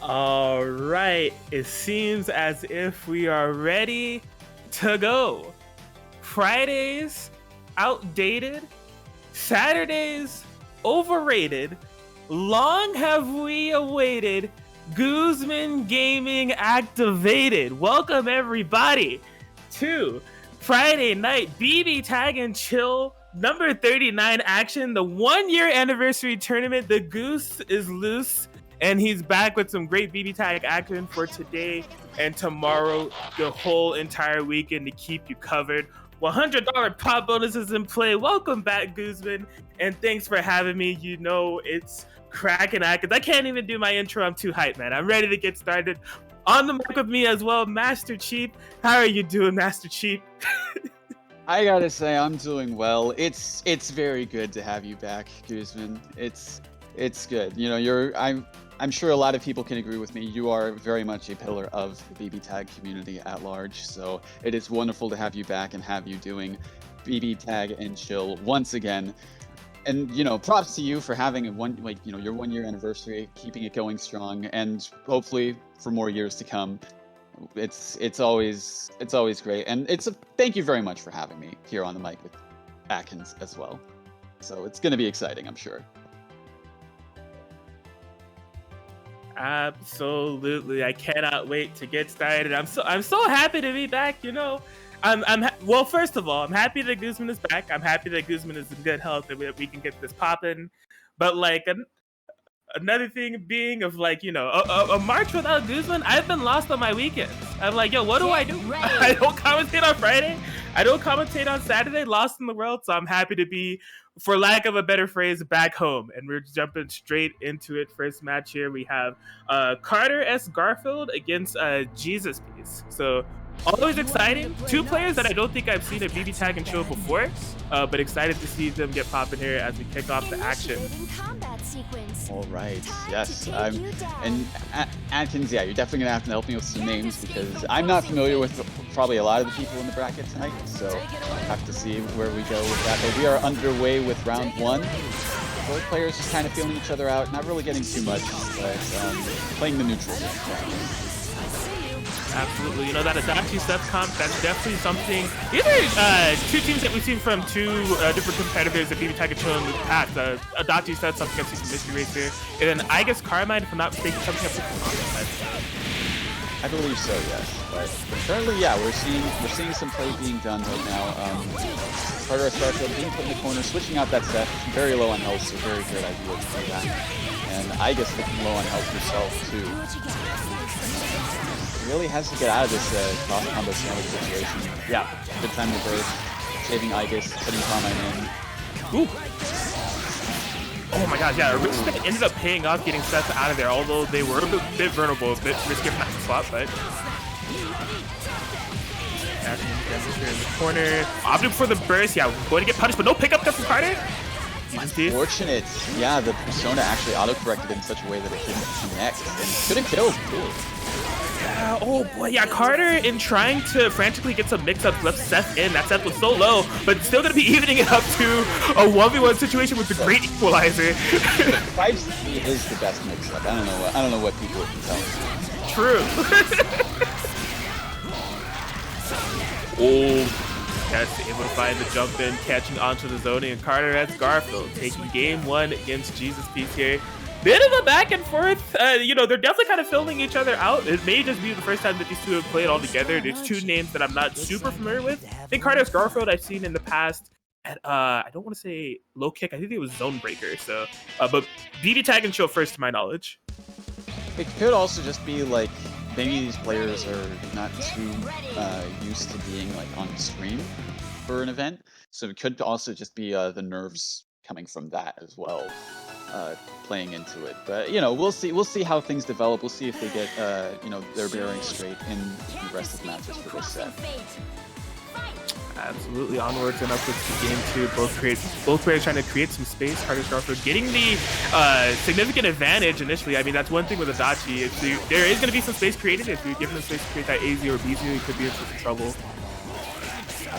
All right, it seems as if we are ready to go. Fridays, outdated. Saturdays, overrated. Long have we awaited. Guzman Gaming activated. Welcome, everybody, to Friday night BBTAG and Chill number 39 action, the 1 year anniversary tournament. The goose is loose and he's back with some great BBTAG action for today and tomorrow, the whole entire weekend to keep you covered. $100 pop bonuses in play. Welcome back, Guzman, and thanks for having me. You know it's cracking because I can't even do my intro. I'm too hyped, man. I'm ready to get started. On the mic with me as well, Master Cheap. How are you doing, Master Cheap? I gotta say, I'm doing well. It's very good to have you back, Guzman. It's good. You know, I'm sure a lot of people can agree with me. You are very much a pillar of the BBTAG community at large. So it is wonderful to have you back and have you doing BBTAG and Chill once again. And you know, props to you for having your 1 year anniversary, keeping it going strong, and hopefully for more years to come. It's always great, and thank you very much for having me here on the mic with Atkins as well. So it's going to be exciting, I'm sure. Absolutely, I cannot wait to get started. I'm so happy to be back. You know, well. First of all, I'm happy that Guzman is back. I'm happy that Guzman is in good health and we can get this popping. But like another thing being of like, you know, a March without Guzman, I've been lost on my weekends. I'm like, yo, what do I do? I don't commentate on Friday. I don't commentate on Saturday. Lost in the world. So I'm happy to be, for lack of a better phrase, back home. And we're jumping straight into it. First match here, we have Carter S. Garfield against Jesus Piece. So always exciting. Two players that I don't think I've seen at BBTAG and Chill before, but excited to see them get popping here as we kick off the action. All right, yes. And Atkins, yeah, you're definitely going to have to help me with some names because I'm not familiar with probably a lot of the people in the bracket tonight, so I'll have to see where we go with that. But we are underway with round one. Both players just kind of feeling each other out, not really getting too much, but playing the neutral game. Absolutely. You know, that Adachi Steps comp, that's definitely something. These are two teams that we've seen from two different competitors that BBTAG and Chill in the past. Adachi Steps, something I've seen from Mystery Racer. And then I guess Carmine, if I'm not mistaken, something I've seen from Honda. I believe so, yes. But currently, yeah, we're seeing some play being done right now. Carter Starfield being put in the corner, switching out that set, very low on health, so very good idea to do that. And I guess looking low on health herself too. Really has to get out of this cross combo standard situation. Yeah, good time to burst, saving Aegis, putting Carmine in. Ooh. Oh my gosh, yeah, Risk ended up paying off getting Seth out of there, although they were a bit vulnerable, a bit risky from that spot, but in the corner, opting for the burst, yeah, going to get punished, but no pickup from Carter. Unfortunate. Yeah, the persona actually auto-corrected in such a way that it didn't connect, and could have killed too. Oh boy, yeah, Carter in trying to frantically get some mix-ups left Seth in. That Seth was so low, but still going to be evening it up to a 1v1 situation with the great equalizer. 5C is the best mix-up. I don't know what people can tell me. True. Oh, yes, able to find the jump in, catching onto the zoning, and Carter S. Garfield taking game one against Jesus Piece here. Bit of a back and forth. You know, they're definitely kind of filling each other out. It may just be the first time that these two have played all together. There's two names that I'm not super familiar with. I think Carter S. Garfield I've seen in the past at, I don't want to say low kick. I think it was Zone Breaker. So, but BBTAG and Chill first to my knowledge. It could also just be like, maybe these players are not too used to being like on screen for an event. So it could also just be the nerves coming from that as well. Playing into it, but you know, we'll see how things develop. We'll see if they get you know, their bearings straight in the rest of the matches for this set. Absolutely, onwards and upwards to game two. Both players trying to create some space. Carter Garfield getting the significant advantage initially. I mean, that's one thing with Adachi. There is going to be some space created. If you're giving them space to create that AZ or BZ, you could be in some trouble.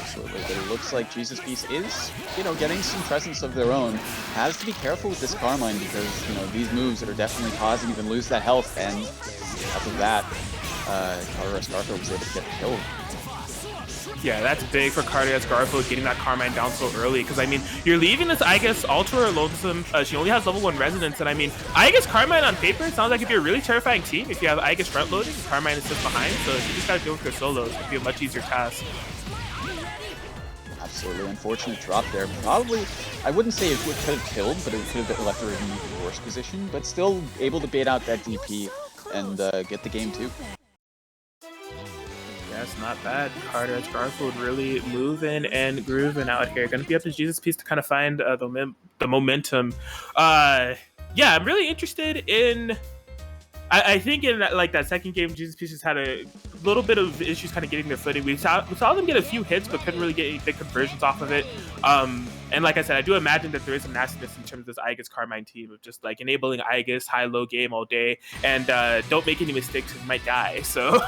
absolutely. But it looks like Jesus Beast is, getting some presence of their own. Has to be careful with this Carmine because, these moves are definitely causing him to lose that health. And because of that, Carter Garfield was able to get the kill. Yeah, that's big for Cardiac Garfield getting that Carmine down so early. Because, I mean, you're leaving this Aegis Ultra Lonesome. She only has level 1 Resonance. And, I mean, Aegis Carmine on paper, it sounds like if you're a really terrifying team, if you have Aegis front loading, Carmine is just behind. So if you just got to deal with your solos, it'd be a much easier task. Absolutely unfortunate drop there. Probably, I wouldn't say it could have killed, but it could have left her in an even worse position. But still able to bait out that DP and get the game too. That's not bad. Carter as Garfield really moving and grooving out here. Gonna be up to Jesus Piece to kind of find the momentum. Yeah, I'm really interested in. I think in that second game, Jesus Piece has had a little bit of issues kind of getting their footing. We saw them get a few hits, but couldn't really get any big conversions off of it. And like I said, I do imagine that there is some nastiness in terms of this Aegis Carmine team of just like enabling Aegis high-low game all day, and don't make any mistakes, you might die. So.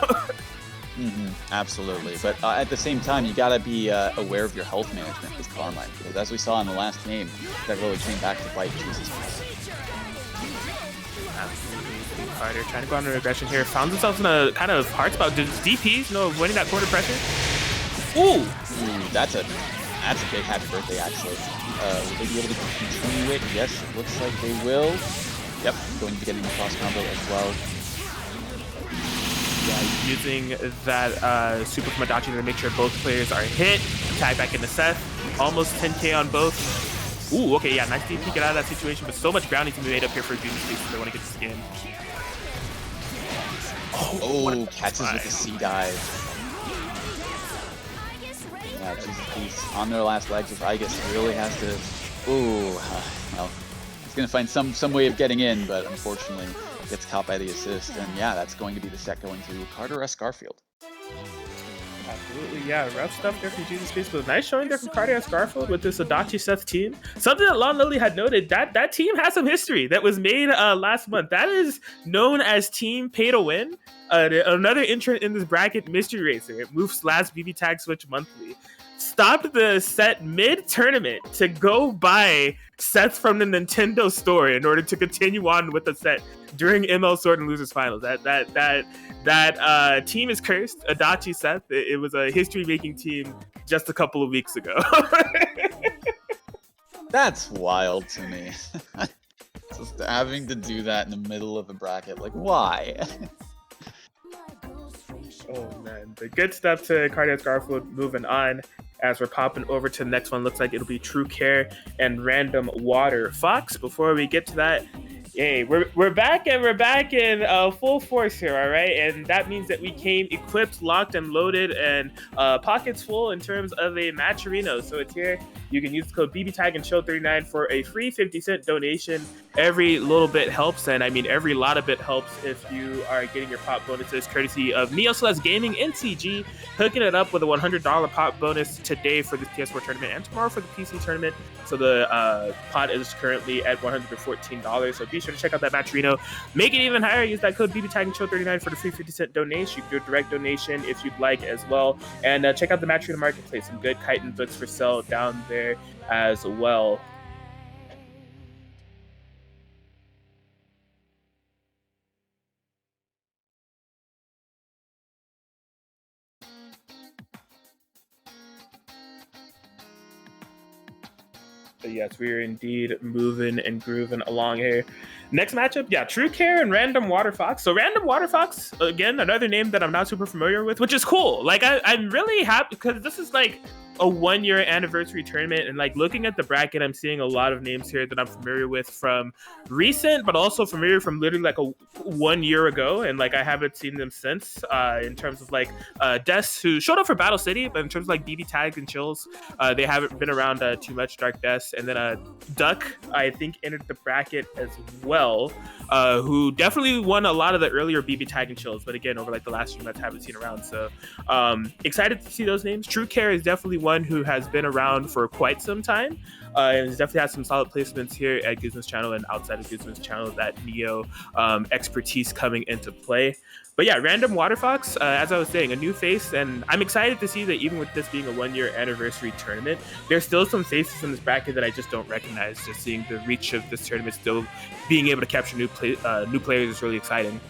Absolutely, but at the same time, you gotta be aware of your health management with Carmine, because as we saw in the last game, that really came back to bite Jesus. Absolutely, Carter trying to go on an aggression here. Found themselves in a kind of hard spot. DPs, avoiding that corner pressure. Ooh, that's a big happy birthday actually. Will they be able to continue it? Yes, it looks like they will. Yep, going to be getting the cross combo as well. Yeah, using that super from Adachi to make sure both players are hit. Tag back into Seth. Almost 10k on both. Ooh, okay, yeah, nice DP, get out of that situation, but so much ground needs to be made up here for Jesus Beast if they want to get this game. Oh, catches with the C dive. Yeah, Jesus Beast on their last legs if Aegis really has to. Ooh, well, he's gonna find some way of getting in, but unfortunately gets caught by the assist, and yeah, that's going to be the set going to Carter S. Garfield. Absolutely, yeah, rough stuff there from Jesus Beast, but nice showing there from Carter S. Garfield with this Adachi Seth team. Something that Lon Lily had noted, that team has some history that was made last month. That is known as Team Pay to Win. Another entrant in this bracket, Mystery Racer. It moves last BBTAG Switch monthly. Stopped the set mid-tournament to go buy sets from the Nintendo store in order to continue on with the set during ML Sword and Losers Finals. That team is cursed. Adachi Seth. It was a history-making team just a couple of weeks ago. That's wild to me. Just having to do that in the middle of a bracket, like why? Oh man, the good stuff to Cardiac Garfield moving on as we're popping over to the next one. Looks like it'll be True Care and Random Water Fox. Before we get to that, yay, we're back and we're back in full force here, all right? And that means that we came equipped, locked, and loaded, and pockets full in terms of a Matcherino. So it's here. You can use the code BBTAG and Show39 for a free 50-cent donation. Every little bit helps, and I mean every lot of bit helps if you are getting your pop bonuses courtesy of Neo Celeste Gaming and CG, hooking it up with a $100 pop bonus today for this PS4 tournament and tomorrow for the PC tournament. So the pot is currently at $114. So be sure to check out that Matcherino. Make it even higher. Use that code BBTAG and Show39 for the free 50-cent donation. You can do a direct donation if you'd like as well. And check out the Matcherino Marketplace. Some good chitin books for sale down there as well. But yes, we are indeed moving and grooving along here. Next matchup, yeah, True Care and Random Water Fox. So Random Water Fox, again, another name that I'm not super familiar with, which is cool. Like I'm really happy because this is like a 1-year anniversary tournament, and like looking at the bracket, I'm seeing a lot of names here that I'm familiar with from recent, but also familiar from literally like 1 year ago, and like I haven't seen them since. In terms of like Des, who showed up for Battle City, but in terms of like BBTAG and Chills, they haven't been around too much. Dark Des, and then Duck, I think, entered the bracket as well, who definitely won a lot of the earlier BBTAG and Chills, but again, over like the last few months, haven't seen around. So excited to see those names. True Care is definitely one who has been around for quite some time. And has definitely had some solid placements here at Gizmo's channel and outside of Gizmo's channel, that Neo expertise coming into play. But yeah, Random Water Fox, as I was saying, a new face, and I'm excited to see that even with this being a 1-year anniversary tournament, there's still some faces in this bracket that I just don't recognize. Just seeing the reach of this tournament, still being able to capture new players is really exciting.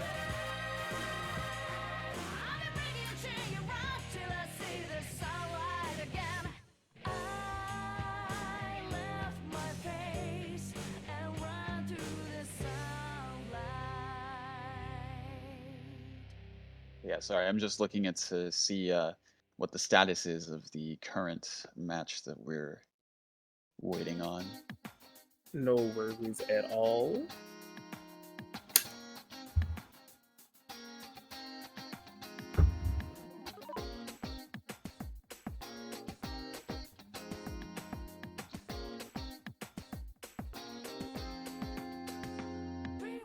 Yeah, sorry, I'm just looking at to see what the status is of the current match that we're waiting on. No worries at all.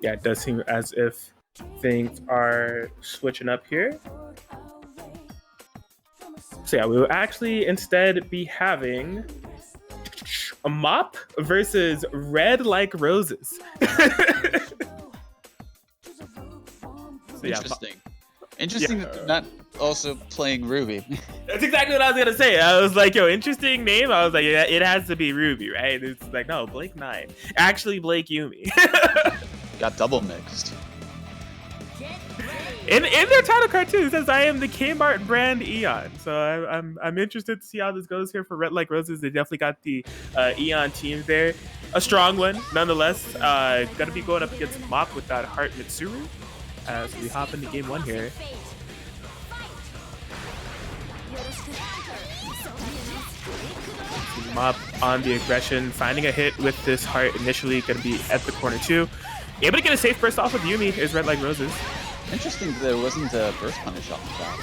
Yeah, it does seem as if things are switching up here. So yeah, we will actually instead be having a Mop versus Red Like Roses. So, interesting. Interesting that they're not also playing Ruby. That's exactly what I was gonna say. I was like, yo, interesting name. I was like, yeah, it has to be Ruby, right? It's like, no, Blake 9. Actually, Blake Yumi. Got double mixed. In their title card too, it says I am the Kmart brand Eon. So I'm interested to see how this goes here for Red Like Roses. They definitely got the Eon team there. A strong one, nonetheless. Gonna be going up against Mop with that Heart Mitsuru. So we hop into game 1 here. Mop on the aggression, finding a hit with this Heart initially, gonna be at the corner too. Able to get a safe burst off of Yumi is Red Like Roses. Interesting that there wasn't a burst punish off the bat.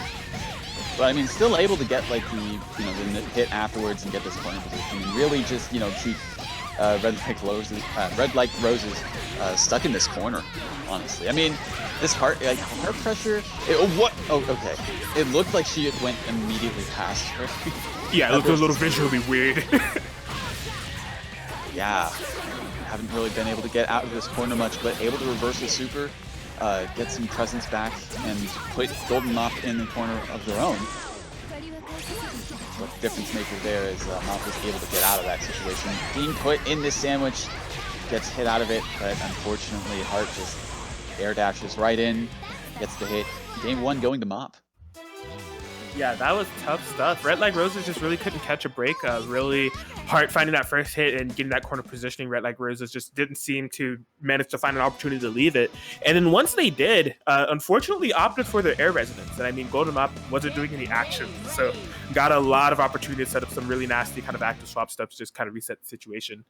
But I mean, still able to get like the the hit afterwards and get this corner position and really just keep Red Like Roses stuck in this corner. Honestly, I mean, this heart pressure. Okay. It looked like she went immediately past her. Yeah, it looked a little visually weird. Yeah, haven't really been able to get out of this corner much, but able to reverse the super. Get some presence back and put Golden Mop in the corner of their own. But the difference maker there is Mop was able to get out of that situation. Being put in this sandwich, gets hit out of it, but unfortunately Heart just air dashes right in, gets the hit. Game 1 going to Mop. Yeah, that was tough stuff. Red Like Roses just really couldn't catch a break. Really Heart finding that first hit and getting that corner positioning. Red Like Roses just didn't seem to manage to find an opportunity to leave it. And then once they did, unfortunately opted for their air resonance. And I mean, Golden Mop wasn't doing any action. So got a lot of opportunity to set up some really nasty kind of active swap steps, just kind of reset the situation.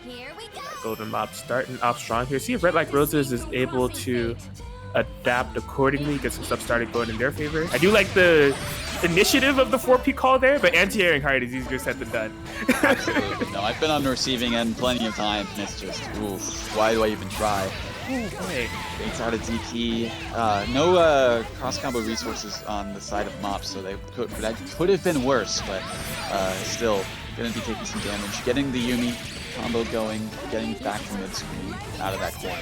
Here we go. Golden Mop starting off strong here. See if Red Like Roses is able to adapt accordingly, get some stuff started going in their favor. I do like the initiative of the 4P call there, but anti-airing Heart is easier said than done. Absolutely. No, I've been on the receiving end plenty of times, and it's just, oof, why do I even try? Oh boy. Baits out a DP. No cross-combo resources on the side of Mop, so that could have been worse, but still going to be taking some damage. Getting the Yumi combo going, getting back from mid-screen out of that corner.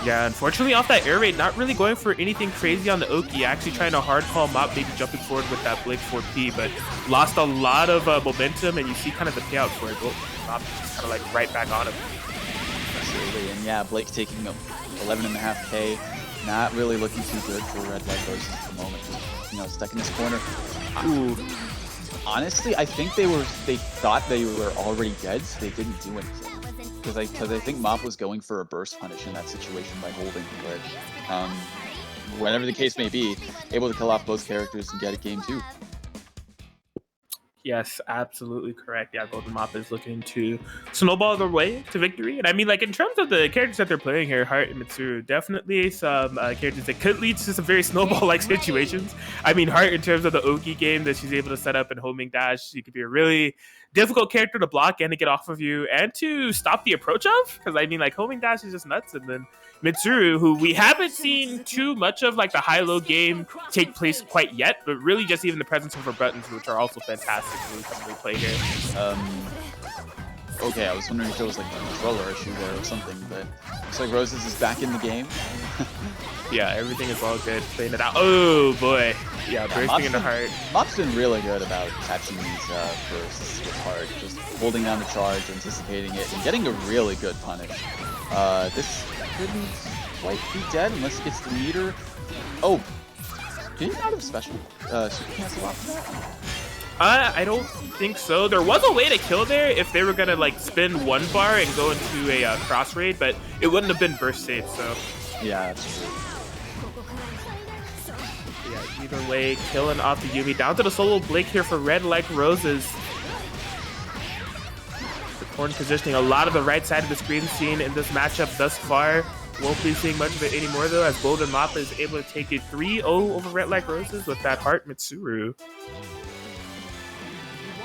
Yeah, unfortunately off that air raid, not really going for anything crazy on the Oki, actually trying to hard call Mop, maybe jumping forward with that Blake 4P, but lost a lot of momentum, and you see kind of the payout for it. Mop just kind of like right back on him. Absolutely, and yeah, Blake taking 11.5k, not really looking too good for Red Like Roses at the moment. Just, stuck in this corner. Ooh. Honestly, I think they thought they were already dead, so they didn't do anything. Because I think Mop was going for a burst punish in that situation by holding, but whatever the case may be, able to kill off both characters and get a game 2. Yes, absolutely correct. Yeah, Golden Mop is looking to snowball their way to victory. And I mean, like, in terms of the characters that they're playing here, Heart and Mitsuru, definitely some characters that could lead to some very snowball-like situations. I mean, Heart, in terms of the Oki game that she's able to set up and homing dash, she could be a really difficult character to block and to get off of you and to stop the approach of. Because I mean, like, homing dash is just nuts. And then Mitsuru, who we haven't seen too much of, like the high-low game take place quite yet, but really just even the presence of her buttons, which are also fantastic, really come into play here. Okay, I was wondering if there was like a controller issue there or something, but looks like Roses is back in the game. Yeah, everything is all good. Playing it out. Oh boy. Yeah, bursting into heart. Mop's been really good about catching these bursts with heart, just holding down the charge, anticipating it, and getting a really good punish. This couldn't quite be dead unless it gets the meter. Oh, can you not have special super cancel off of that? I don't think so. There was a way to kill there if they were gonna like spin one bar and go into a cross raid, but it wouldn't have been burst safe. So yeah, that's true. Yeah, either way, killing off the Yumi. Down to the solo Blake here for Red Like Roses. The corn positioning a lot of the right side of the screen seen in this matchup thus far. Won't be seeing much of it anymore though, as Golden Mappa is able to take a 3-0 over Red Like Roses with that Heart Mitsuru.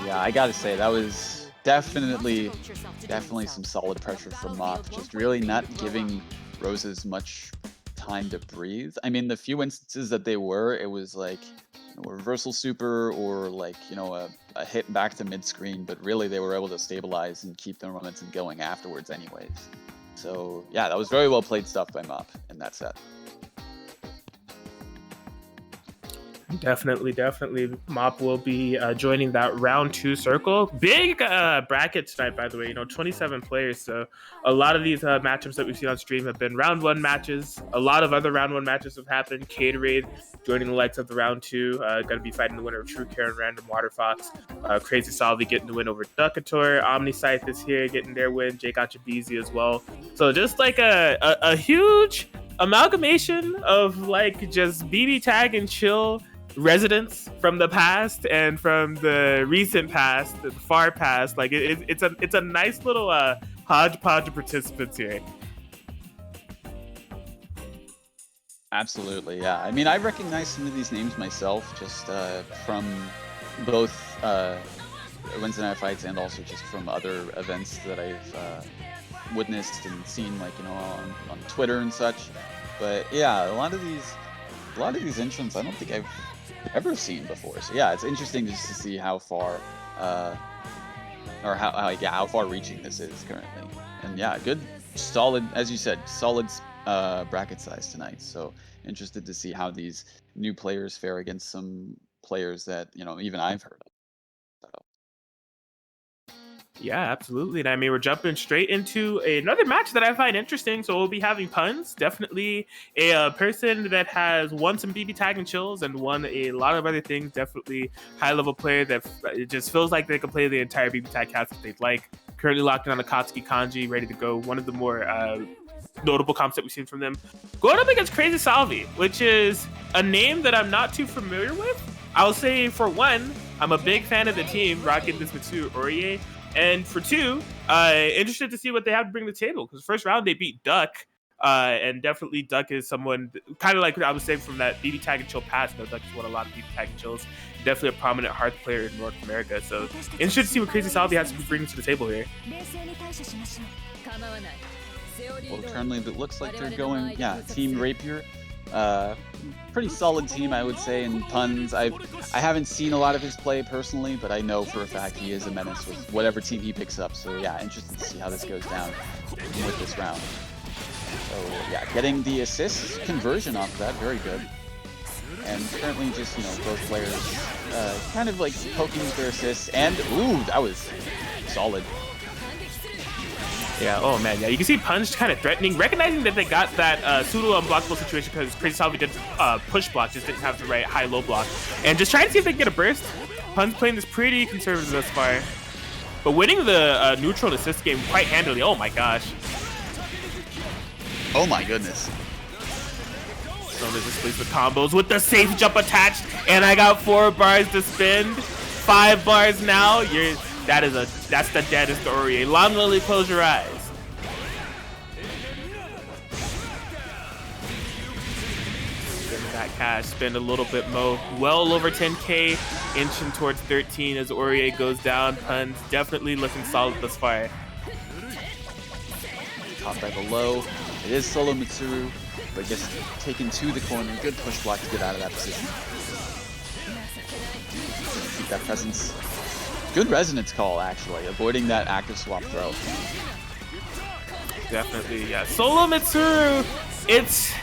Yeah, I gotta say, that was definitely some solid pressure from Mop. Just really not giving Roses much time to breathe. I mean, the few instances that they were, it was like a reversal super or like, a hit back to mid-screen, but really they were able to stabilize and keep their momentum going afterwards anyways. So yeah, that was very well played stuff by Mop in that set. Definitely. Mop will be joining that round 2 circle. Big bracket tonight, by the way. 27 players. So a lot of these matchups that we've seen on stream have been round 1 matches. A lot of other round 1 matches have happened. Caterade joining the likes of the round 2. Going to be fighting the winner of True Care and Random Water Fox. Crazy Salvi getting the win over Ducator. Omniscythe is here getting their win. Jake Achabizi as well. So just like a huge amalgamation of like just BBTAG and chill residents from the past and from the recent past, the far past. Like it's a nice little hodgepodge of participants here. Absolutely, yeah. I mean, I recognize some of these names myself, just from both Wednesday Night Fights and also just from other events that I've witnessed and seen, like on Twitter and such. But yeah, a lot of these entrants I don't think I've ever seen before. So yeah, it's interesting just to see how far how far reaching this is currently. And yeah, good, solid, as you said, solid bracket size tonight. So interested to see how these new players fare against some players that even I've heard of. Yeah, absolutely. And I mean, we're jumping straight into another match that I find interesting. So we'll be having Puns, definitely a person that has won some BBTAG and chills and won a lot of other things. Definitely high-level player that it just feels like they can play the entire BBTAG cast if they'd like. Currently locked in on Akatsuki Kanji, ready to go. One of the more notable comps that we've seen from them. Going up against Crazy Salvi, which is a name that I'm not too familiar with. I'll say, for one, I'm a big fan of the team rocking this Mitsu Orie. And for 2, interested to see what they have to bring to the table. Because first round, they beat Duck. And definitely Duck is someone, kind of like I was saying from that BBTAG and chill past. Duck has won a lot of BBTAG and chills. Definitely a prominent Hearth player in North America. So interested to see what Crazy Salvi has to bring to the table here. Well, currently it looks like they're going, Team Rapier. Pretty solid team, I would say, in Puns. I haven't seen a lot of his play personally, but I know for a fact he is a menace with whatever team he picks up. So yeah, interested to see how this goes down with this round. So yeah, getting the assist conversion off of that, very good. And currently just, both players kind of like poking their assists, and ooh, that was solid. Yeah, oh man, yeah. You can see Punch kind of threatening, recognizing that they got that pseudo unblockable situation because Crazy Salvi did push block, just didn't have the right high-low block. And just trying to see if they can get a burst. Punch playing this pretty conservative thus far. But winning the neutral and assist game quite handily. Oh my gosh. Oh my goodness. So they just plays the combos with the safe jump attached. And I got 4 bars to spend. 5 bars now. That's the deadest story. Long Lily, close your eyes. that cash, spend a little bit more, well over 10k, inching towards 13 as Aurier goes down. Puns definitely looking solid thus far. Caught by the low. It is solo Mitsuru, but gets taken to the corner. Good push block to get out of that position. Keep that presence. Good resonance call, actually, avoiding that active swap throw. Definitely, yeah. Solo Mitsuru, it's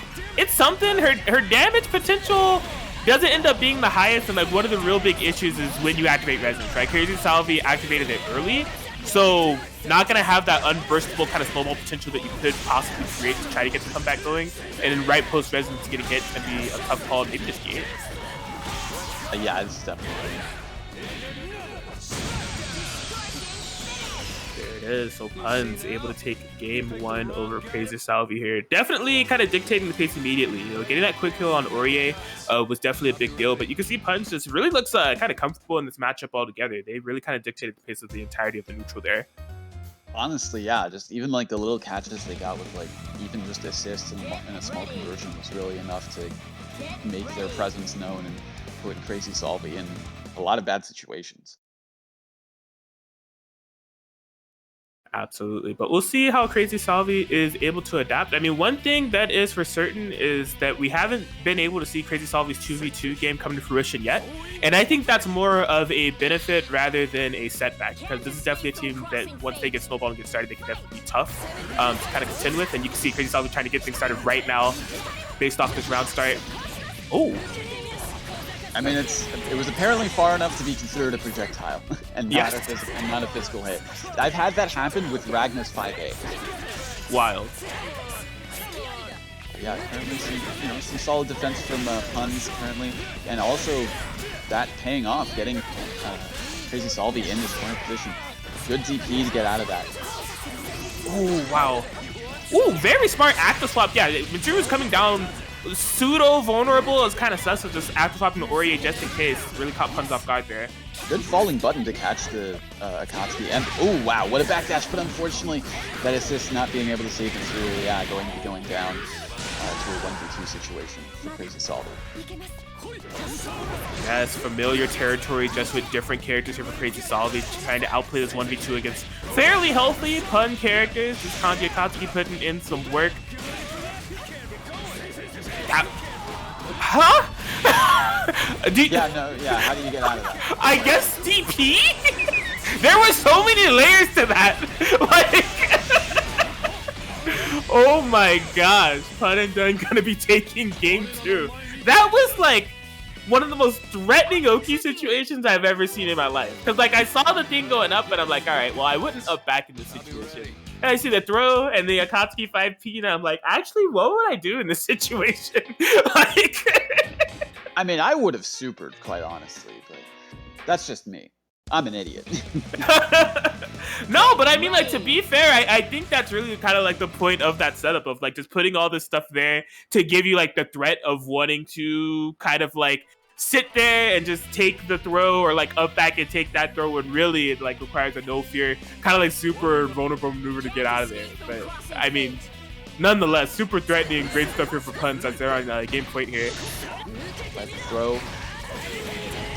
something. Her damage potential doesn't end up being the highest, and like one of the real big issues is when you activate resonance, right? Crazy Salvi activated it early, so not gonna have that unburstable kind of snowball potential that you could possibly create to try to get the comeback going. And then right post resonance getting hit can be a tough call, maybe just game. Yeah, it's definitely. There it is. So Puns able to take game 1 over Crazy Salvi here. Definitely kind of dictating the pace immediately. You know, getting that quick kill on Aurier was definitely a big deal. But you can see Puns just really looks kind of comfortable in this matchup altogether. They really kind of dictated the pace of the entirety of the neutral there. Honestly, yeah, just even like the little catches they got with like even just assists and a small conversion was really enough to make their presence known and put Crazy Salvi in a lot of bad situations. Absolutely, but we'll see how Crazy Salvi is able to adapt. I mean, one thing that is for certain is that we haven't been able to see Crazy Salvi's 2v2 game come to fruition yet, and I think that's more of a benefit rather than a setback, because this is definitely a team that once they get snowballed and get started, they can definitely be tough to kind of contend with, and you can see Crazy Salvi trying to get things started right now based off this round start. Oh. I mean, it was apparently far enough to be considered a projectile and not, not a physical hit. I've had that happen with Ragnar's 5A. Wild. Yeah, currently some solid defense from Puns currently, and also that paying off, getting Crazy Salvi in this corner position. Good DP to get out of that. Oh, wow. Ooh, very smart active swap. Yeah, Mitsuru's coming down pseudo vulnerable. Is kind of sus of just active swapping to Aurier just in case. Really caught Puns off guard there. Good falling button to catch the Akatsuki. And oh wow, what a backdash! But unfortunately, that assist not being able to save him through. Yeah, going down to a 1v2 situation for Crazy Salvi. Yes, familiar territory just with different characters here for Crazy Salvi, trying to outplay this 1v2 against fairly healthy Pun characters. This Kanji Akatsuki putting in some work. Huh? How do you get out of that? I guess DP? There were so many layers to that. Like, oh my gosh. Pun and Dun gonna be taking game 2. That was like one of the most threatening Oki situations I've ever seen in my life. Because like I saw the thing going up and I'm like, all right, well I wouldn't up back in this situation. And I see the throw and the Akatsuki 5P and I'm like, actually, what would I do in this situation? Like, I mean, I would have supered, quite honestly, but that's just me. I'm an idiot. No, but I mean, like, to be fair, I think that's really kind of like the point of that setup of like just putting all this stuff there to give you like the threat of wanting to kind of like sit there and just take the throw or like up back and take that throw when really it like requires a no fear kind of like super vulnerable maneuver to get out of there. But I mean, nonetheless, super threatening, great stuff here for Puns as they're on game point here. Let the throw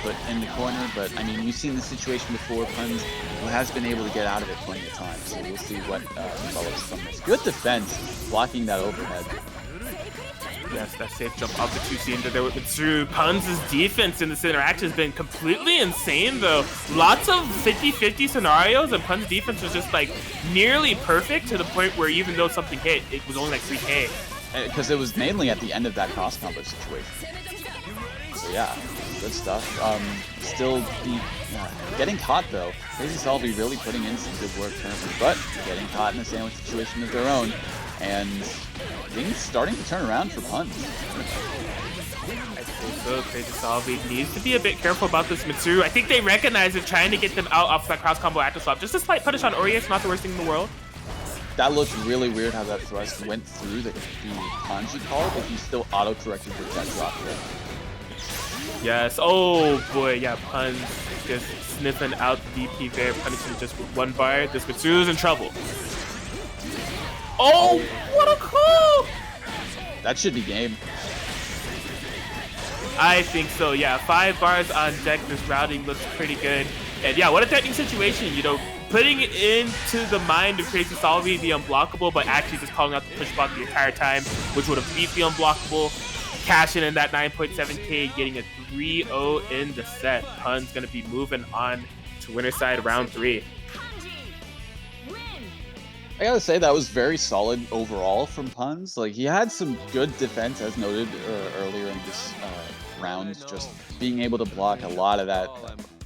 put in the corner, but I mean, you've seen the situation before. Puns has been able to get out of it plenty of times, so we'll see what develops from this. Good defense, blocking that overhead. Yes, that safe jump off the 2C into there with Mitsuru. Puns' defense in this interaction has been completely insane, though. Lots of 50-50 scenarios, and Puns' defense was just like nearly perfect to the point where even though something hit, it was only like 3K. Because it was mainly at the end of that cross combo situation. So yeah, good stuff. Still getting caught though. Crazy Salvi really putting in some good work currently, but getting caught in a sandwich situation of their own. And things starting to turn around for Puns. I think so. Crazy Salvi needs to be a bit careful about this Mitsuru. I think they recognize it, trying to get them out off that cross combo active swap. Just a slight punish on Aurier. It's not the worst thing in the world. That looked really weird how that thrust went through the kanji call, but he still auto-corrected with that drop hit. Yes. Oh boy, yeah. Puns just sniffing out the DP there, punishing just with one bar. This Mitsuru's in trouble. Oh, what a call! That should be game. I think so, yeah. 5 bars on deck. This routing looks pretty good. And yeah, what a threatening situation, you know, putting it into the mind of Crazy Solvy the unblockable, but actually just calling out the push block the entire time, which would have beat the unblockable. Cashing in that 9.7k, getting a 3-0 in the set. Pun's going to be moving on to winner side round 3. I gotta say, that was very solid overall from Puns. Like, he had some good defense, as noted earlier in this round, just being able to block a lot of that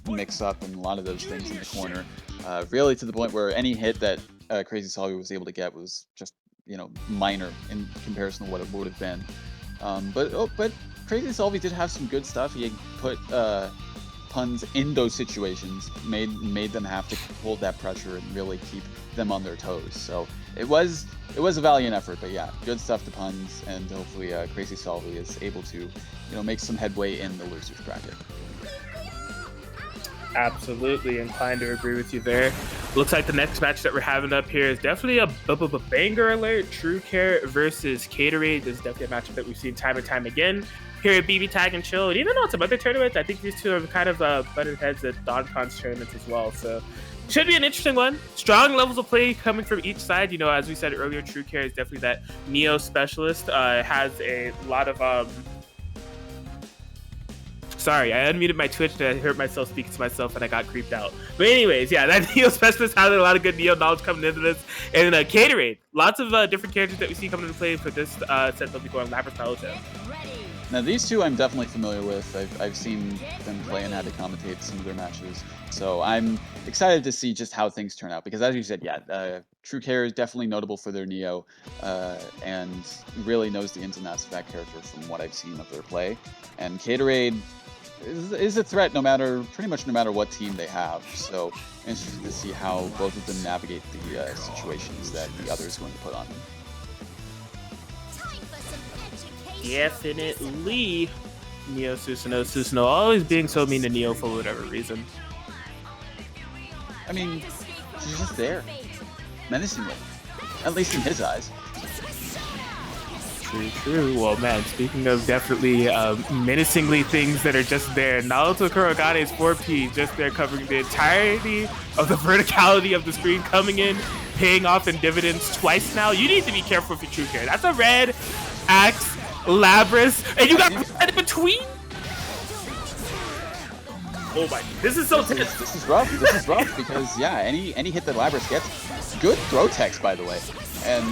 mix-up and a lot of those things in the corner. Really to the point where any hit that Crazy Solvy was able to get was just, you know, minor in comparison to what it would have been. But Crazy Solvy did have some good stuff. He put Puns in those situations, made them have to hold that pressure and really keep them on their toes. So it was a valiant effort, but yeah, good stuff to Puns, and hopefully Crazy Solvy is able to, you know, make some headway in the losers bracket. Absolutely inclined to agree with you there. Looks like the next match that we're having up here is definitely a banger alert. True Care versus Caterade. This is definitely a matchup that we've seen time and time again here at BBTAG and Chill. And even on some other tournaments, I think these two have kind of butted heads at DonCon's tournaments as well. So should be an interesting one. Strong levels of play coming from each side. You know, as we said earlier, True Care is definitely that Neo specialist. Has a lot of Sorry, I unmuted my Twitch and I heard myself speaking to myself and I got creeped out. But anyways, yeah, that Neo specialist has a lot of good Neo knowledge coming into this. And Caterade, lots of different characters that we see coming into play for this set. They'll be going Lapras Fellowship. Now these two I'm definitely familiar with. I've seen them play and had to commentate some of their matches. So I'm excited to see just how things turn out. Because as you said, yeah, True Care is definitely notable for their Neo and really knows the ins and outs of that character from what I've seen of their play. And Caterade is a threat pretty much no matter what team they have. So interested to see how both of them navigate the situations that the other is going to put on them. Definitely. Neo Susanoo always being so mean to Neo for whatever reason. I mean, she's just there. Menacingly. At least in his eyes. True. Well, man, speaking of definitely menacingly things that are just there, Naruto Kurogane's 4P just there covering the entirety of the verticality of the screen, coming in, paying off in dividends twice now. You need to be careful with your True Care. That's a red axe, Lapras, and you got right in between? Oh my, this is so tense. This is rough because, yeah, any hit that Lapras gets, good throw text, by the way. And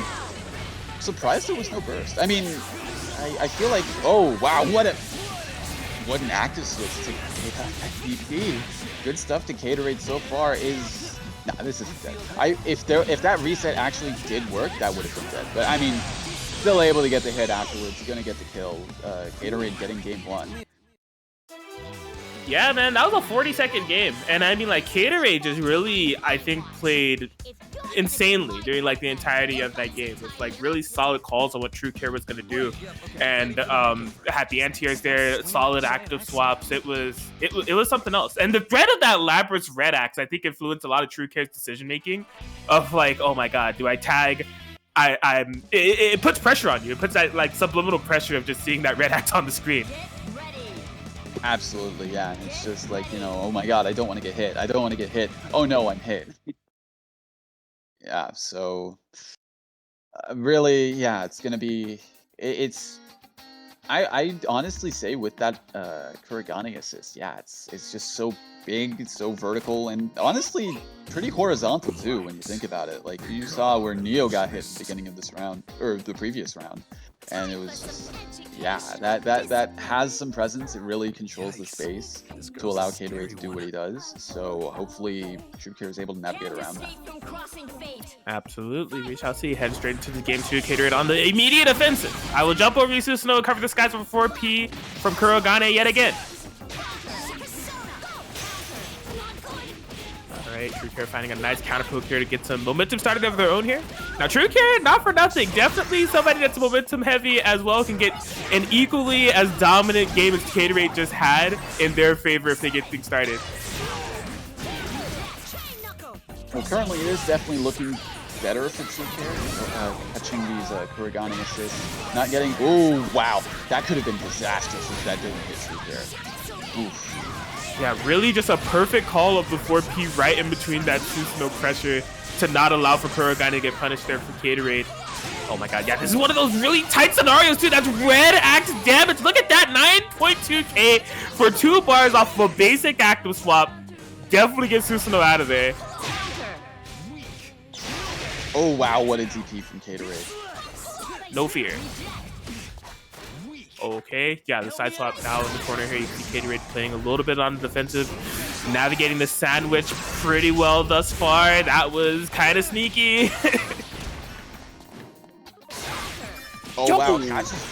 surprised there was no burst. I mean, I feel like, oh wow, what an active switch to take out that DP. Good stuff to Caterade so far. This is dead. If that reset actually did work, that would have been dead. But I mean, still able to get the hit afterwards, gonna get the kill. Caterade getting game 1. Yeah, man, that was a 40-second game. And I mean, like, Caterade just really, I think, played insanely during, like, the entirety of that game with, like, really solid calls on what True Care was going to do. And had the anti-airs there, solid active swaps. It was something else. And the threat of that Lapras Red Axe, I think, influenced a lot of True Care's decision-making of, like, oh my god, do I tag? It puts pressure on you. It puts that, like, subliminal pressure of just seeing that Red Axe on the screen. Absolutely, yeah. And it's just like, you know, oh my god, I don't want to get hit. I don't want to get hit. Oh no, I'm hit. Yeah, so really, yeah, it's gonna be. I honestly say with that Kurogane assist, yeah, it's just so big, it's so vertical, and honestly pretty horizontal too when you think about it. Like you saw where Neo got hit at the beginning of this round or the previous round. And it was just, yeah, that has some presence. It really controls the space to allow Caterade to do what he does. So hopefully True Care is able to navigate around that. Absolutely. We shall see. Head straight into the game 2. Caterade on the immediate offensive. I will jump over Susanoo and cover the skies with 4P from Kurogane yet again. Alright, True Care finding a nice counter poke here to get some momentum started of their own here. Now, True Care, not for nothing, definitely somebody that's momentum heavy as well can get an equally as dominant game as Caterade just had in their favor if they get things started. Well, currently it is definitely looking better for True Care, catching these Kurogane assists, not getting. Oh wow, that could have been disastrous if that didn't hit True Care. Oof. Yeah, really just a perfect call of the 4P right in between that Susanoo pressure to not allow for Kurogane to get punished there for Caterade. Oh my god, yeah, this is one of those really tight scenarios too. That's red axe damage. Look at that, 9.2k for 2 bars off of a basic active swap. Definitely get Susanoo out of there. Oh wow, what a DP from Caterade. No fear. Okay, yeah, the side swap now in the corner here. You see Caterade playing a little bit on the defensive, navigating the sandwich pretty well thus far. That was kind of sneaky. Oh wow,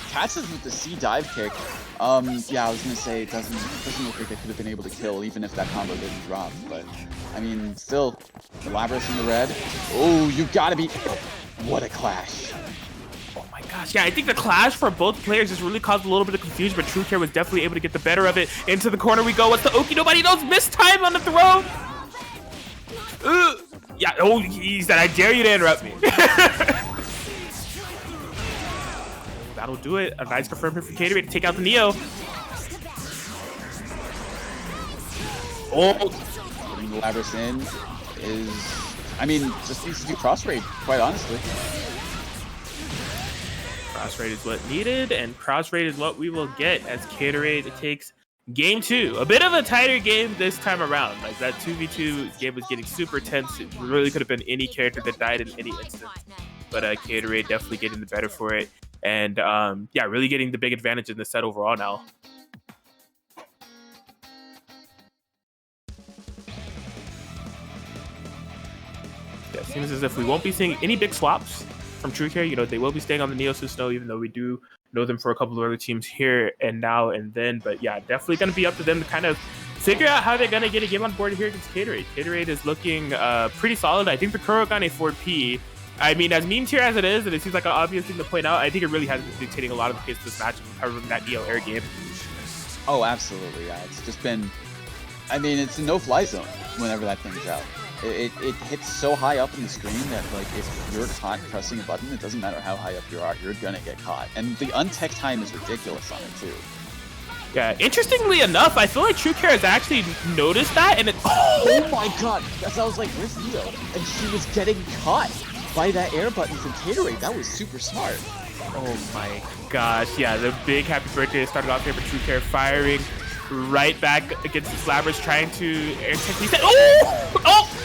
catches with the C dive kick. Yeah, I was gonna say it doesn't look like they could have been able to kill even if that combo didn't drop. But I mean, still, the Labras in the red. Oh, you gotta be. What a clash! Oh my gosh, yeah, I think the clash for both players just really caused a little bit of confusion, but True Care was definitely able to get the better of it. Into the corner we go. What's the Oki? Nobody knows. Missed time on the throw. Yeah. Oh, he said, "I dare you to interrupt me." That'll do it. A nice confirm here for Caterade to take out the Neo. Oh, putting the Labras in is, I mean, just needs to do cross raid, quite honestly. Cross raid is what needed, and cross raid is what we will get as Caterade takes game 2. A bit of a tighter game this time around. Like that 2v2 game was getting super tense. It really could have been any character that died in any instant. But Caterade definitely getting the better for it. And yeah, really getting the big advantage in the set overall now. Yeah, it seems as if we won't be seeing any big swaps from True Care. You know, they will be staying on the Neo Susanoo, even though we do know them for a couple of other teams here and now and then. But yeah, definitely going to be up to them to kind of figure out how they're going to get a game on board here against Caterade. Caterade is looking pretty solid. I think the Kurogane 4P, I mean, as mean tier as it is, and it seems like an obvious thing to point out, I think it really has been dictating a lot of the pace of this match and recovering that Neo air game. Oh, absolutely, yeah. It's just been, I mean, it's a no-fly zone whenever that thing's out. It hits so high up in the screen that, like, if you're caught pressing a button, it doesn't matter how high up you are, you're gonna get caught. And the untech time is ridiculous on it, too. Yeah, interestingly enough, I feel like True Care has actually noticed that, and it... Oh my god! That's, I was like, where's Neo? And she was getting caught by that air button from Caterade. That was super smart. Oh my gosh, yeah, the big happy birthday started off here for True Care, firing right back against the Slabbers, trying to air tech reset. Oh! Oh!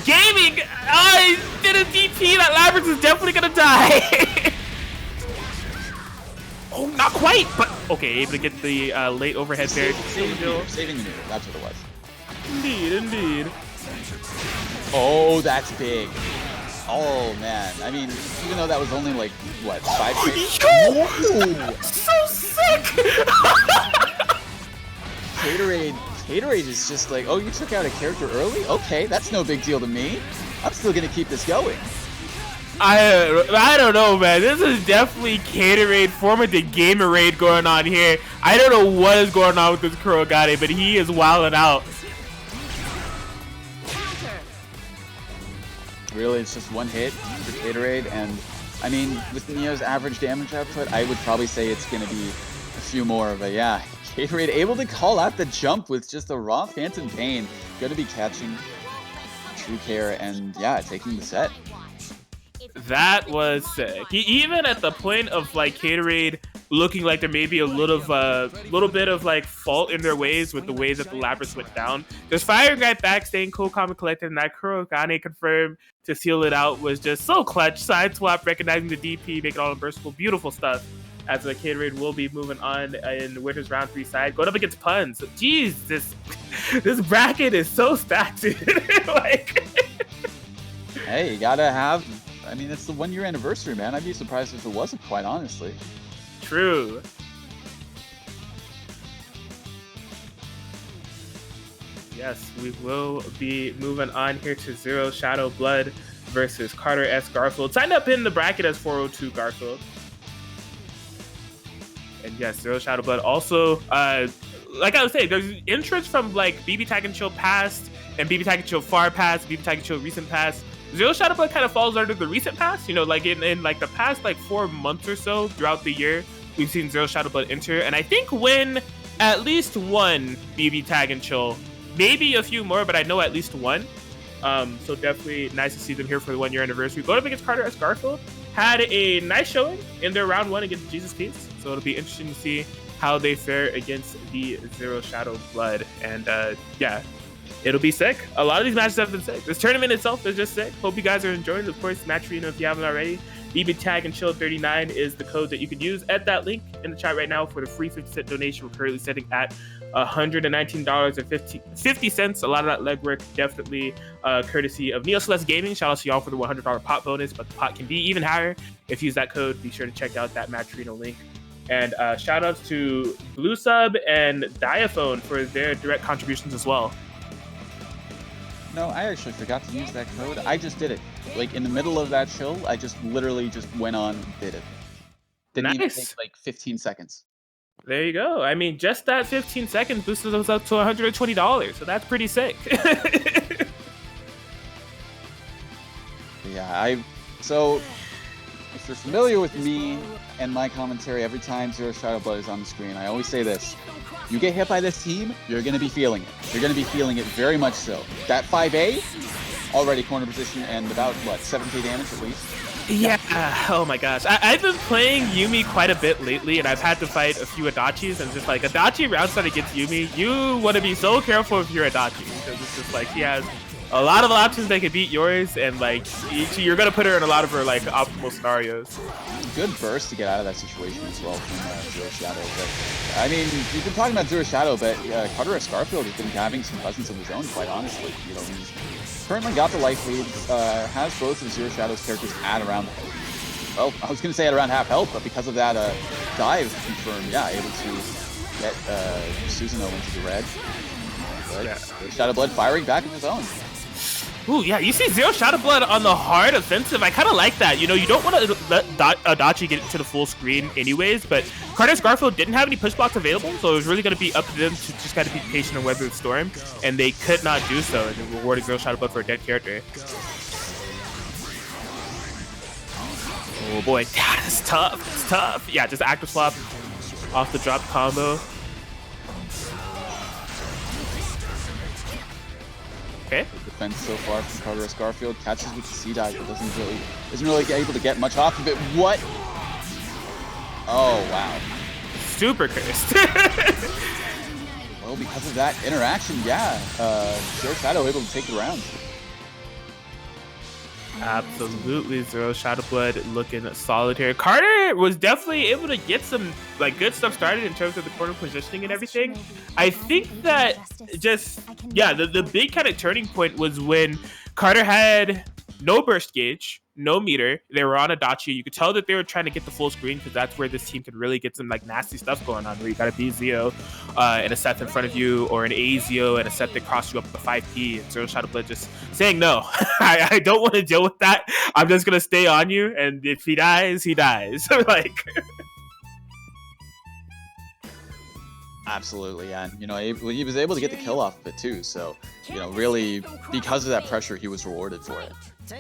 Gaming! I did a DP, that Labyrinth is definitely gonna die! Oh, not quite, but okay, able to get the late overhead there. Saving the meter, that's what it was. Indeed, indeed. Oh, that's big. Oh man, I mean, even though that was only like, what, 5 frames? Yo! So sick! Caterade is just like, oh, you took out a character early? Okay, that's no big deal to me. I'm still gonna keep this going. I don't know, man. This is definitely Caterade, former the Gamerade going on here. I don't know what is going on with this Kurogane, but he is wilding out. Really, it's just one hit for Caterade, and I mean, with Neo's average damage output, I would probably say it's going to be a few more, but yeah, Caterade able to call out the jump with just a raw Phantom Pain. Going to be catching True Care and, yeah, taking the set. That was sick. Even at the point of, like, Caterade looking like there may be a little bit of like fault in their ways with the ways that the Labyrinth went down, just firing right back, staying cool, calm, and collected, and that Kurogane confirmed to seal it out was just so clutch. Side swap, recognizing the DP, make it all unburstable, beautiful stuff. As the Caterade will be moving on in Winter's round 3 side, going up against Puns. Jeez, this bracket is so stacked, dude. Like, hey, you gotta have. I mean, it's the 1 year anniversary, man. I'd be surprised if it wasn't, quite honestly. True. Yes, we will be moving on here to Zero Shadow Blood versus Carter S. Garfield. Signed up in the bracket as 402 Garfield. And yes, Zero Shadow Blood also, like I was saying, there's interest from like BBTAG and Chill past and BBTAG and Chill far past, BBTAG and Chill recent past. Zero Shadow Blood kind of falls under the recent past. You know, like in like the past like 4 months or so throughout the year, we've seen Zero Shadow Blood enter, and I think win at least one BBTAG and chill, maybe a few more, but I know at least one. So definitely nice to see them here for the 1 year anniversary. Going up against Carter S. Garfield, had a nice showing in their round 1 against Jesus Peace. So it'll be interesting to see how they fare against the Zero Shadow Blood. And yeah, it'll be sick. A lot of these matches have been sick. This tournament itself is just sick. Hope you guys are enjoying it. Of course, Match Arena, if you haven't already, BBTAG and Chill 39 is the code that you can use. At that link in the chat right now for the free 50-cent donation. We're currently sitting at $119.50. A lot of that legwork definitely courtesy of Neo Celeste Gaming. Shout out to y'all for the $100 pot bonus, but the pot can be even higher if you use that code. Be sure to check out that Match Arena link. And shout outs to Blue Sub and Diaphone for their direct contributions as well. No, I actually forgot to use that code. I just did it. Like in the middle of that chill, I just literally just went on and did it. Didn't even take like 15 seconds. There you go. I mean, just that 15 seconds boosted us up to $120, so that's pretty sick. Yeah, so if you're familiar with me and my commentary, every time Zero Shadow Blood is on the screen, I always say this. You get hit by this team, you're going to be feeling it. You're going to be feeling it very much so. That 5A, already corner position and about, what, 7k damage at least? Yeah. Oh my gosh. I've been playing Yumi quite a bit lately, and I've had to fight a few Adachis, and just like Adachi round set against Yumi, you want to be so careful if you're Adachi, because it's just like she has a lot of options that can beat yours, and like you're gonna put her in a lot of her like optimal scenarios. Good burst to get out of that situation as well from Zero Shadow. But I mean, you've been talking about Zero Shadow, but Carter S. Garfield has been having some presence of his own, quite honestly. You know, he's currently got the life lead, has both of Zero Shadow's characters at around, well, I was gonna say at around half health, but because of that dive confirmed, yeah, able to get Susanoo into the red. But yeah. Shadow Blood firing back in his own. Ooh, yeah, you see Zero Shadow Blood on the hard offensive. I kind of like that. You know, you don't want to let Adachi get to the full screen anyways, but Carter's Garfield didn't have any push blocks available, so it was really going to be up to them to just kind of be patient and weather the storm, and they could not do so, and they rewarded Zero Shadow Blood for a dead character. Oh boy, yeah, that's tough. It's tough. Yeah, just active swap off the drop combo. Okay. The defense so far from Carter S. Garfield, catches with the C-dive, but isn't really able to get much off of it. What? Oh wow. Super cursed. Well, because of that interaction, yeah, Zero Shadow able to take the round. Absolutely, Zero Shadow Blood looking solid here. Carter was definitely able to get some like good stuff started in terms of the corner positioning and everything. I think that just, yeah, the big kind of turning point was when Carter had no burst gauge, no meter. They were on Adachi. You could tell that they were trying to get the full screen because that's where this team could really get some like nasty stuff going on, where you got a B-Zeo and a Seth in front of you, or an A-Zeo and a Seth that crossed you up with a 5P, and Zero Shadow Blood just saying no. I don't want to deal with that. I'm just going to stay on you, and if he dies, he dies. Like... Absolutely, and you know, he was able to get the kill off of it too, so you know, really, because of that pressure, he was rewarded for it.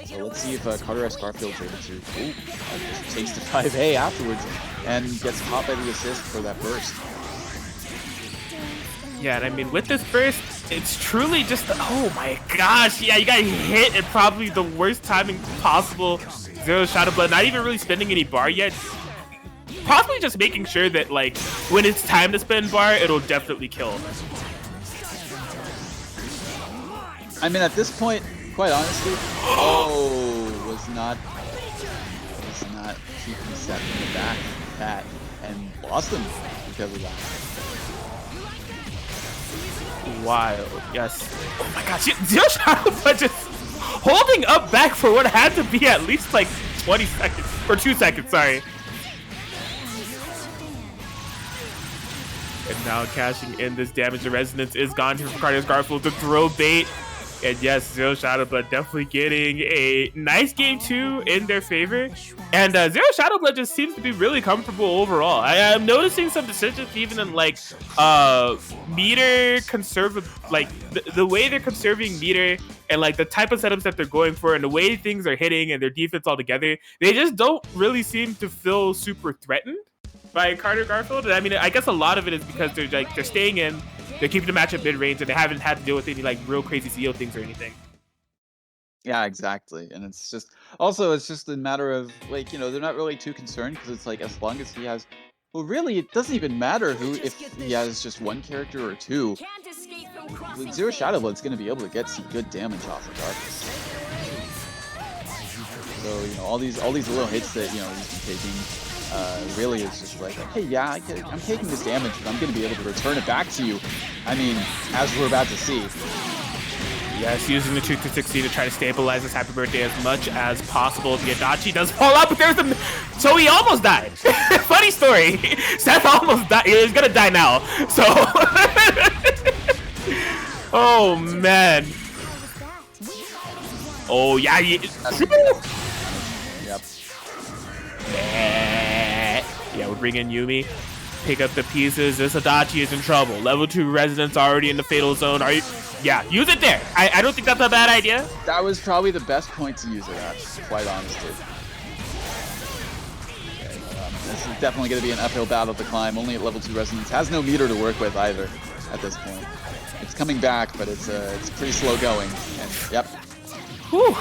So let's see if Carter S. Garfield is able to just takes the 5A afterwards and gets caught by the assist for that burst. Yeah, and I mean, with this burst, it's truly just, oh my gosh, yeah, you got hit at probably the worst timing possible. Zero Shadow Blood, not even really spending any bar yet. Possibly just making sure that, like, when it's time to spend bar, it'll definitely kill. I mean, at this point, quite honestly, was not keeping Seth in the back of that, and lost him because of that. Wild, yes. Oh my gosh, Zero Shadow Blood just holding up back for what had to be at least like 20 seconds, or 2 seconds, sorry. And now cashing in this damage. The resonance is gone here from Carter's Garfield. The throw bait And yes, Zero Shadow Blood definitely getting a nice game 2 in their favor. And Zero Shadow Blood just seems to be really comfortable overall. I am noticing some decisions even in like meter like the way they're conserving meter and like the type of setups that they're going for and the way things are hitting and their defense altogether. They just don't really seem to feel super threatened by Carter Garfield. And I mean, I guess a lot of it is because they're staying in. They're keeping the match at mid-range, and they haven't had to deal with any like real crazy CEO things or anything. Yeah, exactly. And it's just also it's just a matter of like, you know, they're not really too concerned because it's like as long as he has well really it doesn't even matter who if he has just one character or two. With Zero Shadow Blood's gonna be able to get some good damage off of Darkness. So, you know, all these little hits that, you know, he's been taking really is just like, hey, yeah, I'm taking this damage, but I'm going to be able to return it back to you. I mean, as we're about to see. Yes, using the 2-3-6 to try to stabilize this Happy Birthday as much as possible. The Adachi does fall up, but there's the... So he almost died. Funny story. Seth almost died. He's going to die now. So... Oh, man. Oh, yeah. Yep. Yeah, we'll bring in Yumi. Pick up the pieces. This Adachi is in trouble. Level 2 residents already in the fatal zone. Are you? Yeah, use it there. I don't think that's a bad idea. That was probably the best point to use it at, quite honestly. Okay, this is definitely going to be an uphill battle to climb. Only at level 2 residents. Has no meter to work with either at this point. It's coming back, but it's pretty slow going. And, yep. Whew.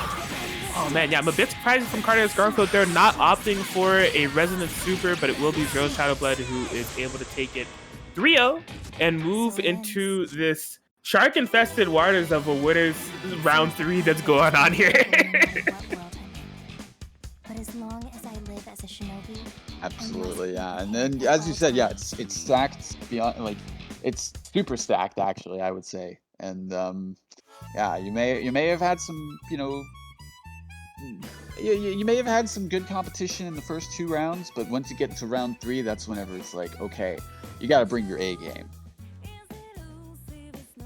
Oh man, yeah, I'm a bit surprised from Carter's Garfield. They're not opting for a Resonant Super, but it will be Zero Shadow Blood who is able to take it 3-0 and move into this shark-infested waters of a winners round 3 that's going on here. But as long as I live as a shinobi, absolutely, yeah. And then, as you said, yeah, it's stacked beyond, like, it's super stacked actually, I would say. And yeah, you may have had some, you know. You may have had some good competition in the first 2 rounds, but once you get to round 3, that's whenever it's like, okay, you got to bring your A game.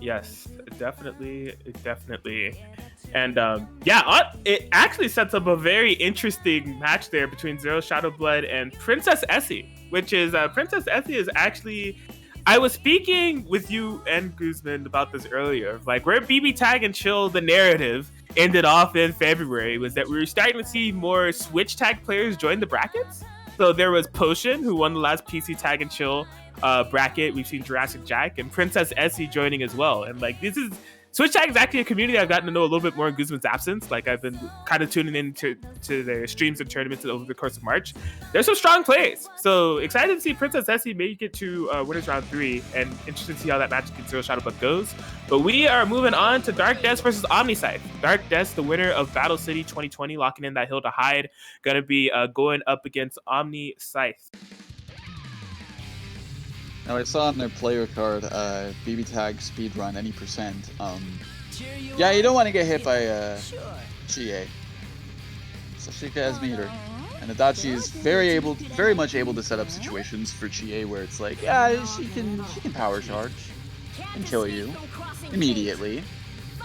Yes, definitely. And yeah, it actually sets up a very interesting match there between Zero Shadow Blood and Princess Essie, which is Princess Essie is actually. I was speaking with you and Guzman about this earlier. Like, where BBTAG and Chill, the narrative ended off in February was that we were starting to see more Switch Tag players join the brackets. So there was Potion, who won the last PC Tag and Chill bracket. We've seen Jurassic Jack and Princess Essie joining as well. And like, this is Switch Tag is actually a community I've gotten to know a little bit more in Guzman's absence. Like, I've been kind of tuning into their streams and tournaments over the course of March. There's some strong plays. So excited to see Princess Essie make it to winners round 3, and interested to see how that match against Zero Shadow Blood goes. But we are moving on to Dark Death versus Omniscythe. Dark Death, the winner of Battle City 2020, locking in that hill to hide, gonna be going up against Omniscythe. Now I saw on their player card, BBTAG speedrun any percent. Yeah, you don't want to get hit by GA, especially if it has meter. And Adachi is very much able to set up situations for GA where it's like, yeah, she can power charge and kill you immediately.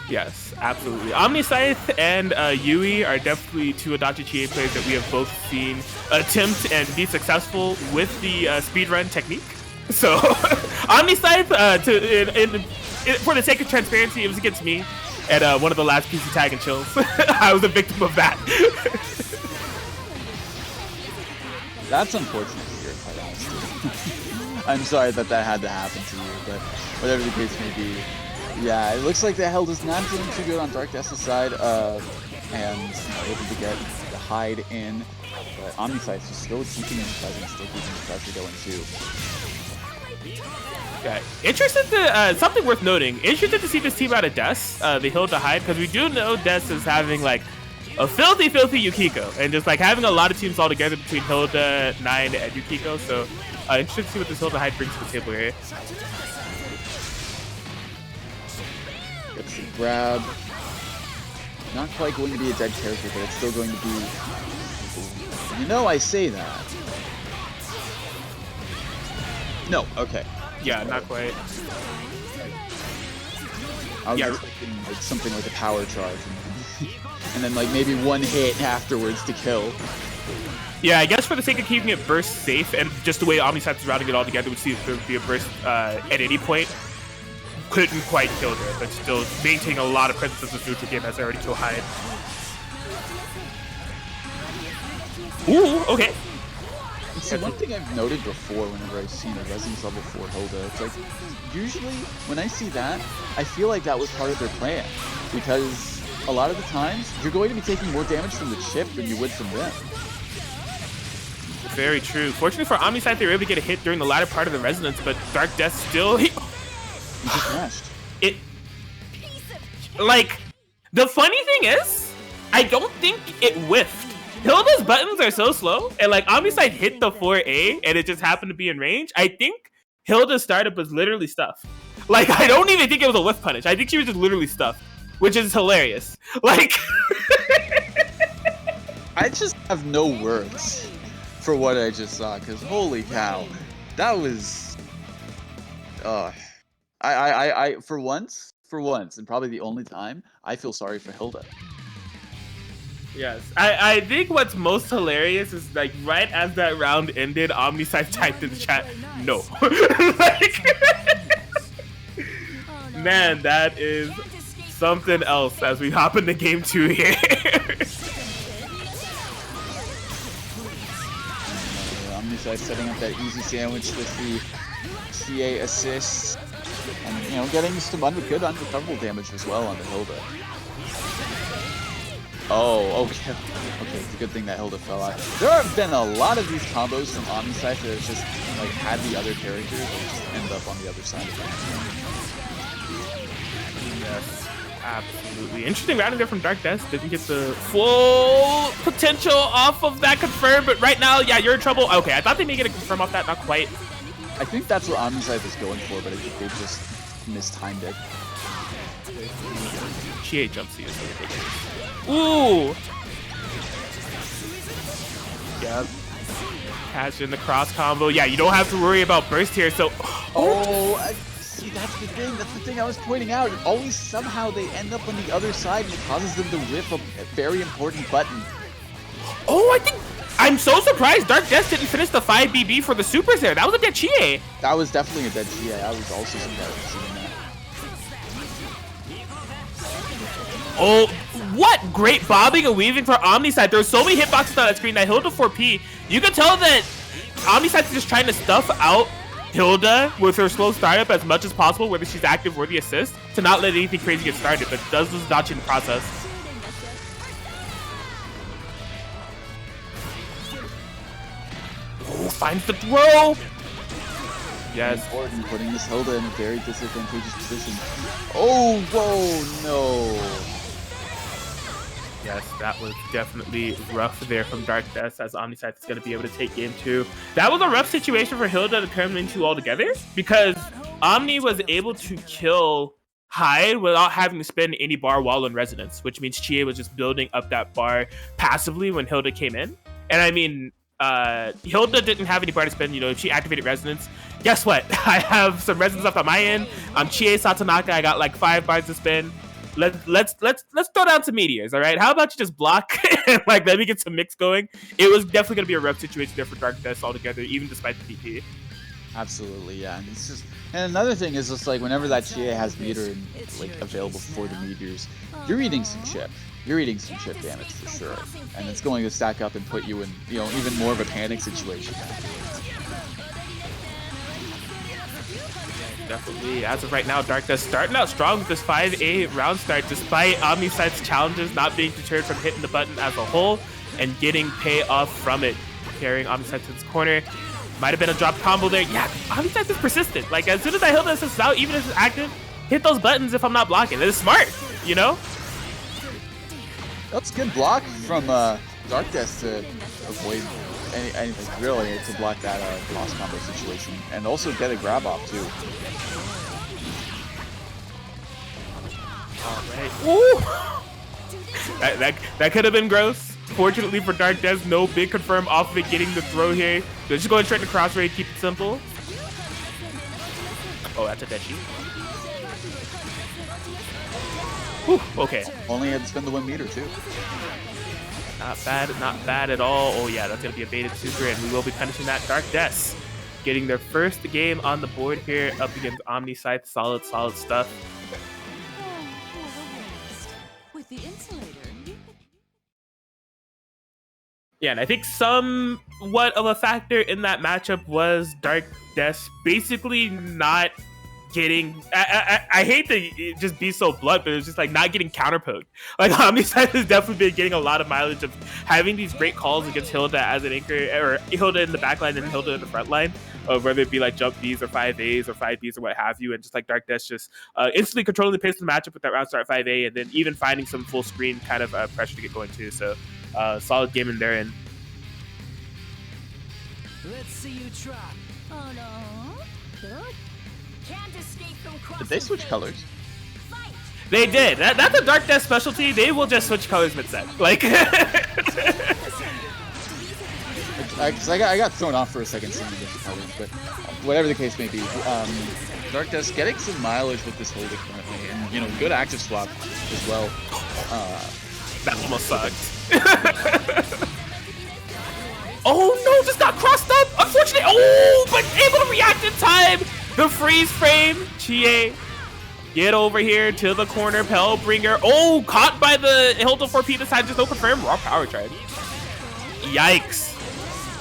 Yes, absolutely. Omniscythe and Yui are definitely 2 Adachi GA players that we have both seen attempt and be successful with the speedrun technique. So, Omniscythe, for the sake of transparency, it was against me at one of the last PC Tag and Chills. I was a victim of that. That's unfortunate to hear, quite honestly. I'm sorry that had to happen to you, but whatever the case may be, yeah, it looks like the hell is not doing too good on Dark Death's side, and able to get the hide in. But Omniscythe's just still keeping his presence, still keeping the pressure going too. Okay. Interested to something worth noting. Interested to see this team out of Des, the hill to hide, because we do know Des is having like a filthy Yukiko, and just like having a lot of teams all together between Hilda, Nine, and Yukiko. So interested to see what this hill to hide brings to the table here. Gets the grab. Not quite going to be a dead character, but it's still going to be. You know, I say that. No, okay. Yeah, not quite. I was Yeah. expecting like something like a power charge, and then like maybe one hit afterwards to kill. Yeah, I guess for the sake of keeping it burst safe and just the way Omniscience is routing it all together, would see if there would be a burst at any point. Couldn't quite kill her, but still maintaining a lot of presence as a neutral game as I already kill Hyde. Ooh, okay. See, one thing I've noted before whenever I've seen a Resonance level 4 Hilda, it's like, usually when I see that, I feel like that was part of their plan. Because a lot of the times, you're going to be taking more damage from the chip than you would from them. Very true. Fortunately for Omniscience, they were able to get a hit during the latter part of the Resonance, but Dark Death still... He just mashed. Like, the funny thing is, I don't think it whiffed. Hilda's buttons are so slow, and like Omniscience hit the 4A, and it just happened to be in range. I think Hilda's startup was literally stuffed. Like, I don't even think it was a whiff punish. I think she was just literally stuffed, which is hilarious. Like... I just have no words for what I just saw, because holy cow, that was... I for once, and probably the only time, I feel sorry for Hilda. Yes. I think what's most hilarious is like right as that round ended, Omniscience typed in the chat, no. Like, man, that is something else as we hop into game 2 here. Omniscience setting up that easy sandwich with the CA assist. And, you know, getting some good unrecoverable damage as well on the Hilda. Oh, okay. Okay, it's a good thing that Hilda fell out. There have been a lot of these combos from Omniscience that have just, like, had the other characters and just end up on the other side of it. Yes, absolutely. Interesting rounding there from Dark Death. Didn't get the full potential off of that confirm, but right now, yeah, you're in trouble. Okay, I thought they may get a confirm off that, not quite. I think that's what Omniscience is going for, but I think they just mistimed it. Chie jumps is so ridiculous. Ooh! Yep. Catch in the cross combo. Yeah, you don't have to worry about burst here, so... See, that's the thing. That's the thing I was pointing out. Always somehow they end up on the other side and it causes them to whiff a very important button. Oh, I think... I'm so surprised Dark Death didn't finish the 5 BB for the supers there. That was a dead Chie. That was definitely a dead Chie. I was also surprised seeing that. Oh, what great bobbing and weaving for Omniscience. There were so many hitboxes on that screen that Hilda 4P. You can tell that Omniscience is just trying to stuff out Hilda with her slow startup as much as possible, whether she's active or the assist, to not let anything crazy get started, but does lose dodge in the process. Oh, finds the throw! Yes. Important, putting this Hilda in a very disadvantageous position. Oh, whoa, no. Yes, that was definitely rough there from Dark Death, as Omniscience is going to be able to take game 2. That was a rough situation for Hilda to turn into altogether, because Omni was able to kill Hyde without having to spend any bar while in Resonance, which means Chie was just building up that bar passively when Hilda came in. And I mean, Hilda didn't have any bar to spend, you know, if she activated Resonance. Guess what? I have some Resonance left on my end. I'm Chie Satonaka. I got like 5 bars to spend. Let's throw down some meteors, all right? How about you just block and like let me get some mix going? It was definitely gonna be a rough situation there for Dark Death altogether, even despite the DP. Absolutely, yeah. And it's just, and another thing is just like whenever that Chie has meter like available for the meteors, you're eating some chip. You're eating some chip damage for sure, and it's going to stack up and put you in, you know, even more of a panic situation. Definitely. As of right now, Dark Death starting out strong with this 5A round start, despite Omniscience challenges not being deterred from hitting the button as a whole and getting payoff from it, carrying Omniscience to this corner. Might have been a drop combo there. Yeah, Omniscience is persistent. Like, as soon as I hit this assist out, even if it's active, hit those buttons if I'm not blocking. That is smart, you know? That's good block from Dark Death to avoid anything really, to block that cross combo situation, and also get a grab off too. Alright. Ooh! That could have been gross. Fortunately for Dark Death, no big confirm off of it getting the throw here. They're just going straight to cross raid, keep it simple. Oh, that's a dead sheet. Whew, okay. Only had to spend the 1 meter too. Not bad at all. Oh yeah, that's gonna be a baited super, and we will be punishing that. Dark Death getting their first game on the board here up against Omni Scythe. Solid stuff. With the insulator, Yeah, and I think somewhat of a factor in that matchup was Dark Death basically not getting. I hate to just be so blunt, but it's just like not getting counterpoked. Like Omniside has definitely been getting a lot of mileage of having these great calls against Hilda as an anchor, or Hilda in the back line and Hilda in the front line, of whether it be like jump Bs or 5As or 5Bs or what have you, and just like Dark Death just instantly controlling the pace of the matchup with that round start 5A, and then even finding some full screen kind of pressure to get going too. So solid game in there. And let's see you try. Oh no. Good. Can't escape from Did they switch colors? they did. That's a Dark Death specialty. They will just switch colors mid-set. Like, Because I got thrown off for a second seeing the different colors, but whatever the case may be, Dark Death getting some mileage with this Hilda currently, and you know, good active swap as well. that almost sucked. Oh no, just got crossed up. Unfortunately, oh, but able to react in time. The freeze frame. Chie, get over here to the corner. Pellbringer. Oh, caught by the Hilda 4P this time. Just no confirm. Raw power charge. Yikes.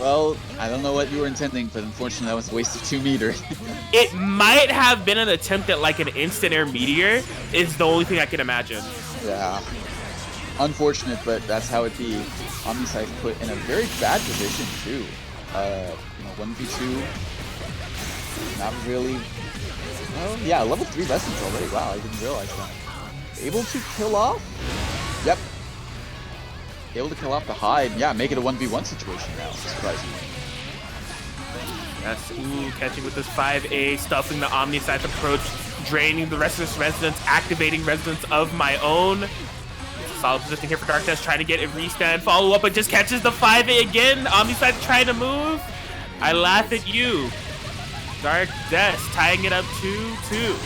Well, I don't know what you were intending, but unfortunately that was a waste of 2 meters. It might have been an attempt at like an instant air meteor. Is the only thing I can imagine. Yeah. Unfortunate, but that's how it be. Omniscythe put in a very bad position too. You know, 1v2. Not really. Well, yeah, level 3 resonance already. Wow, I didn't realize that. Able to kill off? Yep. Able to kill off the hide. Yeah, make it a 1v1 situation now, surprisingly. Yes, ooh, catching with this 5A, stuffing the Omniscythe approach, draining the rest of this resonance, activating resonance of my own. Solid position here for Dark Death, trying to get a restand, follow up, but just catches the 5A again. Omniscythe trying to move. I laugh at you. Dark Death tying it up 2-2.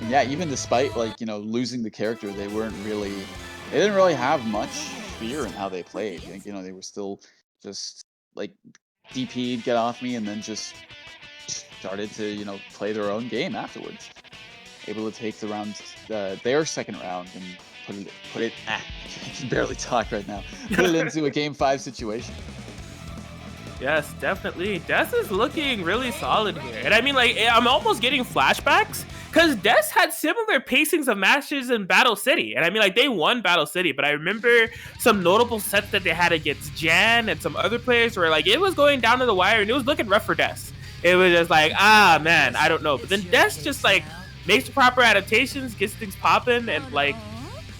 Yeah, even despite like, you know, losing the character, they didn't really have much fear in how they played. I think, you know, they were still just like DP'd, get off me, and then just started to, you know, play their own game afterwards. Able to take the round, their second round, and put it. I can barely talk right now. Put it into a game 5 situation. Yes, definitely. Death is looking really solid here. And I mean, like, I'm almost getting flashbacks because Death had similar pacings of matches in Battle City. And I mean, like, they won Battle City, but I remember some notable sets that they had against Jan and some other players where, like, it was going down to the wire and it was looking rough for Death. It was just like, ah, man, I don't know. But then Death just, like, makes the proper adaptations, gets things popping, and, like,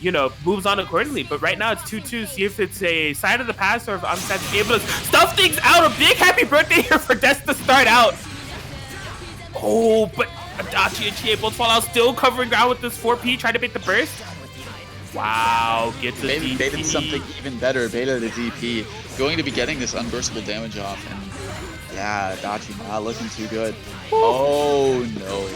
you know, moves on accordingly. But right now it's 2-2. See if it's a side of the pass or if I'm able to stuff things out. A big happy birthday here for Des to start out. Oh, but Adachi and Chie both fall out, still covering ground with this 4P, trying to bait the burst. Wow, gets the DP. Baited something even better. Baited the DP. Going to be getting this unburstable damage off. And yeah, Adachi not looking too good. Oh no.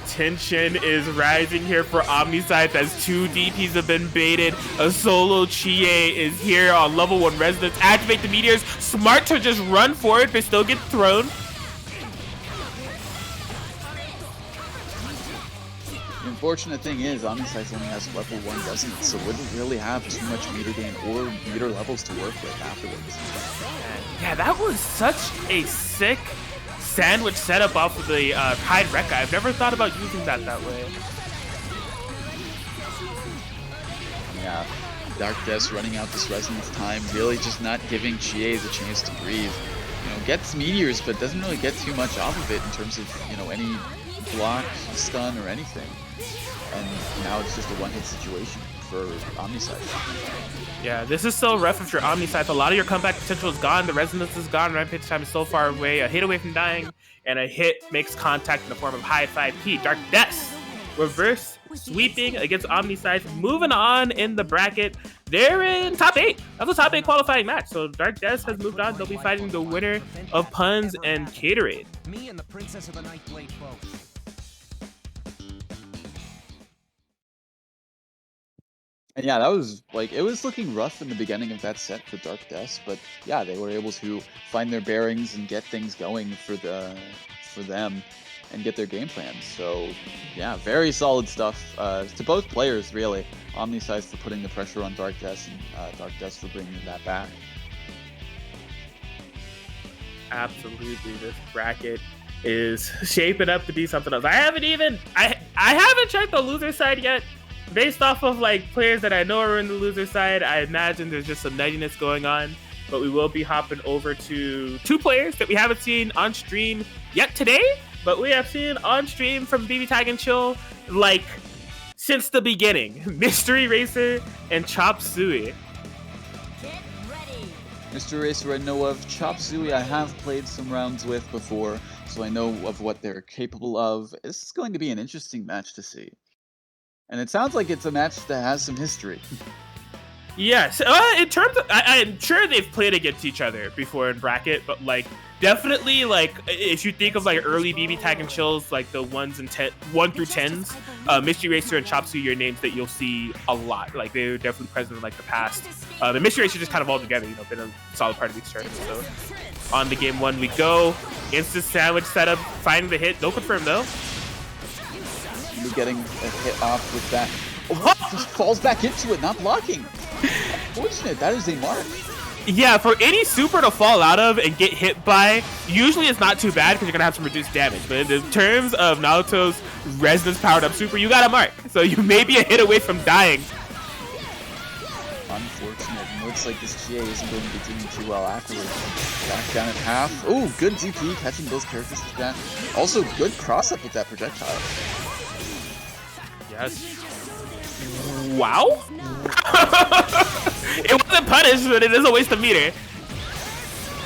Tension is rising here for Omniscythe as 2 DPs have been baited. A solo Chie is here on level 1 resonance. Activate the meteors. Smart to just run for it, but still get thrown. The unfortunate thing is Omniscythe only has level 1 resonance, so wouldn't really have too much meter gain or meter levels to work with afterwards. Yeah, that was such a sick sandwich setup off of the Hyde Rekka. I've never thought about using that way. Yeah, Dark Death running out this resonance time, really just not giving Chie the chance to breathe. You know, gets meteors, but doesn't really get too much off of it in terms of, you know, any block, stun, or anything. And now it's just a one-hit situation for Omniscythe. Yeah, this is so rough if you're Omniscythe. A lot of your comeback potential is gone. The resonance is gone. Rampage time is so far away. A hit away from dying, and a hit makes contact in the form of high 5P. Dark Death reverse sweeping against Omniscythe. Moving on in the bracket. they're in top 8. That's a top 8 qualifying match. So Dark Death has moved on. They'll be fighting the winner of Puns and Caterade. Me and the Princess of the Nightblade both. And yeah, that was like, it was looking rough in the beginning of that set for Dark Death, but yeah, they were able to find their bearings and get things going for them and get their game plans. So yeah, very solid stuff to both players, really. Omnisize for putting the pressure on Dark Death, and Dark Death for bringing that back. Absolutely, this bracket is shaping up to be something else. I haven't checked the loser side yet. Based off of like players that I know are in the loser side, I imagine there's just some nuttiness going on. But we will be hopping over to 2 players that we haven't seen on stream yet today, but we have seen on stream from BBTAG and Chill like since the beginning. Mystery Racer and Chop Suey. Get ready. Mr. Racer I know of, Chop Suey I have played some rounds with before, so I know of what they're capable of. This is going to be an interesting match to see. And it sounds like it's a match that has some history. Yes, in terms of, I'm sure they've played against each other before in bracket, but like definitely like if you think of like early BBTAG and Chills, like the 1 through 10s, Mystery Racer and Chop Suey are names that you'll see a lot. Like they're definitely present in like the past. The Mystery Racer just kind of all together, you know, been a solid part of these tournaments. So on to game 1 we go. Instant sandwich setup, finding the hit. No confirm though. Getting a hit off with that. Oh, just falls back into it, not blocking. Unfortunate, that is a mark. Yeah, for any super to fall out of and get hit by, usually it's not too bad because you're gonna have some reduced damage. But in terms of Naruto's resonance powered up super, you got a mark. So you may be a hit away from dying. Unfortunate. And looks like this GA isn't going to be doing too well afterwards. Back down at half. Oh, good DP catching both characters with that. Also, good cross up with that projectile. Yes. Wow. It wasn't punished, but it is a waste of meter.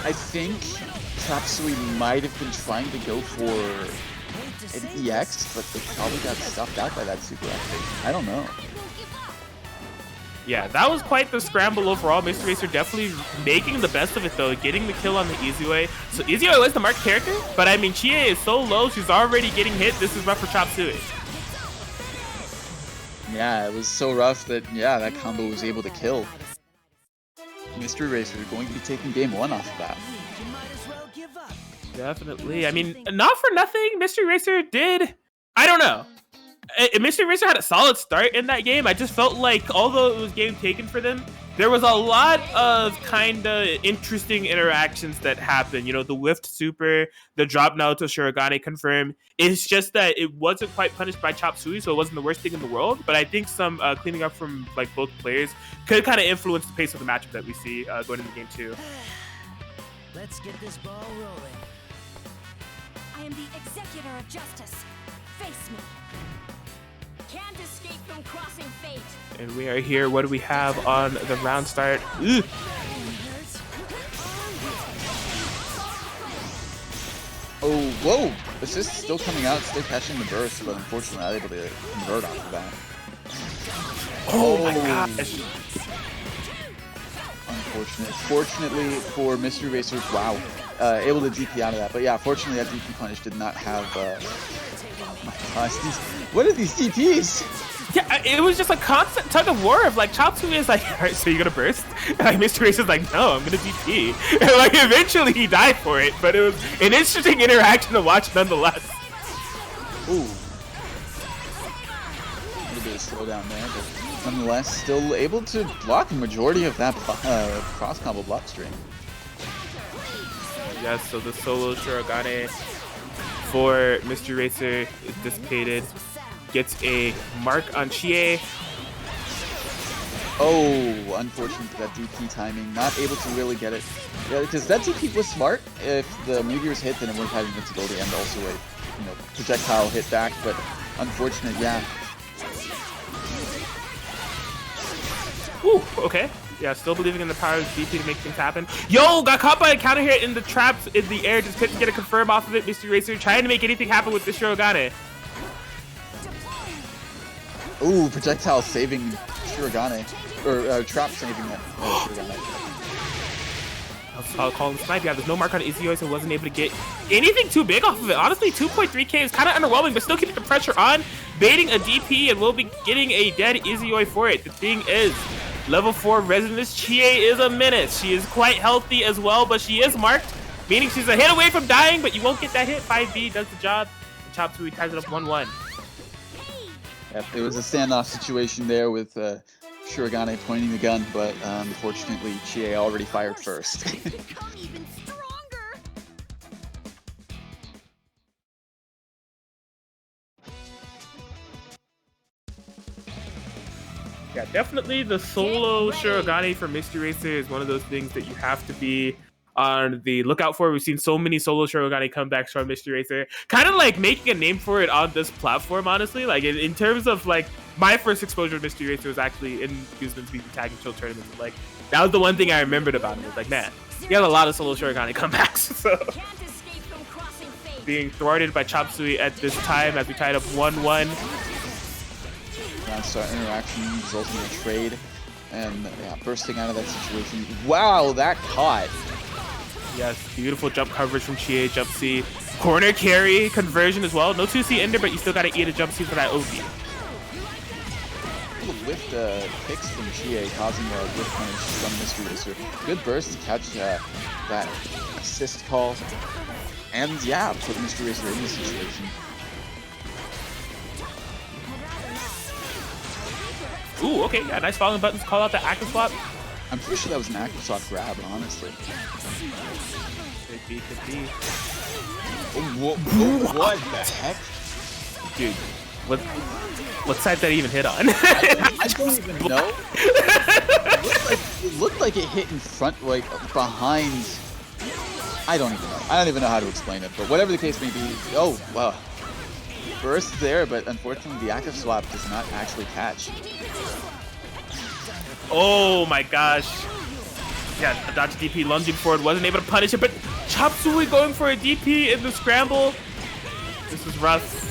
I think Chop Suey might have been trying to go for an EX, but they probably got stopped out by that super activation. I don't know. Yeah, that was quite the scramble overall. Mr. Racer definitely making the best of it though, getting the kill on the Easy Way. So Easy Way was the marked character, but I mean Chie is so low, she's already getting hit. This is rough for Chop Suey. Yeah, it was so rough that, yeah, that combo was able to kill. Mystery Racer going to be taking game 1 off of that. Definitely. I mean, not for nothing, Mystery Racer did, I don't know. Mystery Racer had a solid start in that game. I just felt like, although it was game taken for them, there was a lot of kind of interesting interactions that happened. You know, the whiffed super, the drop Naruto Shirogane confirm. It's just that it wasn't quite punished by Chop Suey, so it wasn't the worst thing in the world. But I think some cleaning up from like both players could kind of influence the pace of the matchup that we see going into game 2. Let's get this ball rolling. I am the executor of justice. Face me. Can't escape from crossing fate. And we are here. What do we have on the round start? Ugh. Oh, whoa! Assist still coming out, still catching the burst, but unfortunately not able to convert off of that. Oh my gosh. Unfortunate. Fortunately for Mystery Racer, wow, able to DP out of that. But yeah, fortunately that DP punish did not have, my gosh, what are these DPs? Yeah, it was just a constant tug of war of like Chop Suey is like, alright, so you're gonna burst? And like Mr. Racer's like, no, I'm gonna DP. And like eventually he died for it, but it was an interesting interaction to watch nonetheless. Ooh. A little bit of slowdown there, but nonetheless still able to block the majority of that cross combo block string. Yes, so the solo Shirogane for Mystery Racer is dissipated. Gets a mark on Chie. Oh, unfortunate that DP timing. Not able to really get it. Yeah, because that DP was smart. If the meteors hit, then it would have had invincibility and also a, projectile hit back. But unfortunate, yeah. Ooh, okay. Yeah, still believing in the power of DP to make things happen. Yo, got caught by a counter hit in the traps in the air. Just couldn't get a confirm off of it. Mystery Racer trying to make anything happen with this Shirogane. Ooh, projectile saving Shirogane. or trap saving that. I'll call him snipe. Yeah, there's no mark on Izio, so wasn't able to get anything too big off of it. Honestly, 2.3k is kind of underwhelming, but still keeping the pressure on, baiting a DP, and will be getting a dead Izio for it. The thing is, level 4 Resonance Chie is a menace. She is quite healthy as well, but she is marked, meaning she's a hit away from dying, but you won't get that hit. 5B does the job, and Chop Suey ties it up 1-1. Yep, it was a standoff situation there with Shirogane pointing the gun, but unfortunately, Chie already fired first. Become even stronger. Yeah, definitely the solo Shirogane for Mystery Racer is one of those things that you have to be on the lookout for. We've seen so many solo Shirogane comebacks from Mystery Racer, kind of like making a name for it on this platform, honestly. Like in terms of like my first exposure to Mystery Racer was actually in Guzman's BBTAG and Chill tournaments. Like that was the one thing I remembered about him. It was like, man, he had a lot of solo Shirogane comebacks. So Can't escape from crossing fate. being thwarted by Chop Suey at this time as we tied up 1-1. Round start interaction resulting in a trade, and yeah, bursting out of that situation. Wow, that caught. Yes, beautiful jump coverage from Chie, jump C. Corner carry conversion as well. No 2C ender, but you still gotta eat a jump C for that OP. With the picks from Chie causing a whiff punish from Mystery Racer. Good burst to catch that assist call. And yeah, put Mystery Racer in this situation. Ooh, okay, yeah, nice following buttons. Call out the active swap. I'm pretty sure that was an active swap grab, honestly. Could be, could be. What the heck? Dude, what side did that even hit on? I don't even know. It looked like it hit in front, like behind. I don't even know. I don't even know how to explain it, but whatever the case may be. Oh, wow. Burst there, but unfortunately the active swap does not actually catch. Oh my gosh. Yeah, a dodge DP lunging forward, wasn't able to punish it, but Chop Suey going for a DP in the scramble. This is rough.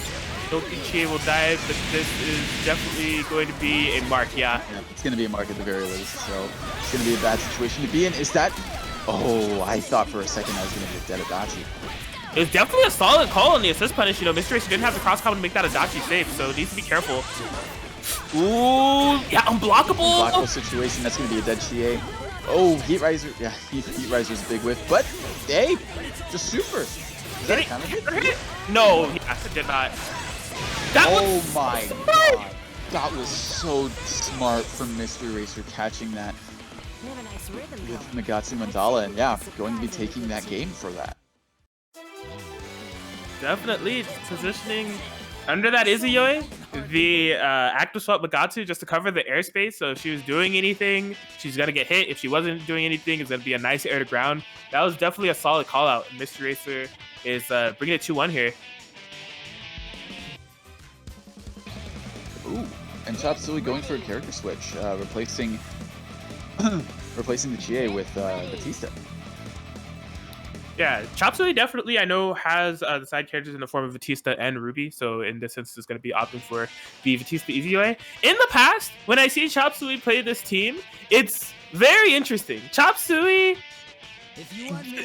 Don't think Chie will dive, but this is definitely going to be a mark, yeah. It's going to be a mark at the very least, so it's going to be a bad situation to be in. Is that... Oh, I thought for a second I was going to get dead Adachi. It was definitely a solid call on the assist punish. You know, Mystery Racer didn't have the cross combo to make that Adachi safe, so needs to be careful. Ooh, yeah, unblockable. Unblockable situation, that's going to be a dead Chie. Oh, Heat Riser. Yeah, Heat Riser's a big whiff, but hey, just super. Is that kind of hit? No, yeah, it did not. That oh my god. That was so smart from Mystery Racer catching that They have a nice rhythm with going. Nagatsu Mandala, and yeah, going to be taking that game for that. Definitely positioning under that Izuyoi, the active swap Magatsu just to cover the airspace. So if she was doing anything, she's gonna get hit. If she wasn't doing anything, it's gonna be a nice air to ground. That was definitely a solid call out. Mystery Racer is bringing it 2-1 here. Ooh, and Chop Suey going for a character switch, replacing replacing the Chie with Batista. Yeah, Chop Suey definitely, I know, has the side characters in the form of Batista and Ruby, so in this instance, is going to be opting for the Batista Izuyoi. In the past, when I see Chop Suey play this team, it's very interesting. Chop Suey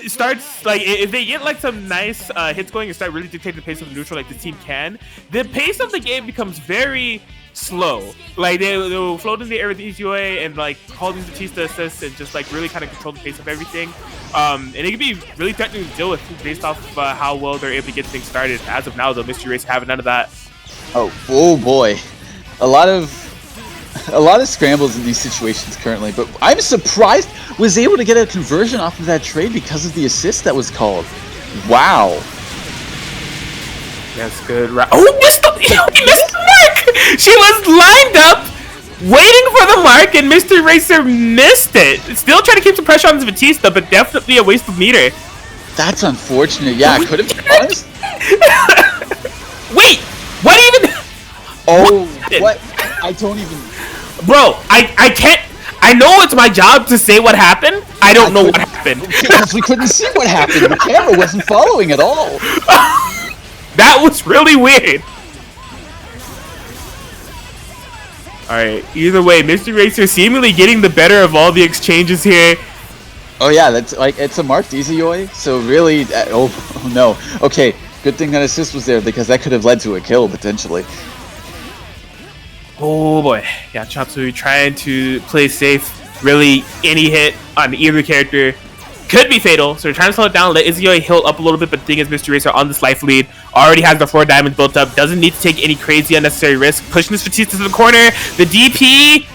starts, like, if they get, like, some nice hits going and start really dictating the pace of the neutral like the team can, the pace of the game becomes very slow. Like, they'll float in the air with Izuyoi and, like, call these Batista assists and just, like, really kind of control the pace of everything. And it can be really threatening to deal with based off of how well they're able to get things started. As of now, though, Mystery Racer having none of that. Oh boy, a lot of scrambles in these situations currently. But I'm surprised was able to get a conversion off of that trade because of the assist that was called. Wow. That's good. Oh, missed the mark! She was lined up, waiting for the mark, and Mystery Racer missed it. Still trying to keep some pressure on the Batista, but definitely a waste of meter. That's unfortunate. Yeah, could have been honest. Wait, what even? Oh, what? I don't even. Bro, I can't. I know it's my job to say what happened. I don't know what happened. Because we couldn't see what happened. The camera wasn't following at all. That was really weird. All right. Either way, Mr. Racer seemingly getting the better of all the exchanges here. Oh yeah, that's like it's a marked Izuyoi, so really, oh no. Okay, good thing that assist was there because that could have led to a kill potentially. Oh boy. Yeah, Chop Suey trying to play safe. Really, any hit on either character could be fatal. So they're trying to slow it down, let Izuyoi heal up a little bit, but the thing is Mr. Racer on this life lead. Already has the 4 diamonds built up. Doesn't need to take any crazy unnecessary risk. Pushing this Batista to the corner. The DP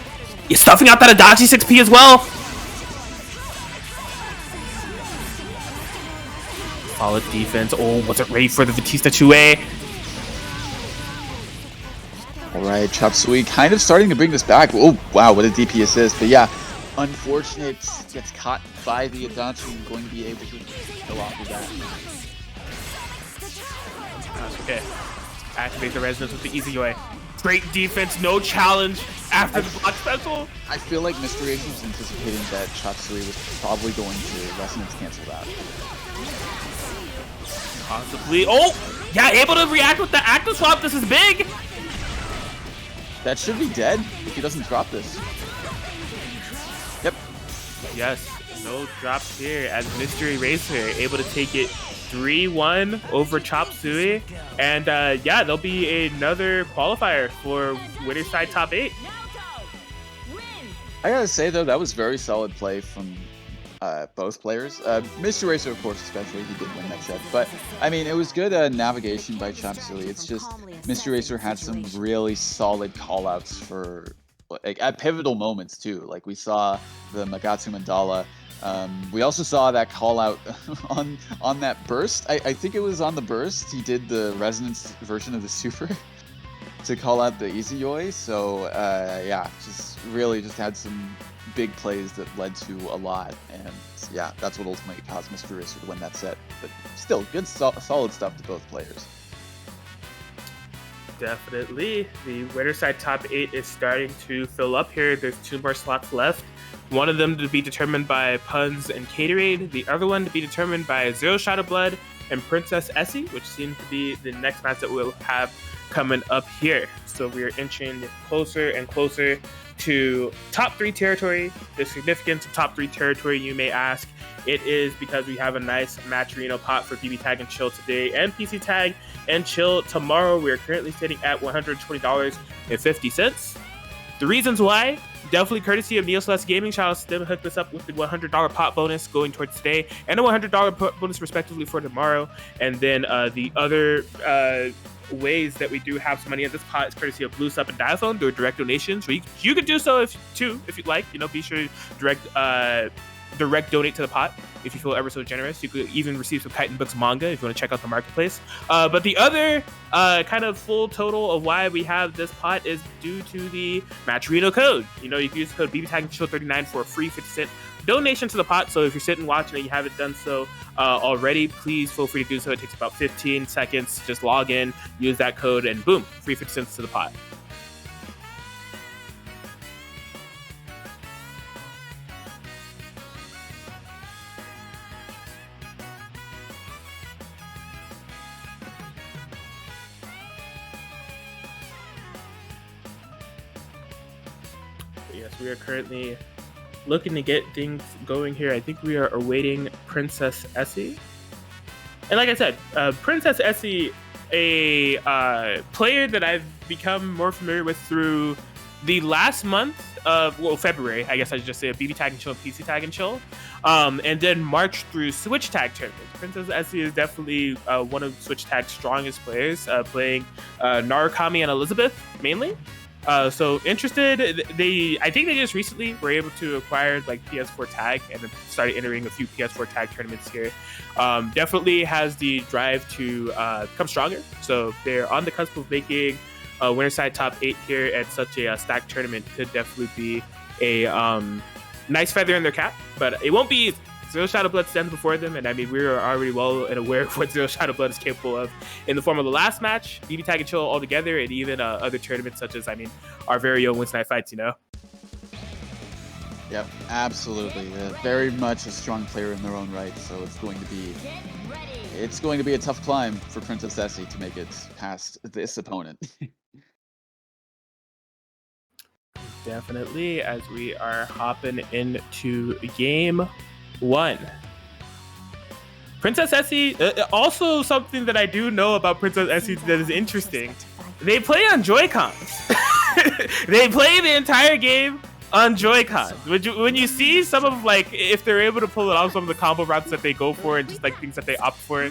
is stuffing out that Adachi 6P as well. Solid defense. Oh, wasn't ready for the Batista 2A. Alright, Chop Suey kind of starting to bring this back. Oh, wow, what a DP assist. But yeah, unfortunate, gets caught by the Adachi and going to be able to kill off with that. That's okay. Activate the resonance with the Izuyoi. Great defense, no challenge after the block special. I feel like Mr. Racer was anticipating that Chop Suey was probably going to resonance cancel that. Possibly. Oh! Yeah, able to react with the active swap. This is big! That should be dead if he doesn't drop this. Yep. Yes, no drops here as Mystery Racer able to take it 3-1 over Chop Suey. And yeah, there'll be another qualifier for winner's side top 8. I gotta say though, that was very solid play from both players. Mr. Racer, of course, especially, he did win that set. But I mean, it was good navigation by Chop Suey. It's just Mr. Racer had some really solid callouts for like at pivotal moments too. Like we saw the Magatsu Mandala. We also saw that call out on that burst. I think it was on the burst. He did the resonance version of the super to call out the Izuyoi. So yeah, just really just had some big plays that led to a lot, and yeah, that's what ultimately caused Mr. Racer to win that set. But still, good solid stuff to both players. Definitely. The winner's side top 8 is starting to fill up here. There's 2 more slots left. One of them to be determined by Puns and Caterade. The other one to be determined by Zero Shot of Blood and Princess Essie, which seems to be the next match that we'll have coming up here. So we are inching closer and closer to top 3 territory. The significance of top 3 territory, you may ask. It is because we have a nice Matcherino pot for BBTAG and Chill today and PC Tag and Chill tomorrow. We are currently sitting at $120.50. The reasons why, definitely courtesy of Neo Celeste Gaming. Shout out to them, hooked us up with the $100 pot bonus going towards today and a $100 pot bonus respectively for tomorrow. And then the other ways that we do have some money in this pot is courtesy of Blue Sub and Diaphone. Do direct donations. You could do so if you'd like. You know, be sure to direct donate to the pot if you feel ever so generous. You could even receive some Titan Books manga if you want to check out the marketplace. But the other kind of full total of why we have this pot is due to the Matcherino code. You know, you can use the code BBTAG39 for a free 50-cent donation to the pot. So if you're sitting watching and you haven't done so already, please feel free to do so. It takes about 15 seconds. Just log in, use that code, and boom, free 50 cents to the pot. Yes, we are currently looking to get things going here. I think we are awaiting Princess Essie. And like I said, Princess Essie, a player that I've become more familiar with through the last month of, well, February, I guess I should just say, BB Tag and Chill, PC Tag and Chill, and then March through Switch Tag tournaments. Princess Essie is definitely one of Switch Tag's strongest players, playing Narukami and Elizabeth mainly. So interested, I think they just recently were able to acquire like PS4 Tag and then started entering a few PS4 Tag tournaments here. Definitely has the drive to become stronger. So they're on the cusp of making a winner side top 8 here at such a stacked tournament. Could definitely be a nice feather in their cap, but it won't be. Zero Shot of Blood stands before them, and I mean, we are already well and aware of what Zero Shot of Blood is capable of in the form of the last match, BB Tag and Chill all together, and even other tournaments such as, I mean, our very own Wednesday Night Fights, you know? Yep, absolutely. Very much a strong player in their own right, so it's going to be a tough climb for Princess Essie to make it past this opponent. Definitely, as we are hopping into game 1. Princess Essie, also something that I do know about Princess Essie that is interesting. They play on Joy-Cons. They play the entire game on Joy-Cons. When you see some of, like, if they're able to pull it off, some of the combo routes that they go for and just like things that they opt for,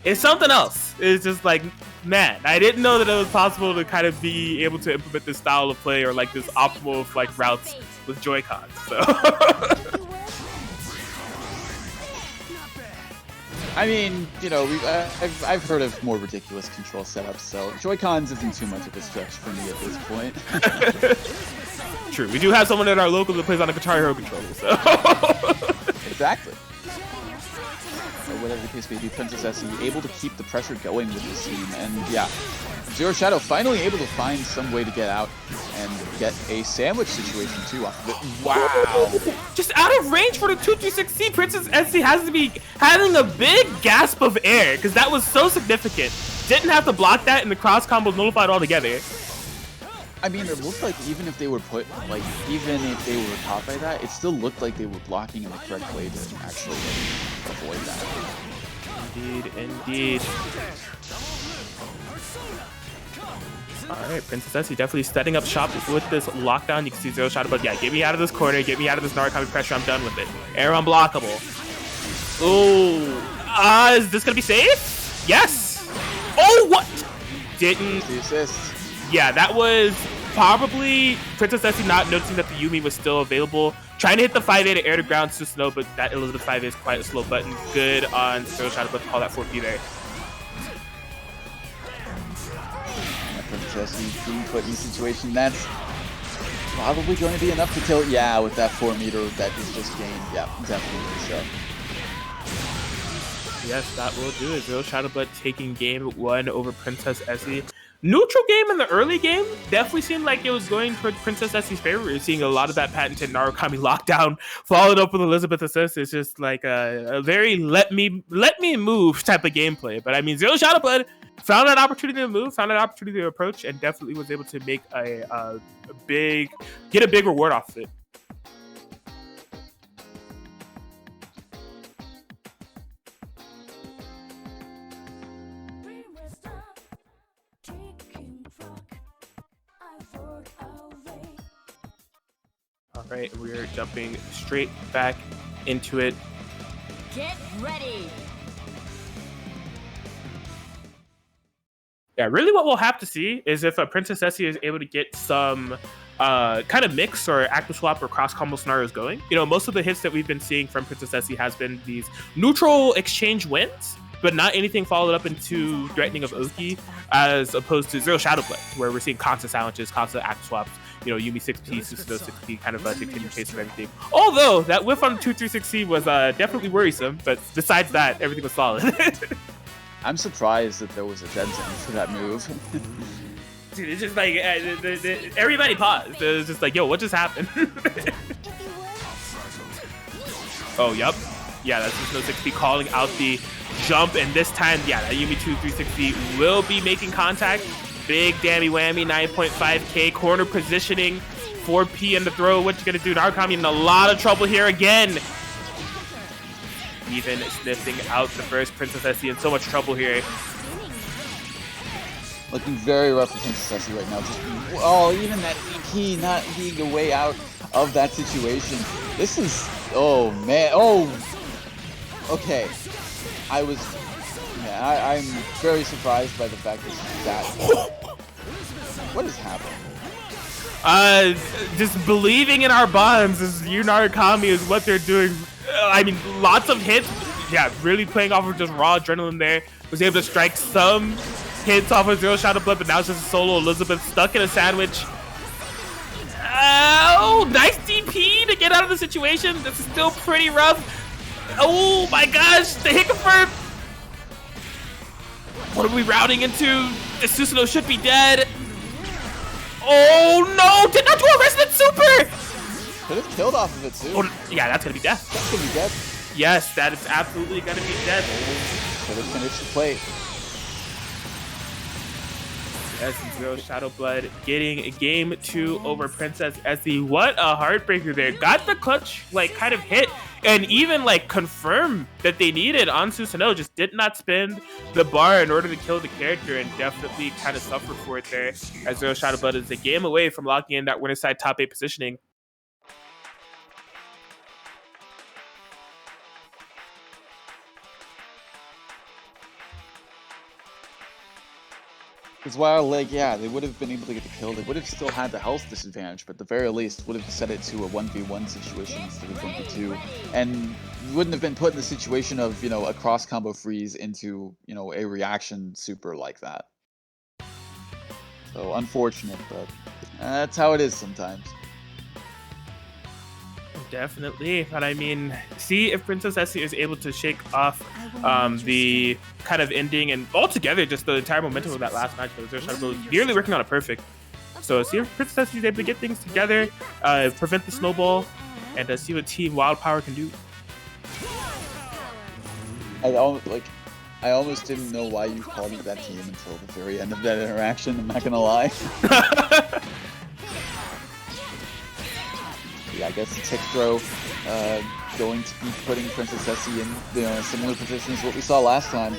it's something else. It's just like, man, I didn't know that it was possible to kind of be able to implement this style of play or like this optimal like routes with Joy-Cons. So. I mean, you know, I've heard of more ridiculous control setups, so Joy-Cons isn't too much of a stretch for me at this point. True, we do have someone in our local that plays on a Guitar Hero controller, so. Exactly. Or whatever the case may be, Princess Essie able to keep the pressure going with this team, and yeah, Zero Shadow finally able to find some way to get out and get a sandwich situation too off of it. Wow! Just out of range for the 236C, Princess Essie has to be having a big gasp of air because that was so significant. Didn't have to block that, and the cross combo nullified altogether. I mean, it looked like even if they were even if they were caught by that, it still looked like they were blocking in the correct way to actually avoid that. Indeed. Alright, Princess Essie definitely setting up shop with this lockdown. You can see Zero Shadow, but yeah, get me out of this corner, get me out of this Narukami pressure, I'm done with it. Air unblockable. Ooh. Is this gonna be safe? Yes! Oh, what? Didn't. The assist. Yeah, that was probably Princess Essie not noticing that the Yumi was still available. Trying to hit the 5A to air to ground to snow, but that Elizabeth 5A is quite a slow button. Good on Zero Shadow, but call that 4P there. Princess Essie being put in a situation that's probably going to be enough to kill it. Yeah, with that 4 meter that is just gained. Yeah, definitely so. Yes, that will do it. Zero Shadow Blood taking game 1 over Princess Essie. Neutral game in the early game definitely seemed like it was going towards Princess Essie's favor. We were seeing a lot of that patented Narukami lockdown followed up with Elizabeth assist. It's just like a very let me move type of gameplay. But I mean, Zero Shadow Blood found an opportunity to move, found an opportunity to approach, and definitely was able to make get a big reward off of it. All right, we're jumping straight back into it. Get ready. Yeah, really what we'll have to see is if Princess Essie is able to get some kind of mix or active swap or cross combo scenarios going. You know, most of the hits that we've been seeing from Princess Essie has been these neutral exchange wins, but not anything followed up into threatening of Oki, as opposed to Zero Shadow Blood, where we're seeing constant silences, constant active swaps, you know, Yumi 6P, Susanoo 6P, kind of dictating the pace of everything. Although, that whiff on 236C was definitely worrisome, but besides that, everything was solid. I'm surprised that there was a dead zone for that move. Dude, it's just like, everybody paused. It was just like, yo, what just happened? Oh, yup. Yeah, that's Susanoo 6P calling out the jump, and this time, yeah, that Yumi 236C will be making contact. Big dammy whammy, 9.5k corner positioning, 4P in the throw. What you gonna do? Narukami in a lot of trouble here again. Even sniffing out the first Princess Essie in so much trouble here. Looking very rough for Princess Essie right now. Just, even that EP not being a way out of that situation. This is, oh man, okay. I'm very surprised by the fact that what is happening? Just believing in our bonds as you Narukami is what they're doing. I mean, lots of hits. Yeah, really playing off of just raw adrenaline there. Was able to strike some hits off of Zero Shadow Blood, but now it's just a solo Elizabeth stuck in a sandwich. Oh, nice DP to get out of the situation. This is still pretty rough. Oh my gosh, the hit confirmed. What are we routing into? The Susanoo should be dead. Oh no, did not do a resident super! Could have killed off of it too. Oh, yeah, that's gonna be death. That's gonna be death. Yes, that is absolutely gonna be death. Could have finished the play. As Zero Shadow Blood getting game 2 over Princess Essie. What a heartbreaker there. Got the clutch like kind of hit and even like confirm that they needed on Susanoo. Just did not spend the bar in order to kill the character and definitely kind of suffered for it there. As Zero Shadow Blood is a game away from locking in that winner side top 8 positioning. Because while, like, yeah, they would have been able to get the kill, they would have still had the health disadvantage, but at the very least would have set it to a 1v1 situation instead of 1v2, and wouldn't have been put in the situation of, you know, a cross combo freeze into, you know, a reaction super like that. So unfortunate, but that's how it is sometimes. Definitely, but I mean, see if Princess Essie is able to shake off the kind of ending and altogether just the entire momentum of that last match. Zero Shadow Blood was nearly working on it perfect. So see if Princess Essie is able to get things together, prevent the snowball, and see what Team Wild Power can do. I almost didn't know why you called it that team until the very end of that interaction. I'm not gonna lie. Yeah, I guess the tick throw going to be putting Princess Essie in, you know, a similar position as what we saw last time.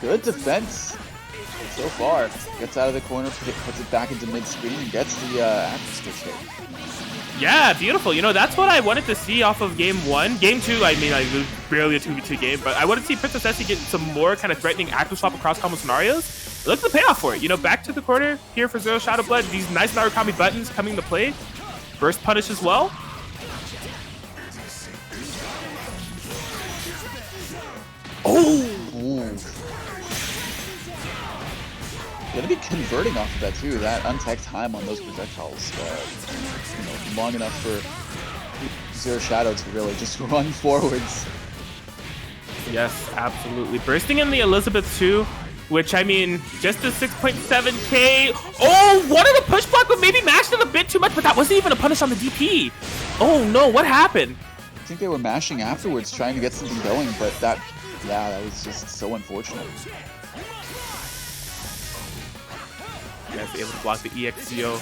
Good defense so far. Gets out of the corner, puts it back into mid-screen, and gets the active switch hit. Yeah, beautiful. You know, that's what I wanted to see off of game 1. Game 2, I mean, it was barely a 2v2 game, but I wanted to see Princess Essie get some more kind of threatening active swap across combo scenarios. Look at the payoff for it. You know, back to the corner here for Zero Shadow Blood. These nice Narukami buttons coming to play. Burst punish as well. Oh! Ooh. Gonna be converting off of that too. That untacked time on those projectiles, you know, long enough for Zero Shadow to really just run forwards. Yes, absolutely. Bursting in the Elizabeth too, which I mean, just a 6.7k. Oh, one of the push block, but maybe mashed it a bit too much, but that wasn't even a punish on the DP. Oh no, what happened? I think they were mashing afterwards, trying to get something going, but that was just so unfortunate. Yes, able to block the EXCO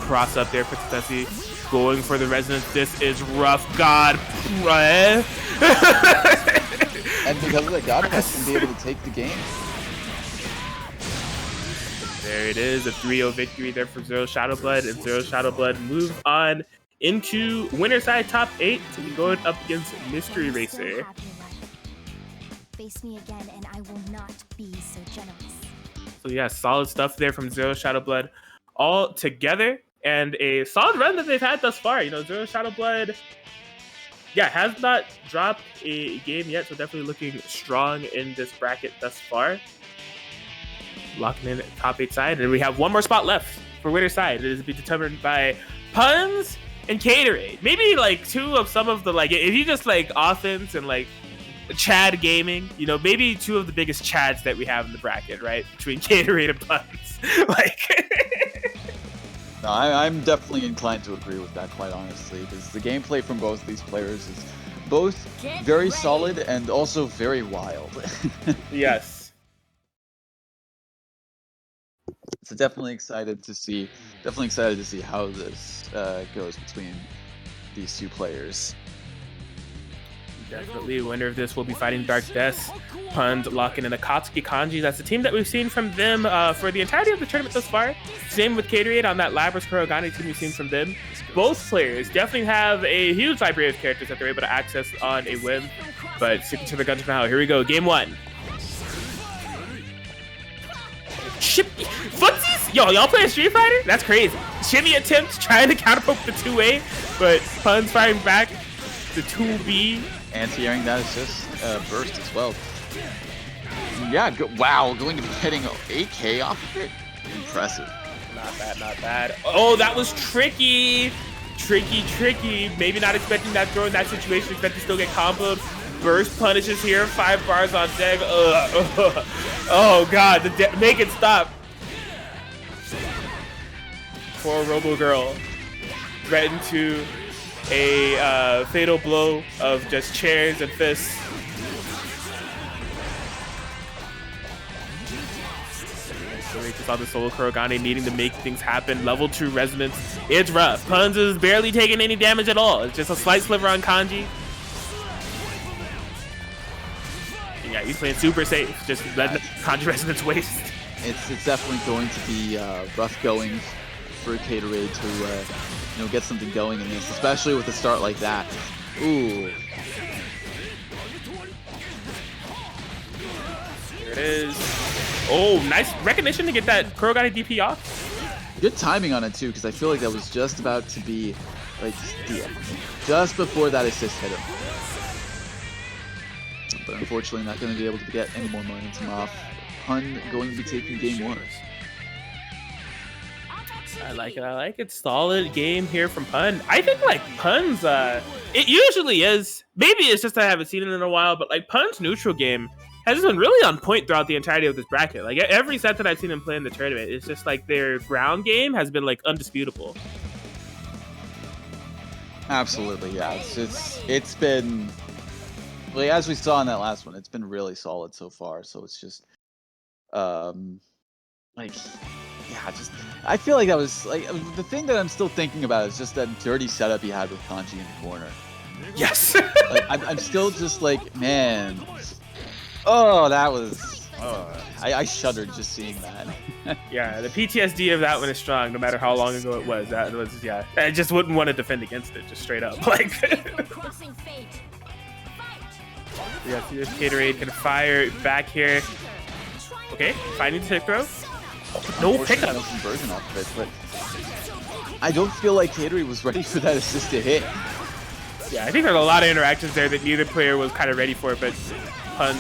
cross up there. Princess Essie going for the resonance. This is rough. God. And because of that, God Press can be able to take the game. There it is, a 3-0 victory there for Zero Shadow Blood, and Zero Shadow Blood move on into winner side top 8 to be going up against Mystery Racer. Face me again, and I will not be so generous. So yeah, solid stuff there from Zero Shadow Blood all together, and a solid run that they've had thus far. You know, Zero Shadow Blood, yeah, has not dropped a game yet, so definitely looking strong in this bracket thus far. Locking in top 8 side, and we have one more spot left for winner side. It is to be determined by Puns and Caterade. Maybe like two of some of the, like, if you just like offense and like Chad gaming, you know, maybe two of the biggest Chads that we have in the bracket, right? Between Caterade and Puns. Like, no, I'm definitely inclined to agree with that, quite honestly, because the gameplay from both these players is both very solid and also very wild. yes. So definitely excited to see how this goes between these two players. Definitely, winner of this will be fighting Dark Death. Puns locking in Akatsuki Kanji. That's the team that we've seen from them for the entirety of the tournament thus far. Same with Caterade on that Labras Kurogane team we've seen from them. Both players definitely have a huge library of characters that they're able to access on a whim, but sticking to their guns for now. Here we go, game 1. Footsies? Yo, y'all playing Street Fighter? That's crazy. Shimmy attempt trying to counterpoke the 2A, but Puns firing back the 2B. Anti-airing that assist burst as well. Yeah, wow, going to be hitting 8k off of it. Impressive. Not bad, not bad. Oh, that was tricky. Tricky. Maybe not expecting that throw in that situation. Expect to still get comboed. Burst punishes here. 5 bars on deck. Oh, God. Make it stop. Poor Robo Girl. Threatened to a fatal blow of just chairs and fists. We just saw the solo Kurogane needing to make things happen. Level 2 resonance. It's rough. Puns is barely taking any damage at all. It's just a slight sliver on Kanji. Yeah, he's playing super safe. Just letting Kanji resonance waste. It's definitely going to be rough going for Caterade to you know, get something going in this, especially with a start like that. Ooh. There it is. Oh, nice recognition to get that Kurogane DP off. Good timing on it too, because I feel like that was just about to be like, yeah, just before that assist hit him. But unfortunately, not going to be able to get any more momentum off. Pun going to be taking game 1. I like it. I like it. Solid game here from Pun. I think like Pun's, it usually is. Maybe it's just I haven't seen it in a while, but like Pun's neutral game has been really on point throughout the entirety of this bracket. Like every set that I've seen him play in the tournament, it's just like their ground game has been like undisputable. Absolutely, yeah. It's been, like, as we saw in that last one, it's been really solid so far. So it's just, like, yeah, just I feel like that was like the thing that I'm still thinking about is just that dirty setup he had with Kanji in the corner. Yes. Like, I'm still just like, man. Oh, that was. Oh, I shuddered just seeing that. Yeah, the PTSD of that one is strong, no matter how long ago it was. That was, yeah. I just wouldn't want to defend against it, just straight up. Like. Crossing fate. Yeah, see this Caterade can fire back here. Okay, finding the tip throw. No pickup. No conversion off of it, but I don't feel like Caterade was ready for that assist to hit. Yeah, I think there's a lot of interactions there that neither player was kind of ready for, but Pun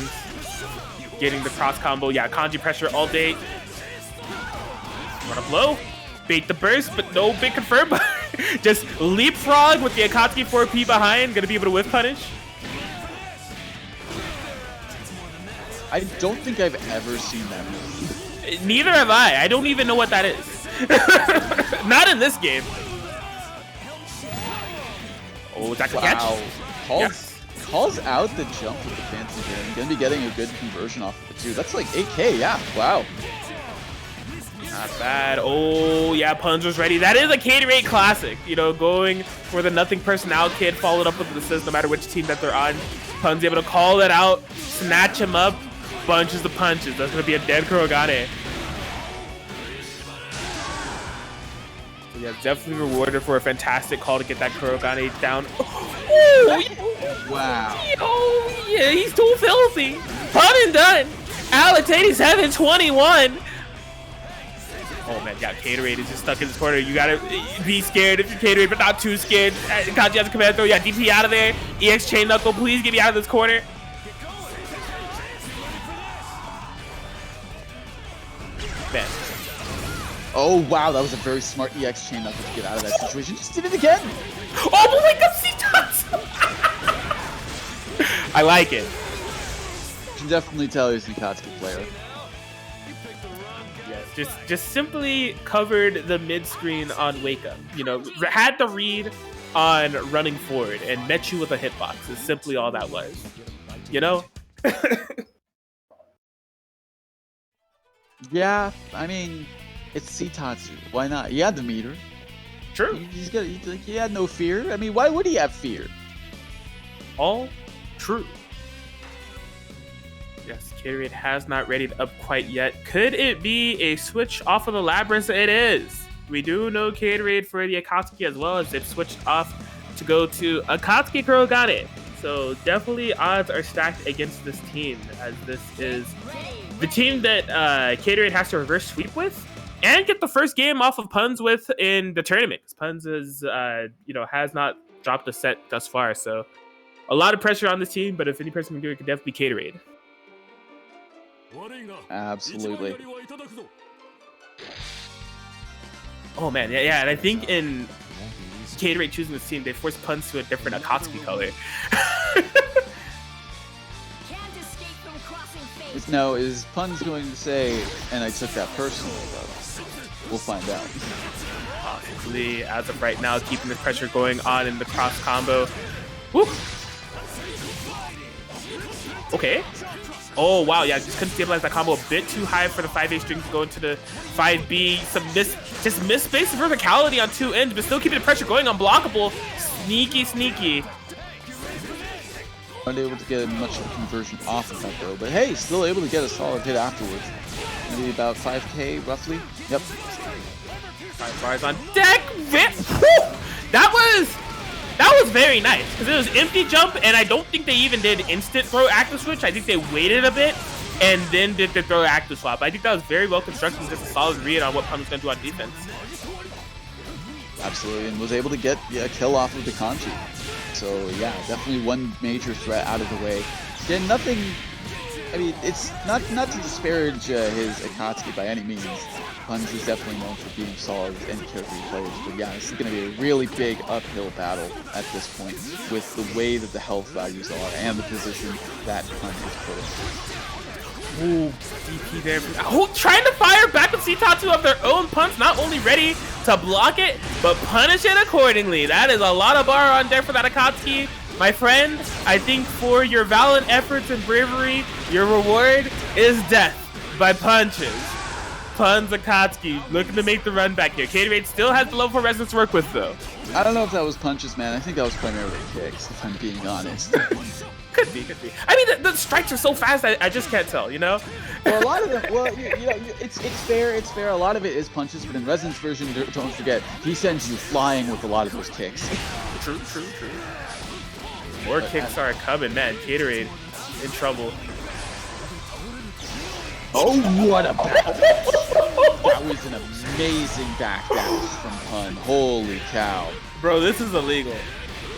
getting the cross combo. Yeah, Kanji pressure all day. Run up low. Bait the burst, but no big confirm. Just leapfrog with the Akatsuki 4P behind. Gonna be able to whiff punish. I don't think I've ever seen that move. Neither have I. I don't even know what that is. Not in this game. Oh, that can catch. Calls out the jump with the fancy here and gonna be getting a good conversion off of it too. That's like 8K, yeah. Wow. Not bad. Oh, yeah, Pun's was ready. That is a Caterade classic. You know, going for the nothing personnel kid, followed up with the assist no matter which team that they're on. Pun's able to call it out, snatch him up, bunches of punches. That's going to be a dead Kurogane. So yeah, definitely rewarded for a fantastic call to get that Kurogane down. Oh, wow. Oh, yeah, he's too filthy. Pun and done. Alex 87-21. Oh man, yeah, Caterade is just stuck in this corner. You gotta be scared if you're Caterade, but not too scared. Kanji has a command throw. Yeah, DP out of there. EX chain knuckle, please get me out of this corner. Man. Oh wow, that was a very smart EX chain knuckle to get out of that situation. Just did it again. Oh my god, C-Tots! I like it. You can definitely tell he's an Akatsuki player. Just simply covered the mid screen on wake up. You know, had the read on running forward and met you with a hitbox. Is simply all that was. You know. Yeah, I mean, it's Citatsu. Why not? He had the meter. True. He had no fear. I mean, why would he have fear? All true. Yes, Caterade has not readied up quite yet. Could it be a switch off of the Labyrinth? It is. We do know Caterade for the Akatsuki as well, as they've switched off to go to Akatsuki Kurogane. So definitely odds are stacked against this team, as this is the team that Caterade has to reverse sweep with and get the first game off of Puns with in the tournament. Puns is, has not dropped a set thus far, so a lot of pressure on this team. But if any person can do it, could definitely be Caterade. Absolutely. Oh man, yeah, and I think in Caterade choosing this team, they forced Puns to a different Akatsuki color. No, is Pun's going to say, and I took that personally, though? We'll find out. Possibly, as of right now, keeping the pressure going on in the cross combo. Woo! Okay. Oh, wow. Yeah, just couldn't stabilize that combo. A bit too high for the 5A string to go into the 5B. Some miss space verticality on two ends, but still keeping the pressure going. Unblockable. Sneaky, sneaky. Unable to get much of a conversion off of that though, but hey, still able to get a solid hit afterwards. Maybe about 5k roughly. Yep. 5 bars on deck. That was very nice because it was empty jump, and I don't think they even did instant throw active switch. I think they waited a bit and then did the throw active swap. I think that was very well constructed, just a solid read on what Pun was going to do on defense. Absolutely, and was able to get a kill off of the Kanji. So yeah, definitely one major threat out of the way. Yeah, nothing. I mean, it's not to disparage his Akatsuki by any means. Punz is definitely known for being solid with any character he plays, but yeah, this is going to be a really big uphill battle at this point with the way that the health values are and the position that Punz is put in. Ooh, DP there. Oh, trying to fire back with Citatsu of their own. Punz not only ready to block it, but punish it accordingly. That is a lot of bar on deck for that Akatsuki. My friend, I think for your valiant efforts and bravery, your reward is death by punches. Punz Akatsuki looking to make the run back here. K-Rate still has the level 4 resonance to work with though. I don't know if that was punches, man. I think that was primarily kicks, if I'm being honest. Could be. I mean, the strikes are so fast, I just can't tell, you know? Well, a lot of them, it's fair. A lot of it is punches, but in Resonance version, don't forget, he sends you flying with a lot of those kicks. True. More kicks are coming, man. Gatorade in trouble. Oh, what a back! That was an amazing backdash from Pun. Holy cow. Bro, this is illegal.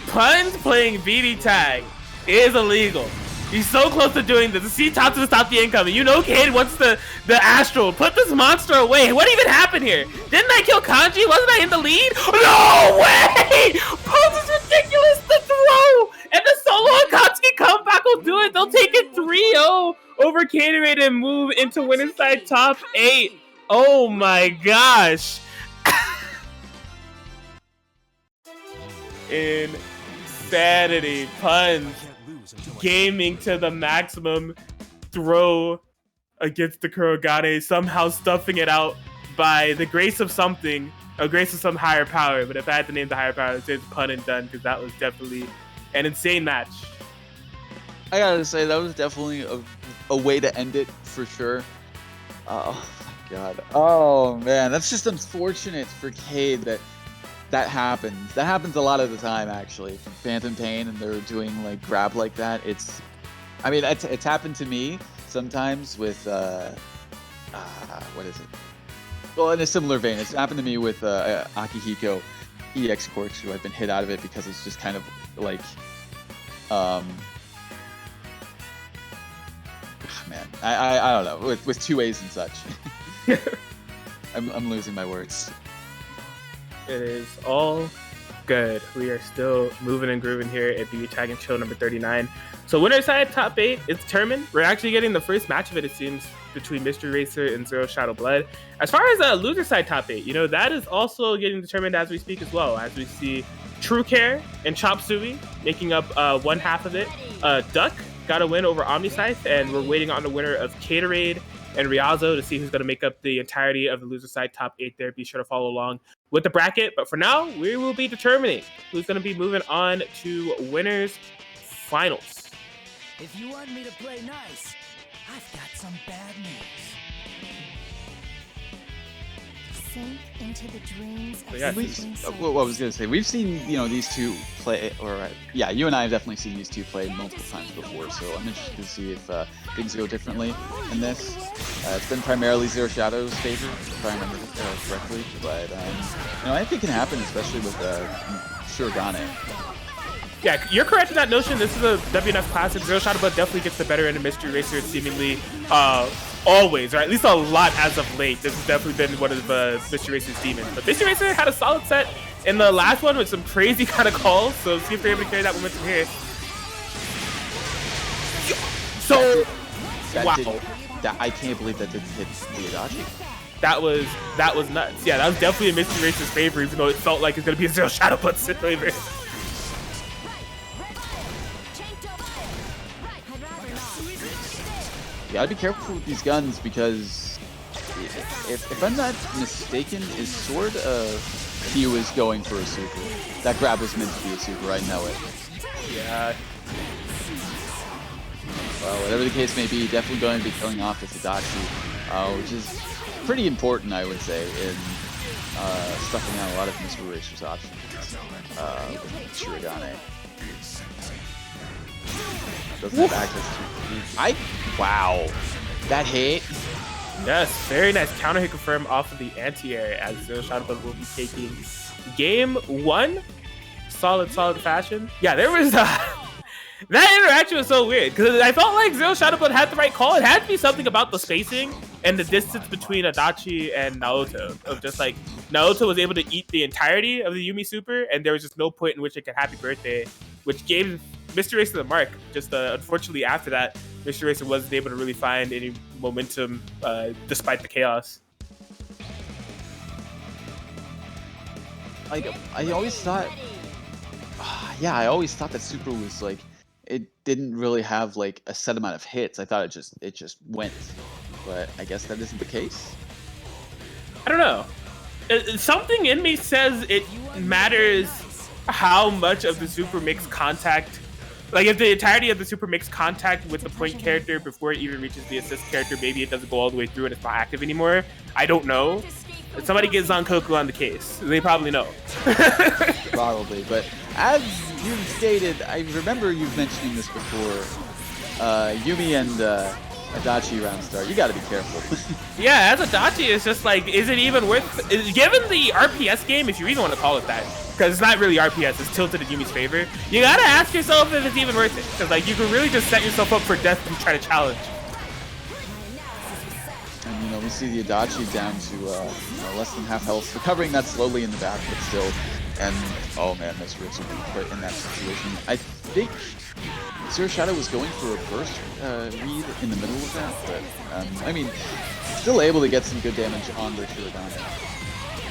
Pun's playing BBTAG is illegal. He's so close to doing this. See Tatsu to stop the incoming. You know Cade wants the Astral. Put this monster away. What even happened here? Didn't I kill Kanji? Wasn't I in the lead? No way! Pun is ridiculous. The throw! And the solo Akatsuki comeback will do it. They'll take it 3-0 over Caterade and move into winner's side top 8. Oh my gosh. Insanity. Puns gaming to the maximum, throw against the Kurogane, somehow stuffing it out by the grace of something, a grace of some higher power. But if I had to name the higher power, it's Pun and done, because that was definitely an insane match. I gotta say, that was definitely a way to end it for sure. Oh my god. Oh man, that's just unfortunate for Cade that happens. That happens a lot of the time, actually. Phantom Pain and they're doing like grab like that. I mean, it's happened to me sometimes with what is it? Well, in a similar vein, it's happened to me with Akihiko EX Corks, who I've been hit out of it because it's just kind of like, man, I don't know, with 2As and such. I'm losing my words. It is all good. We are still moving and grooving here at BBTAG and Chill number 39. So winner side top 8 is determined. We're actually getting the first match of it seems, between Mystery Racer and Zero Shadow Blood. As far as loser side top 8, you know, that is also getting determined as we speak as well, as we see True Care and Chop Suey making up one half of it. Duck got a win over Omniscythe, and we're waiting on the winner of Caterade and Riazo to see who's going to make up the entirety of the loser side top 8 there. Be sure to follow along with the bracket. But for now, we will be determining who's going to be moving on to winners finals. If you want me to play nice, I've got some bad news. Sink into the dreams of Yeah, What I was gonna say, we've seen these two play, yeah, you and I have definitely seen these two play multiple times before. So I'm interested to see if things go differently in this. It's been primarily Zero Shadow's favor, if I remember correctly, but I think it can happen, especially with Shurigane. Yeah, you're correct in that notion. This is a WNF classic. Zero Shadow Blood definitely gets the better end of Mystery Racer, seemingly always, or at least a lot as of late. This has definitely been one of Mystery Racer's demons. But Mystery Racer had a solid set in the last one with some crazy kind of calls, so see if they're able to carry that momentum here. So, wow. I can't believe that didn't hit the Adachi. That was nuts. Yeah, that was definitely a Mystery Racer's favor, even though it felt like it's going to be a Zero Shadow Blood's favor. gotta be careful with these guns because if I'm not mistaken, his sword he was going for a super. That grab was meant to be a super, I know it. Yeah. Well, whatever the case may be, definitely going to be killing off this Adachi, which is pretty important, I would say, in stuffing out a lot of Mr. Racer's options with Shirogane. Doesn't have access to... Wow. That hit. Yes, very nice counter hit confirm off of the anti-air as Zero Shadow Blood will be taking game 1. Solid fashion. Yeah, there was that interaction was so weird because I felt like Zero Shadow Blood had the right call. It had to be something about the spacing and the distance between Adachi and Naoto. Of just like Naoto was able to eat the entirety of the Yumi super, and there was just no point in which it could happy birthday, which gave Mr. Racer the mark. Just unfortunately after that, Mr. Racer wasn't able to really find any momentum despite the chaos. I always thought, yeah, I always thought that super was like, it didn't really have like a set amount of hits. I thought it just went, but I guess that isn't the case. I don't know. Something in me says it matters how much of the super makes contact. Like if the entirety of the super makes contact with the point character before it even reaches the assist character, maybe it doesn't go all the way through and it's not active anymore. I don't know. Somebody get Zankoku on the case. They probably know. Probably, but as you've stated, I remember you mentioning this before. Yumi and Adachi round start. You gotta be careful. Yeah, as Adachi, it's just like, is it even worth... Given the RPS game, if you even want to call it that, because it's not really RPS, it's tilted in Yumi's favor, you gotta ask yourself if it's even worth it. Because like, you can really just set yourself up for death and try to challenge. And you know, we see the Adachi down to less than half health, recovering that slowly in the back, but still. And oh man, this Ritz will be put in that situation. I think Zero Shadow was going for a burst read in the middle of that, but I mean, still able to get some good damage on the Shirogane.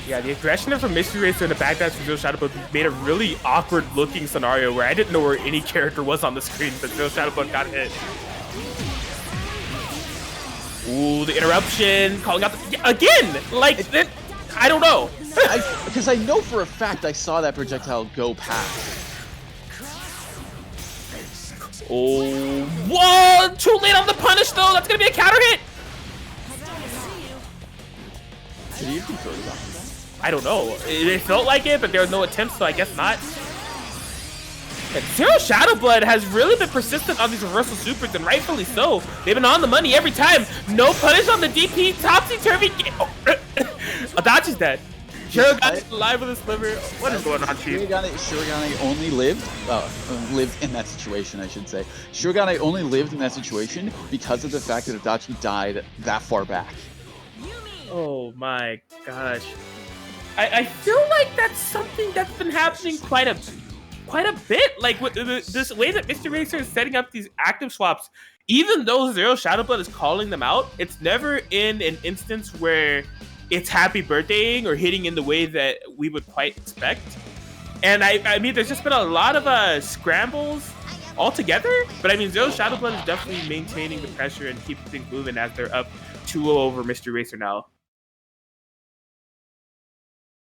Yeah, the aggression from Mystery Racer and the backdash from Zero Shadow Blood made a really awkward looking scenario where I didn't know where any character was on the screen, but Zero Shadow Blood got hit. Ooh, the interruption, calling out again! Like, I don't know. Because I know for a fact I saw that projectile go past. Oh, whoa! Too late on the punish though. That's gonna be a counter hit. Did he even throw it on? I don't know. It felt like it, but there was no attempt, so I guess not. And Zero Shadow Blood has really been persistent on these reversal supers, and rightfully so. They've been on the money every time. No punish on the DP. Topsy-turvy. Oh. Adachi's dead. Shirogane alive with a sliver. What is going on, Chief? Shirogane only lived in that situation, I should say. Shirogane only lived in that situation because of the fact that Adachi died that far back. Oh my gosh. I feel like that's something that's been happening quite a bit. Like with this way that Mr. Racer is setting up these active swaps, even though Zero Shadow Blood is calling them out, it's never in an instance where it's happy birthdaying or hitting in the way that we would quite expect. And I mean, there's just been a lot of scrambles altogether, but I mean, Zero Shadow Blood is definitely maintaining the pressure and keeping things moving as they're up 2-0 over Mr. Racer now.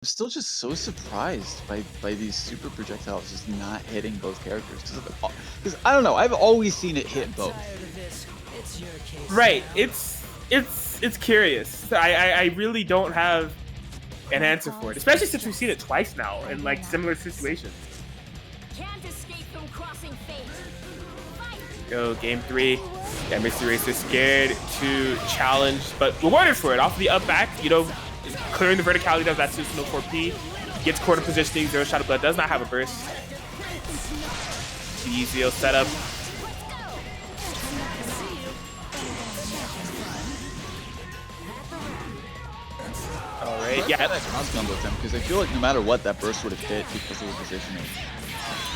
I'm still just so surprised by these super projectiles just not hitting both characters. Because I don't know, I've always seen it hit both. Right, it's curious. I really don't have an answer for it, especially since we've seen it twice now in like similar situations. Can't escape from crossing fate. Go game 3. Yeah, Mr. Racer scared to challenge, but rewarded for it off the up back. You know, clearing the verticality of that Susanoo 4P. Gets corner positioning. Zero Shadow Blood does not have a burst. The Zeo setup. Alright, yeah. That cross combo with him because I feel like no matter what, that burst would have hit because of the positioning.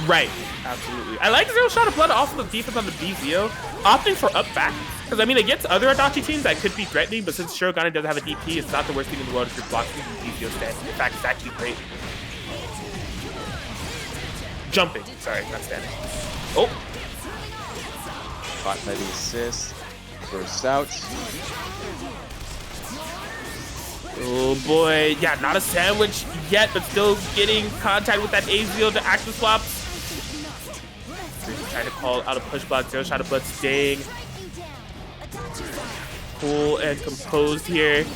Right, absolutely. I like Zero Shadow Blood off of the defense on the BZO, opting for up back. Because I mean, against other Adachi teams that could be threatening, but since Shirogane doesn't have a DP, it's not the worst thing in the world if you're blocking the BZO stand. In fact, it's actually great. Jumping, sorry, not standing. Oh! Caught by the assist. Bursts out. Oh boy, yeah, not a sandwich yet, but still getting contact with that AZO to active swaps. Trying to call out a push block, Zero Shot of Blood staying cool and composed here.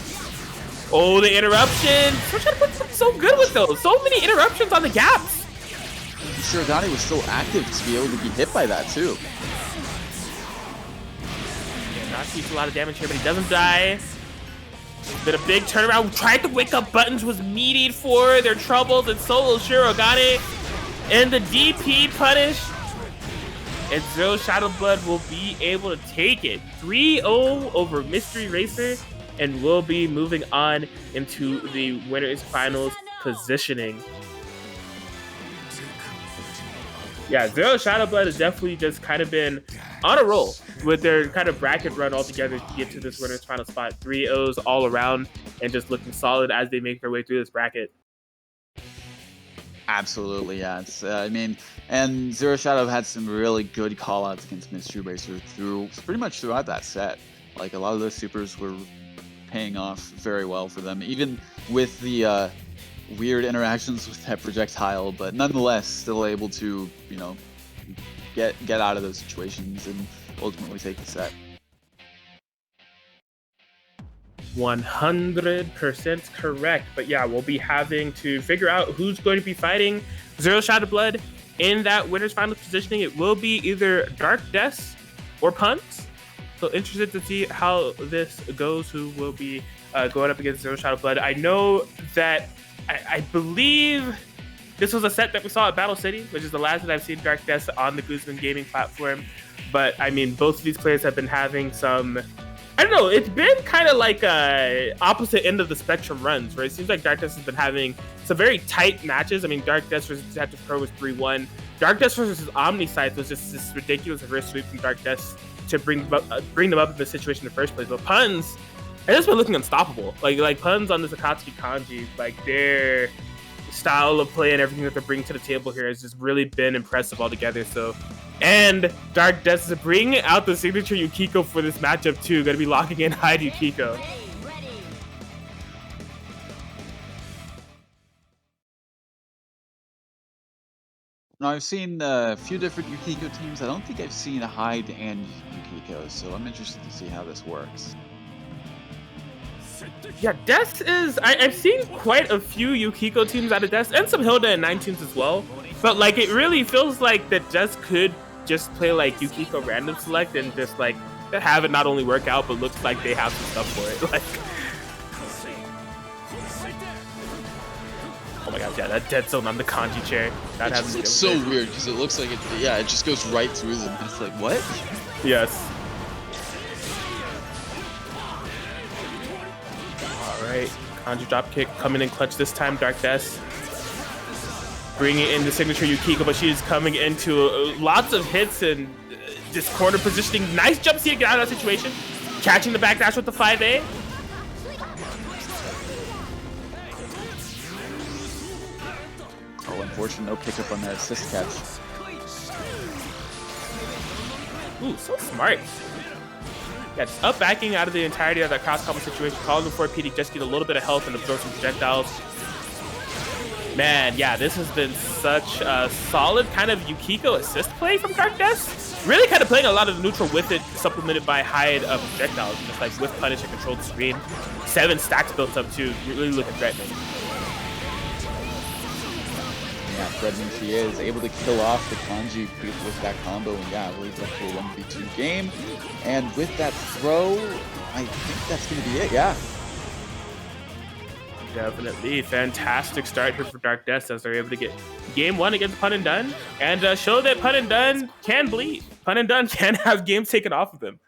Oh, the interruption! Zero Shot of Blood's so good with those. So many interruptions on the gaps. Shirogane was so active to be able to be hit by that too. Yeah, not takes a lot of damage here, but he doesn't die. Been a big turnaround. Tried to wake up buttons was meted for their troubles, and solo Shirogane and the DP punish. And Zero Shadow Blood will be able to take it 3-0 over Mystery Racer, and will be moving on into the winners finals positioning. Yeah, Zero Shadow Blood has definitely just kind of been on a roll with their kind of bracket run all together to get to this winners final spot. 3-0s all around, and just looking solid as they make their way through this bracket. Absolutely, yeah. It's, I mean, and Zero Shadow had some really good callouts against Mystery Racer pretty much throughout that set. Like, a lot of those supers were paying off very well for them, even with the weird interactions with that projectile, but nonetheless still able to, you know, get out of those situations and ultimately take the set. 100% correct. But yeah, we'll be having to figure out who's going to be fighting Zero Shot of Blood in that winners finals positioning. It will be either Dark Death or Puns. So interested to see how this goes, who will be going up against Zero Shot of Blood. I know that I believe this was a set that we saw at Battle City, which is the last that I've seen Dark Death on the Guzman gaming platform. But I mean, both of these players have been having some, I don't know, it's been kind of like opposite end of the spectrum runs, where it seems like Dark Death has been having some very tight matches. I mean, Dark Death versus Detective Pro was 3-1. Dark Death versus Omnisites was just this ridiculous reverse sweep from Dark Death to bring them up in the situation in the first place. But Puns has just been looking unstoppable. Like Puns on this Akatsuki Kanji, like their style of play and everything that they're bringing to the table here has just really been impressive altogether. So, and Dark Death is bringing out the signature Yukiko for this matchup too. Going to be locking in Hide Yukiko. Now, I've seen a few different Yukiko teams. I don't think I've seen Hyde and Yukiko, so I'm interested to see how this works. Yeah, Death is... I've seen quite a few Yukiko teams out of Death, and some Hilda and 19s as well. But, like, it really feels like that Death could just play, like, Yukiko random select and just, like, have it not only work out, but looks like they have some stuff for it. Like... Oh my god, yeah, that dead zone on the kanji chair. That it looks so weird because it looks like it just goes right through them. It's like, what? Yes. Alright, kanji drop kick coming in clutch this time. Dark Death bringing in the signature Yukiko, but she is coming into lots of hits and just corner positioning. Nice jump C to get out of that situation. Catching the backdash with the 5A. Oh, unfortunate, no pickup on that assist catch. Ooh, so smart. Yeah, just up backing out of the entirety of that cross combo situation. Calling before PD just get a little bit of health and absorb some projectiles. Man, yeah, this has been such a solid kind of Yukiko assist play from Dark Death. Really kind of playing a lot of the neutral with it, supplemented by Hyde of projectiles. Just like with punish and control the screen. 7 stacks built up too. Really looking threatening. Yeah, threatening she is. Able to kill off the kanji with that combo, and yeah, leads up to a 1v2 game. And with that throw, I think that's going to be it, yeah. Definitely. Fantastic start here for Dark Death as they're able to get game 1 against Pun and Dun and show that Pun and Dun can bleed. Pun and Dun can have games taken off of them.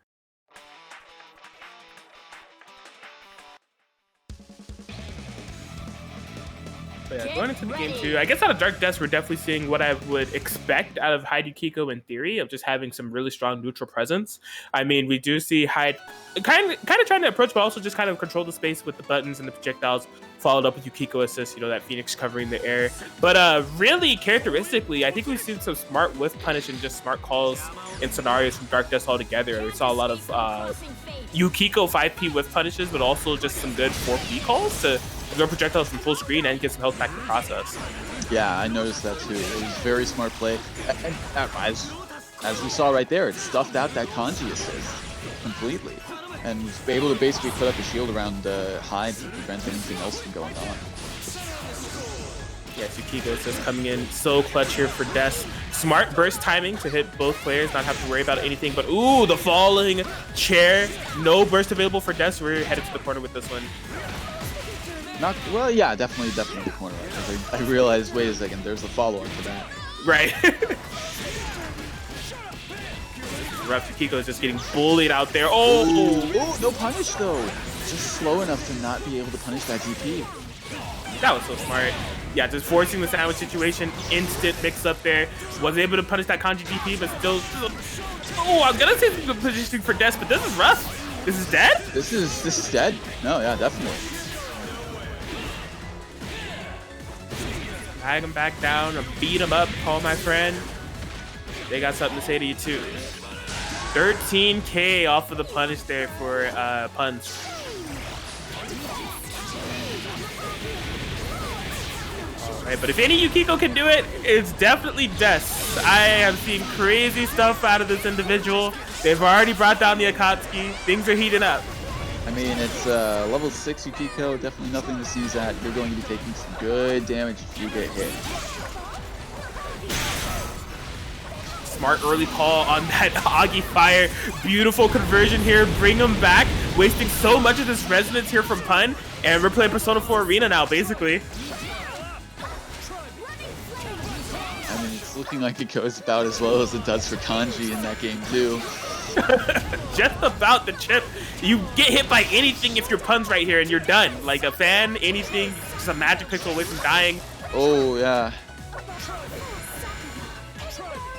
But yeah, going into the game 2, I guess out of Dark Death, we're definitely seeing what I would expect out of Hyde Yukiko in theory, of just having some really strong neutral presence. I mean, we do see Hyde kind of trying to approach, but also just kind of control the space with the buttons and the projectiles, followed up with Yukiko assist, that Phoenix covering the air. But really, characteristically, I think we've seen some smart whiff punish and just smart calls in scenarios from Dark Death altogether. We saw a lot of Yukiko 5P whiff punishes, but also just some good 4P calls to throw projectiles from full screen and get some health back in the process. Yeah, I noticed that too. It was very smart play. And as we saw right there, it stuffed out that kanji assist completely. And was able to basically put up a shield around Hyde to prevent anything else from going on. Yes, Yukiko just coming in so clutch here for Des. Smart burst timing to hit both players, not have to worry about anything. But ooh, the falling chair. No burst available for Des. We're headed to the corner with this one. Well, yeah, definitely the corner. Because I realized, wait a second, there's a follow-up to that. Right. Rough Yukiko is just getting bullied out there. Oh, no punish though. Just slow enough to not be able to punish that DP. That was so smart. Yeah, just forcing the sandwich situation. Instant mix up there. Was able to punish that kanji DP, but still. Oh, I was gonna say some good positioning for Des, but this is rough. This is dead? This is dead. No, yeah, definitely. Drag him back down or beat him up, call my friend. They got something to say to you too. 13K off of the punish there for Punch. Alright, but if any Yukiko can do it, it's definitely Des. I have seen crazy stuff out of this individual. They've already brought down the Akatsuki. Things are heating up. I mean, it's level 6 Yukiko, definitely nothing to sneeze at. You're going to be taking some good damage if you get hit. Smart early call on that Agi Fire. Beautiful conversion here. Bring him back. Wasting so much of this resonance here from Pun. And we're playing Persona 4 Arena now, basically. I mean, it's looking like it goes about as well as it does for Kanji in that game, too. Just about the chip. You get hit by anything if your Pun's right here and you're done. Like a fan, anything, just a magic pixel away from dying. Oh, yeah.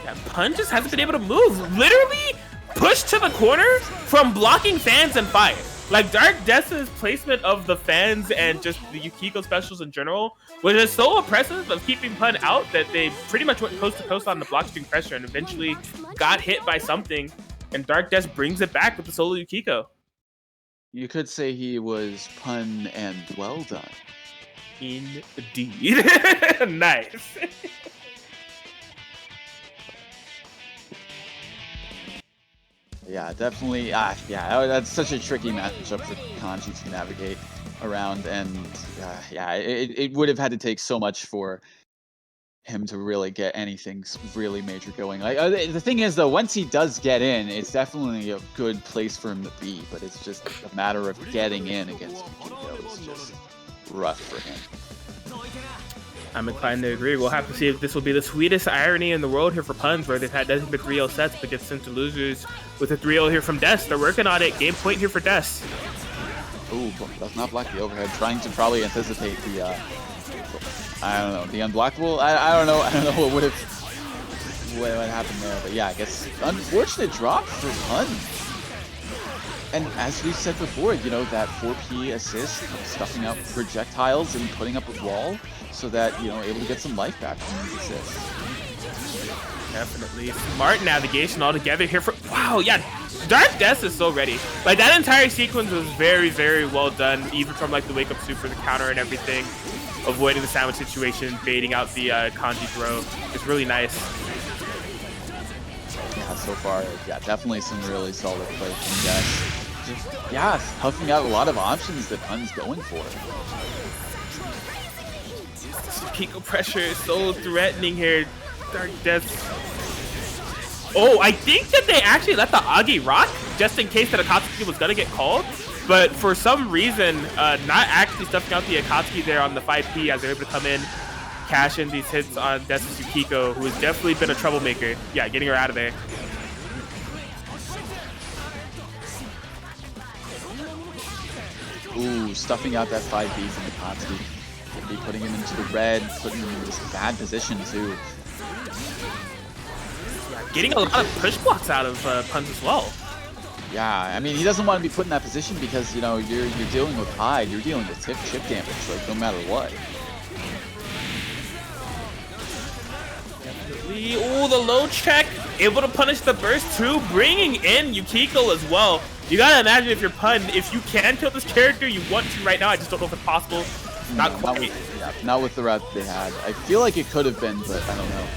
Yeah, Pun just hasn't been able to move. Literally pushed to the corner from blocking fans and fire. Like Dark Death's placement of the fans and just the Yukiko specials in general was just so oppressive of keeping Pun out that they pretty much went coast to coast on the block string pressure and eventually got hit by something. And Dark Death brings it back with the solo Yukiko. You could say he was Pun and well done. Indeed. Nice. Yeah, definitely. Yeah, that's such a tricky matchup for Kanji to navigate around, and yeah, it would have had to take so much for him to really get anything really major going. Like the thing is, though, once he does get in, it's definitely a good place for him to be. But it's just a matter of getting in against Yukiko. It's just rough for him. I'm inclined to agree. We'll have to see if this will be the sweetest irony in the world here for Puns, where they've had nothing but 3-0 sets but get sent to losers with a 3-0 here from Des. They're working on it. Game point here for Des. Ooh, does not block the overhead. Trying to probably anticipate the, I don't know, the unblockable. I don't know what would happened there. But yeah, I guess unfortunate drop for Pun. And as we said before, you know, that 4P assist, stuffing out projectiles and putting up a wall so that, you know, able to get some life back from these assists. Definitely. Smart navigation altogether here for... Wow, yeah. Dark Death is so ready. Like, that entire sequence was very, very well done, even from, like, the wake-up super, the counter and everything. Avoiding the sandwich situation, baiting out the kanji throw. It's really nice. Yeah, so far, yeah, definitely some really solid play from Des. Just, yeah, toughing out a lot of options that Pun's going for. Pico pressure is so threatening here. Dark Death. Oh, I think that they actually let the Agi rock just in case that Akatsuki was gonna get called. But for some reason, not actually stuffing out the Akatsuki there on the 5P as they're able to come in, cash in these hits on Des' Yukiko, who has definitely been a troublemaker. Yeah, getting her out of there. Ooh, stuffing out that 5B from Akatsuki. Gonna be putting him into the red, putting him in this bad position too. Getting a lot of push blocks out of Punz as well. Yeah, I mean, he doesn't want to be put in that position because, you know, you're dealing with Hyde, you're dealing with chip damage, like, no matter what. Ooh, the low check, able to punish the burst too, bringing in Yukiko as well. You gotta imagine if you're Pun, if you can kill this character, you want to right now. I just don't know if it's possible. Not quite. Not with the route they had. I feel like it could have been, but I don't know.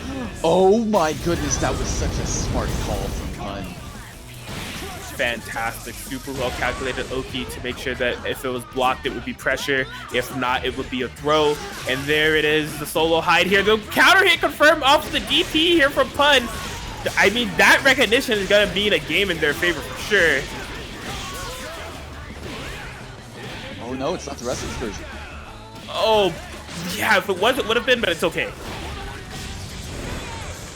Oh my goodness, that was such a smart call from Pun. Fantastic, super well calculated Oki to make sure that if it was blocked, it would be pressure. If not, it would be a throw. And there it is, the solo hide here. The counter hit confirmed off the DP here from Pun. I mean, that recognition is gonna be in a game in their favor for sure. Oh no, it's not the rest of this version. Oh, yeah, if it was, it would have been, but it's okay.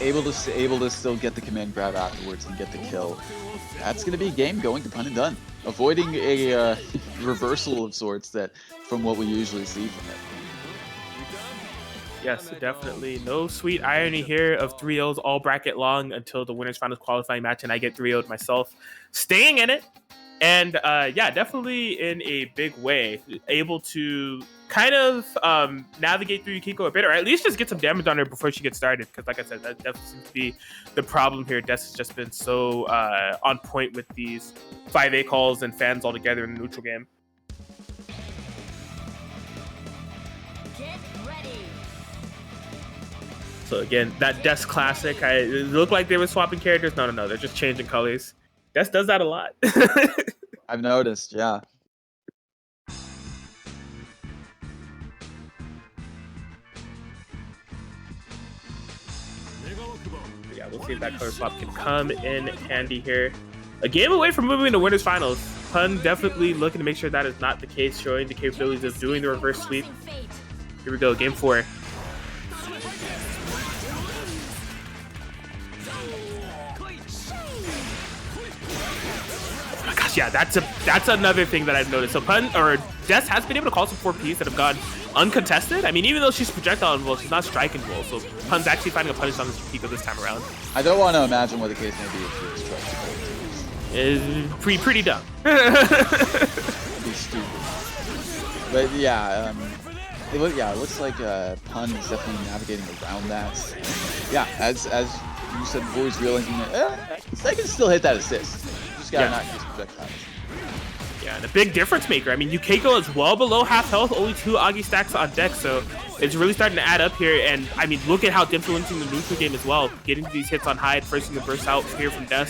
Able to still get the command grab afterwards and get the kill. That's going to be a game going to Pun and Done. Avoiding a reversal of sorts that from what we usually see from it. Yes, definitely. No sweet irony here of 3-0s all bracket long until the winners finals qualifying match, and I get 3-0'd myself. Staying in it, and yeah, definitely in a big way. Able to kind of navigate through Yukiko a bit, or at least just get some damage on her before she gets started. Because like I said, that definitely seems to be the problem here. Des has just been so on point with these 5A calls and fans all together in the neutral game. Get ready. So again, that Des classic, it looked like they were swapping characters. No, they're just changing colors. Des does that a lot. I've noticed, yeah. Yeah, we'll see if that color swap can come in handy here. A game away from moving to winners finals. Pun definitely looking to make sure that is not the case, showing the capabilities of doing the reverse sweep. Here we go, game 4. Oh my gosh, yeah, that's another thing that I've noticed. So Des has been able to call some 4Ps that have gone uncontested. I mean, even though she's projectile involved, she's not striking involved. So Pun's actually finding a punish on this Yukiko this time around. I don't want to imagine what the case may be if she was striking. Is pretty dumb. It'd be stupid. But yeah, it looks like Pun is definitely navigating around that. Yeah, as you said before, he's realizing that they can still hit that assist. Just gotta not use projectiles. Yeah, and a big difference maker. I mean, Yukiko is well below half health, only 2 Agi stacks on deck, so it's really starting to add up here. And I mean, look at how it's influencing the neutral game as well. Getting these hits on Hyde, forcing the burst out here from Des.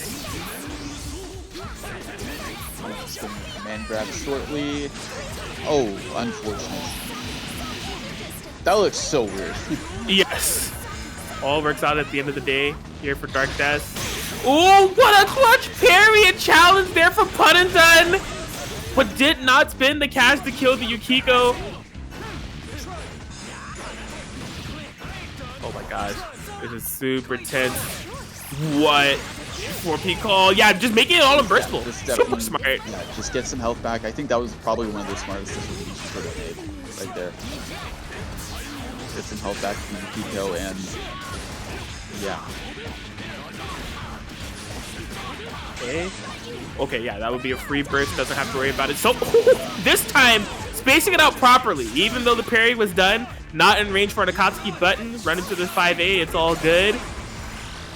Man grab shortly. Oh, unfortunate. That looks so weird. Yes. All works out at the end of the day here for Dark Des. Oh, what a clutch parry and challenge there for Pun and Done. But did not spin the cash to kill the Yukiko. Oh my gosh. This is super tense. What? 4P call. Yeah, just making it all unburstable. Super smart. Yeah, just get some health back. I think that was probably one of the smartest decisions you could have made right there. Get some health back from Yukiko and yeah. Okay, yeah, that would be a free burst. Doesn't have to worry about it. So this time, spacing it out properly. Even though the parry was done, not in range for an Akatsuki button. Run into the 5A. It's all good.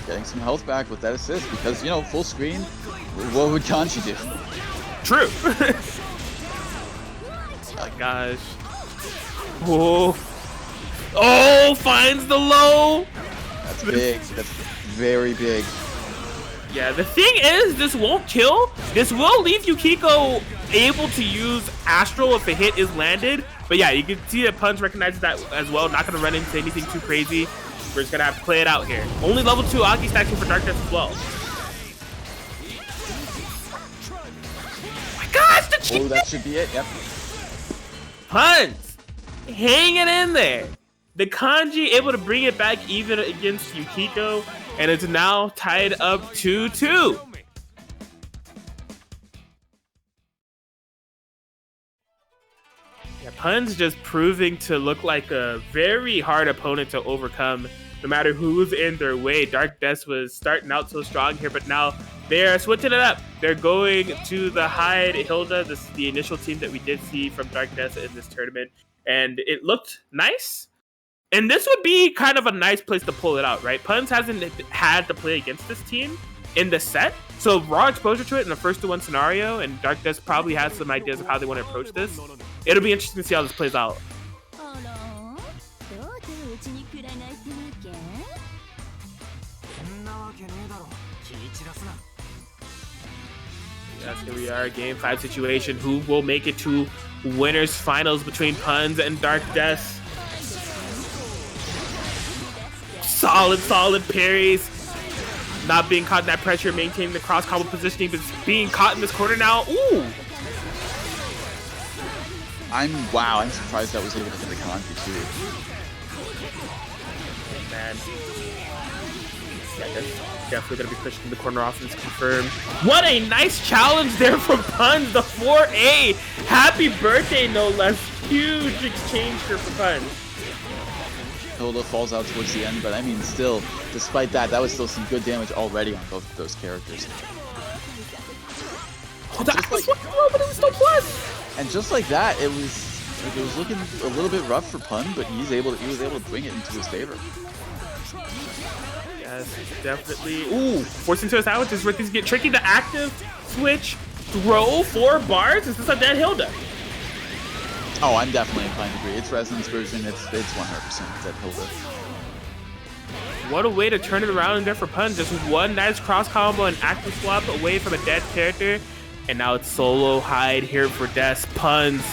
Getting some health back with that assist because, you know, full screen, what would Kanji do? True. Oh my gosh. Whoa. Oh, finds the low. That's big. That's very big. Yeah, the thing is, this won't kill. This will leave Yukiko able to use Astral if the hit is landed. But yeah, you can see that Punch recognizes that as well. Not going to run into anything too crazy. We're just going to have to play it out here. Only level 2 Aki stacking for Darkness as well. Oh my gosh, the cheat! Oh, that should be it, yep. Punch! Hanging in there. The Kanji able to bring it back even against Yukiko. And it's now tied up 2-2. Yeah, Pun's just proving to look like a very hard opponent to overcome, no matter who's in their way. Dark Death was starting out so strong here, but now they're switching it up. They're going to the Hyde Hilda. This is the initial team that we did see from Dark Death in this tournament, and it looked nice. And this would be kind of a nice place to pull it out, right? Puns hasn't had to play against this team in the set, so raw exposure to it in the 1-to-1 scenario, and Dark Death probably has some ideas of how they want to approach this. It'll be interesting to see how this plays out. Yes, here we are, game 5 situation. Who will make it to winners finals between Puns and Dark Death? Solid parries. Not being caught in that pressure, maintaining the cross combo positioning, but being caught in this corner now. Ooh! I'm surprised I was able to hit the Kanji too. Man. Yeah, that's definitely going to be pushed in the corner offense confirmed. What a nice challenge there from Puns, the 4A. Happy birthday, no less. Huge exchange here for Puns. Hilda falls out towards the end, but I mean, still, despite that, that was still some good damage already on both of those characters. Oh, that was but it was still plus. And just like that, it was looking a little bit rough for Pun, but he was able to bring it into his favor. Yes, definitely. Ooh, forced into a sandwich is where things get tricky. The active switch throw 4 bars. Is this a dead Hilda? Oh, I'm definitely inclined to agree. It's Resonance version. It's 100% dead Hilda. What a way to turn it around there for Pun. Just one nice cross combo and active swap away from a dead character. And now it's solo Hyde here for Des. Puns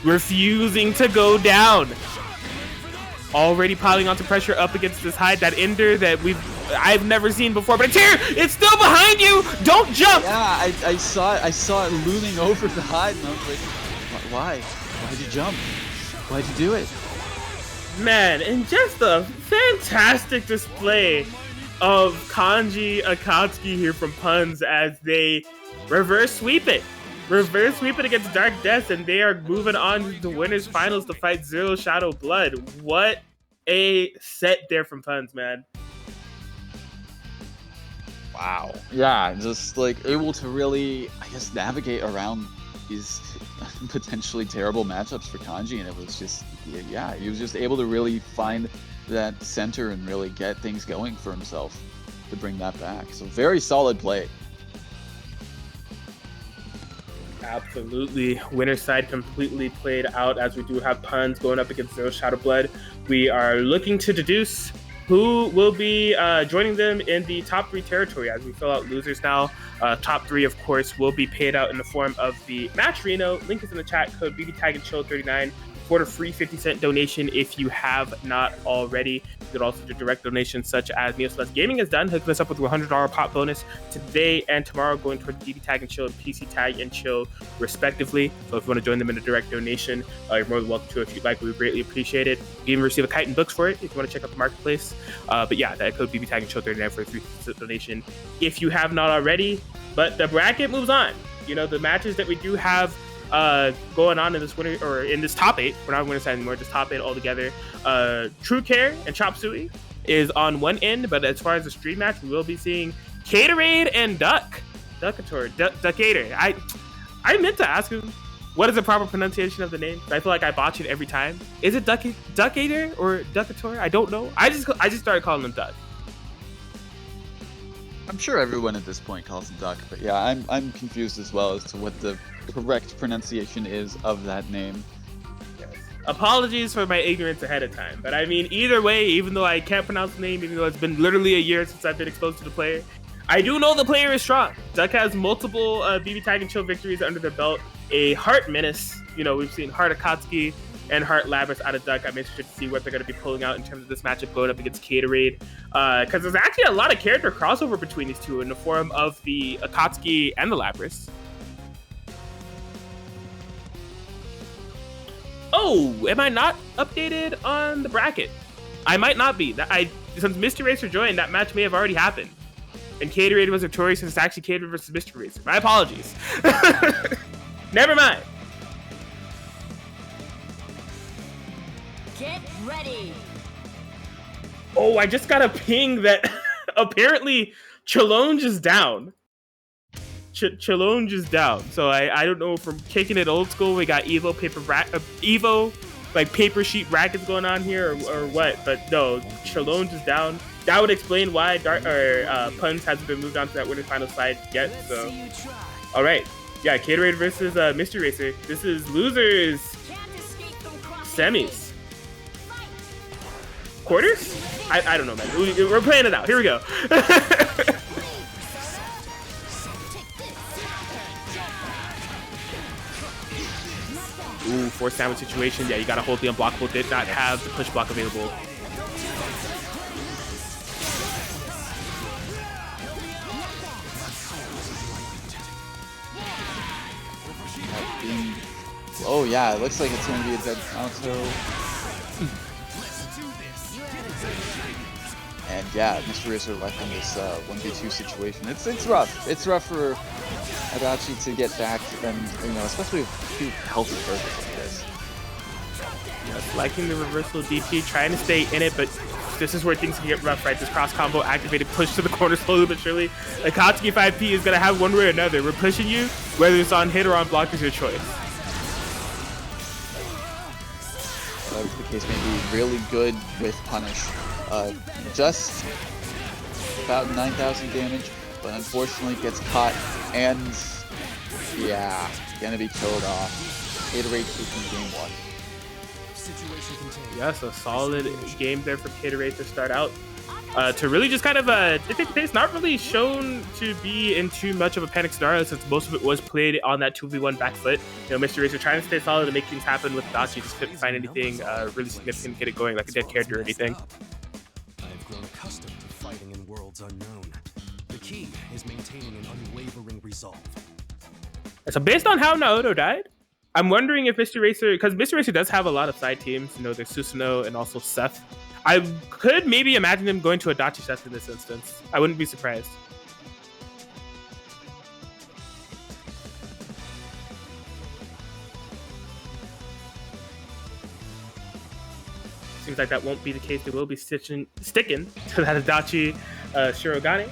refusing to go down. Already piling onto pressure up against this Hyde, that ender that I've never seen before, but it's here! It's still behind you! Don't jump! Yeah, I saw it looming over the Hyde, and I was like, why? Why'd you jump? Why'd you do it? Man, and just a fantastic display of Kanji Akatsuki here from Puns as they reverse sweep it. Reverse sweep it against Dark Death, and they are moving on to the winners finals to fight Zero Shadow Blood. What a set there from Puns, man. Wow. Yeah, just like able to really, I guess, navigate around these potentially terrible matchups for Kanji, and it was just, yeah, he was just able to really find that center and really get things going for himself to bring that back. So very solid play. Absolutely. Winner side completely played out as we do have Puns going up against Zero Shadow Blood. We are looking to deduce who will be joining them in the top 3 territory as we fill out losers now. Top 3, of course, will be paid out in the form of the match Reno. Link is in the chat. Code BBTAG and Chill39 for a free 50-cent donation if you have not already. You could also do direct donations such as Neoceleste Gaming has done, hooking us up with a $100 pop bonus today and tomorrow, going towards BBTAG and Chill and PC Tag and Chill respectively. So if you want to join them in a direct donation, you're more than welcome to if you'd like. We would greatly appreciate it. You even receive a kite and books for it if you want to check out the marketplace. But yeah, that code BBTAG and Chill39 for a free donation if you have not already. But the bracket moves on. You know, the matches that we do have going on in this winner or in this top 8, we're not winner side anymore, just top 8 altogether. True Care and Chop Suey is on one end, but as far as the stream match, we will be seeing Caterade and Duckator. I meant to ask him what is the proper pronunciation of the name. I feel like I botch it every time. Is it Duckator or Duckator? I don't know. I just started calling him Duck. I'm sure everyone at this point calls him Duck, but yeah, I'm confused as well as to what the correct pronunciation is of that name. Yes. Apologies for my ignorance ahead of time, but I mean, either way, even though I can't pronounce the name, even though it's been literally a year since I've been exposed to the player, I do know the player is strong. Duck has multiple BBTAG and Chill victories under their belt. A Heart Menace, you know, we've seen Heart Akatsuki and Heart Labyrinth out of Duck. I'm interested to see what they're going to be pulling out in terms of this matchup going up against Caterade. Because there's actually a lot of character crossover between these two in the form of the Akatsuki and the Labyrinth. Oh, am I not updated on the bracket? I might not be. Since Mystery Racer joined, that match may have already happened. And Caterade was victorious since it's actually Caterade versus Mystery Racer. My apologies. Never mind. Get ready. Oh, I just got a ping that apparently Challonge is down. Challonge is down. So I don't know, from kicking it old school, we got Evo like paper sheet brackets going on here or what, but no, Challonge is down. That would explain why Puns hasn't been moved on to that winner's final side yet. So all right, yeah, Gatorade versus Mystery Racer. This is losers semis. Quarters? I don't know, man. We're playing it out. Here we go. Ooh, forced sandwich situation. Yeah, you gotta hold the unblockable. Did not have the push block available. Oh yeah, it looks like it's gonna be a dead auto. And yeah, Mr. Racer left in this 1v2 situation. It's rough. It's rough for Adachi to get back, and especially with two healthy characters like this. Yes, liking the reversal DP, trying to stay in it, but this is where things can get rough, right? This cross combo activated, push to the corner slowly but surely. Akatsuki 5P is gonna have one way or another. We're pushing you, whether it's on hit or on block is your choice. That was the case, maybe really good with punish. Just about 9,000 damage, but unfortunately gets caught, and yeah, gonna be killed off. Gatorade taking game 1. Yes, a solid game there for Gatorade to start out. To really just kind of dictate the pace, not really shown to be in too much of a panic scenario since most of it was played on that 2v1 back foot. Mr. Racer trying to stay solid and make things happen with Dachi, just couldn't find anything really significant to get it going, like a dead character or anything. I've grown accustomed to fighting in worlds unknown. The key is maintaining an unwavering resolve. So based on how Naoto died, I'm wondering if Mr. Racer, because Mr. Racer does have a lot of side teams, there's Susanoo and also Seth. I could maybe imagine him going to Adachi Seth in this instance. I wouldn't be surprised. Seems like that won't be the case. They will be sticking to that Adachi Shirogane.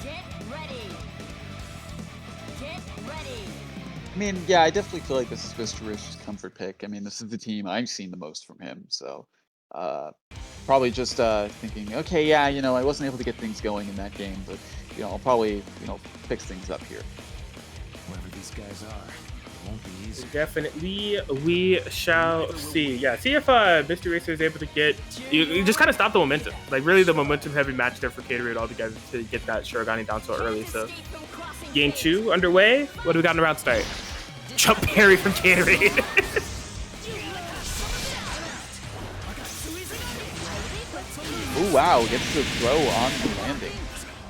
I mean, yeah, I definitely feel like this is Mr. Racer's comfort pick. I mean, this is the team I've seen the most from him, so probably just thinking, okay, yeah, I wasn't able to get things going in that game, but I'll probably fix things up here. Whoever these guys are, it won't be easy. Definitely, we shall see. Yeah, see if Mr. Racer is able to get you just kind of stop the momentum. Like really, the momentum heavy match there for Gatorade altogether to get that Shirogane down so early. So, game 2 underway. What do we got in the round start? Jump parry from Gatorade. Oh wow, gets the throw on the landing.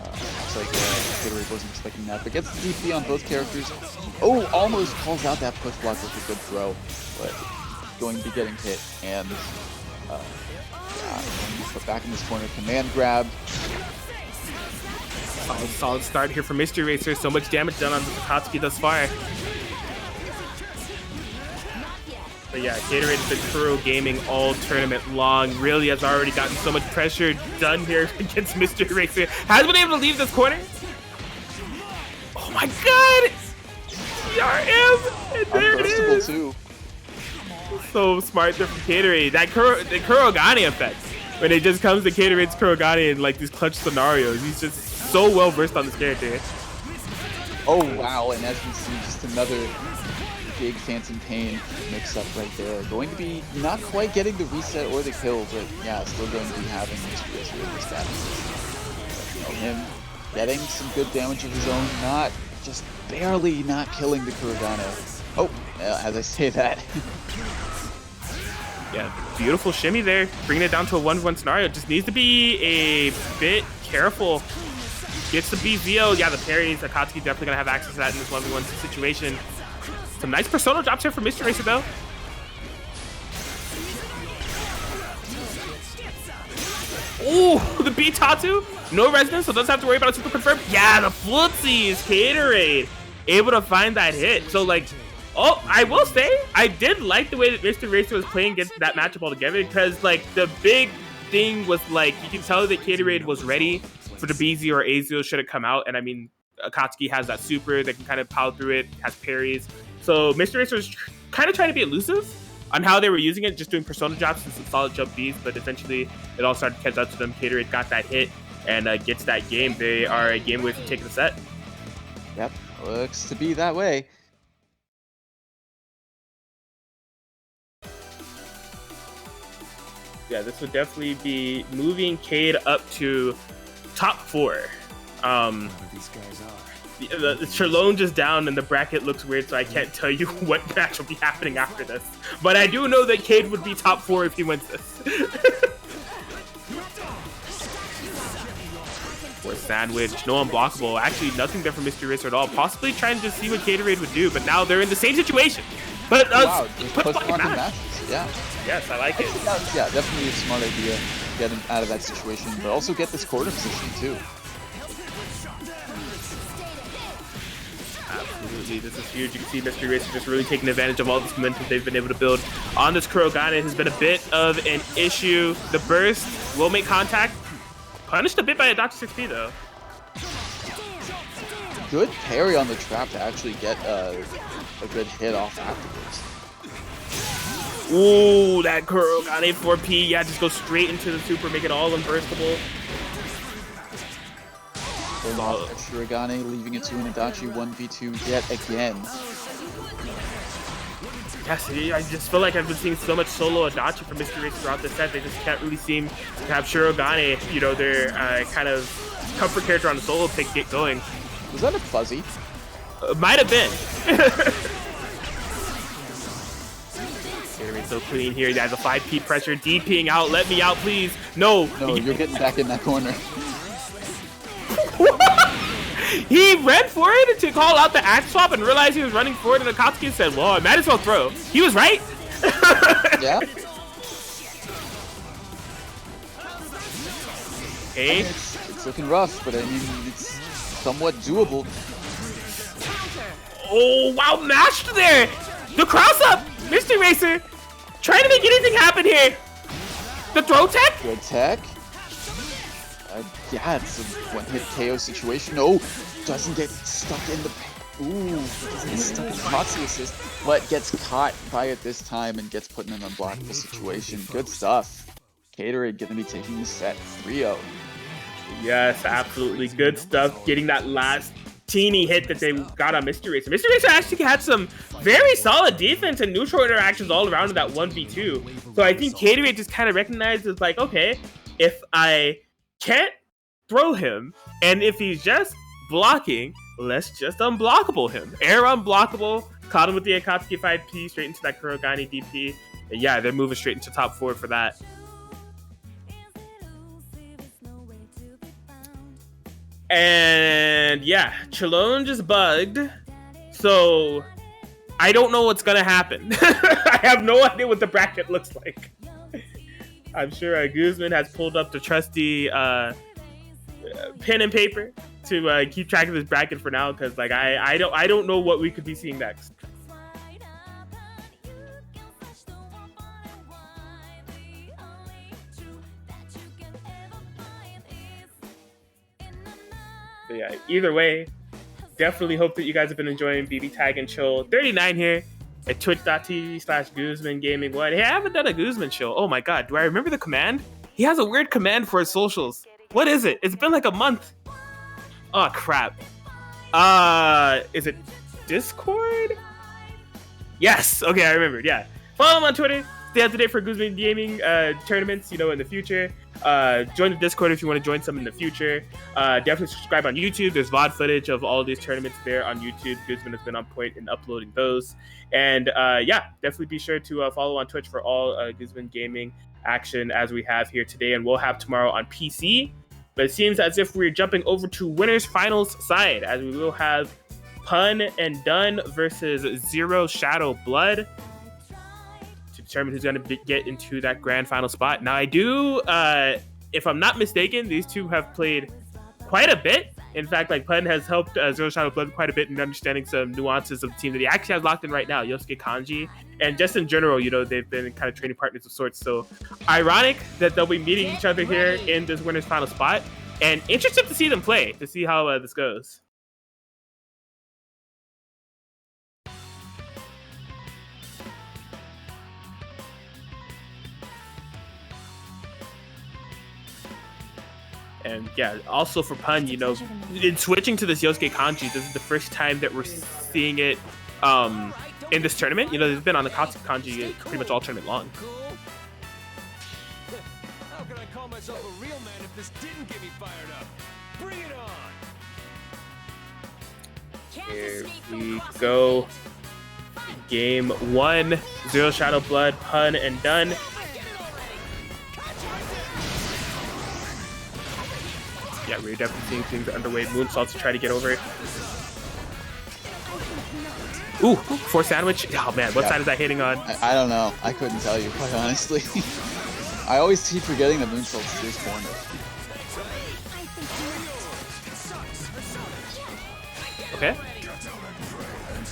Looks like Gatorade wasn't expecting that, but gets the DP on both characters. Oh, almost calls out that push block with a good throw, but going to be getting hit. And put back in this corner, command grab. Solid start here for Mystery Racer. So much damage done on Akatsuki thus far. But yeah, Gatorade has been Kuro gaming all tournament long. Really has already gotten so much pressure done here against Mr. Racer. Has been able to leave this corner. Oh my god! CRM! And there it is! Too. So smart there from Gatorade. That the Kurogane effect. When it just comes to Gatorade's Kurogane in like these clutch scenarios. He's just so well versed on this character. Oh wow, and as we see, just another big Phantom Pain mix up right there. Going to be not quite getting the reset or the kill, but yeah, still going to be having this him getting some good damage of his own, not just barely not killing the Kurogane. Oh, as I say that. Yeah, beautiful shimmy there, bringing it down to a 1v1 scenario. Just needs to be a bit careful. Gets the BVO. Yeah, the parries. Akatsuki definitely gonna have access to that in this 1v1 situation. Some nice persona drops here for Mr. Racer though. Ooh, the B Tatu. No resonance, so doesn't have to worry about a super confirm. Yeah, the Flootsies, Gatorade. Able to find that hit. So like, Oh, I will say, I did like the way that Mr. Racer was playing against that matchup altogether, because like the big thing was like you can tell that Gatorade was ready for the BZ or AZO should it come out, and I mean Akatsuki has that super that can kind of power through it, has parries. So Mr. Racer was kind of trying to be elusive on how they were using it, just doing persona drops and some solid jump Bs, but eventually it all started to catch up to them. Gatorade got that hit and gets that game. They are a game away from taking the set. Yep, looks to be that way. Yeah, this would definitely be moving Cade up to top 4. Whoever these guys are. The Chirlone just down and the bracket looks weird, so I can't tell you what match will be happening after this. But I do know that Cade would be top 4 if he wins this. Or sandwich, no unblockable. Actually, nothing there from Mr. Racer at all. Possibly trying to just see what Gatorade would do, but now they're in the same situation. But Wow, put just fucking match. matches. Yeah. Yes, I like it. Yeah, definitely a smart idea. Get him out of that situation, but also get this quarter position too. Absolutely, this is huge. You can see Mr. Racer just really taking advantage of all this momentum they've been able to build on this Kurogane. Has been a bit of an issue. The burst will make contact. Punished a bit by a Dr. 6P though. Good parry on the trap to actually get a good hit off afterwards. Ooh, that Kurogane 4P. Yeah, just go straight into the super, make it all unburstable. Shirogane leaving it to an Adachi 1v2 yet again. Yes, I just feel like I've been seeing so much solo Adachi from Mr. Racer throughout the set. They just can't really seem to have Shirogane, you know, their kind of comfort character on the solo pick get going. Was that a fuzzy? Might have been. Gatorade so clean here. He has a 5P pressure, DPing out. Let me out, please. No. No, you're getting back in that corner. He ran for it to call out the axe swap and realized he was running for it, and Akatsuki said, well, I might as well throw. He was right. Yeah. Hey. It's looking rough, but I mean, it's somewhat doable. Oh, wow, mashed there. The cross up. Mr. Racer trying to make anything happen here. The throw tech? Good tech. Yeah, it's a one-hit KO situation. Oh, doesn't get stuck in the... Ooh, doesn't get stuck in the Katsu assist, but gets caught by it this time and gets put in an unblockable situation. Good stuff. Gatorade gonna be taking the set 3-0. Yes, absolutely. Good stuff. Getting that last teeny hit that they got on Mr. Racer. Mr. Racer actually had some very solid defense and neutral interactions all around in that 1v2. So I think Gatorade just kind of recognized as like, okay, if I can't throw him, and if he's just blocking, let's just unblockable him. Air unblockable, caught him with the Akatsuki 5P straight into that Kurogane DP. And yeah, they're moving straight into top 4 for that. And yeah, Chirlone just bugged. So I don't know what's gonna happen. I have no idea what the bracket looks like. I'm sure Guzman has pulled up the trusty pen and paper to keep track of this bracket for now, because like I don't know what we could be seeing next. So yeah, either way, definitely hope that you guys have been enjoying BBTAG and Chill 39 here at twitch.tv/Guzman Gaming 1. Hey, I haven't done a Guzman show. Oh my god, do I remember the command? He has a weird command for his socials. What is it? It's been like a month. Oh crap. Is it Discord? Yes. Okay, I remembered. Yeah. Follow him on Twitter. Stay up to date for Guzman Gaming tournaments, you know, in the future. Join the Discord if you want to join some in the future. Definitely subscribe on YouTube. There's VOD footage of all these tournaments there on YouTube. Guzman has been on point in uploading those. And yeah, definitely be sure to follow on Twitch for all Guzman Gaming action as we have here today. And we'll have tomorrow on PC. But it seems as if we're jumping over to winners finals side, as we will have Pun and Dunn versus Zero Shadow Blood to determine who's going to get into that grand final spot. Now, I do, if I'm not mistaken, these two have played quite a bit In fact, like Pun has helped Zero Shadow Blood quite a bit in understanding some nuances of the team that he actually has locked in right now, Yosuke Kanji, and just in general, you know, they've been kind of training partners of sorts. So ironic that they'll be meeting each other here in this winner's final spot, and interested to see them play, to see how this goes. And yeah, also for Pun, you know, in switching to this Yosuke Kanji, this is the first time that we're seeing it in this tournament. You know, there's been on the Katsuki Kanji pretty much all tournament long. How can I call myself a real man if this didn't get me fired up? Bring it on! Here we go. Game 1, Zero Shadow Blood, Pun, and done. Yeah, we're definitely seeing things underway. Moonsault to try to get over. Ooh, force sandwich. Oh man, what side is that hitting on? I don't know. I couldn't tell you, quite honestly. I always keep forgetting that Moonsault's this corner. Okay.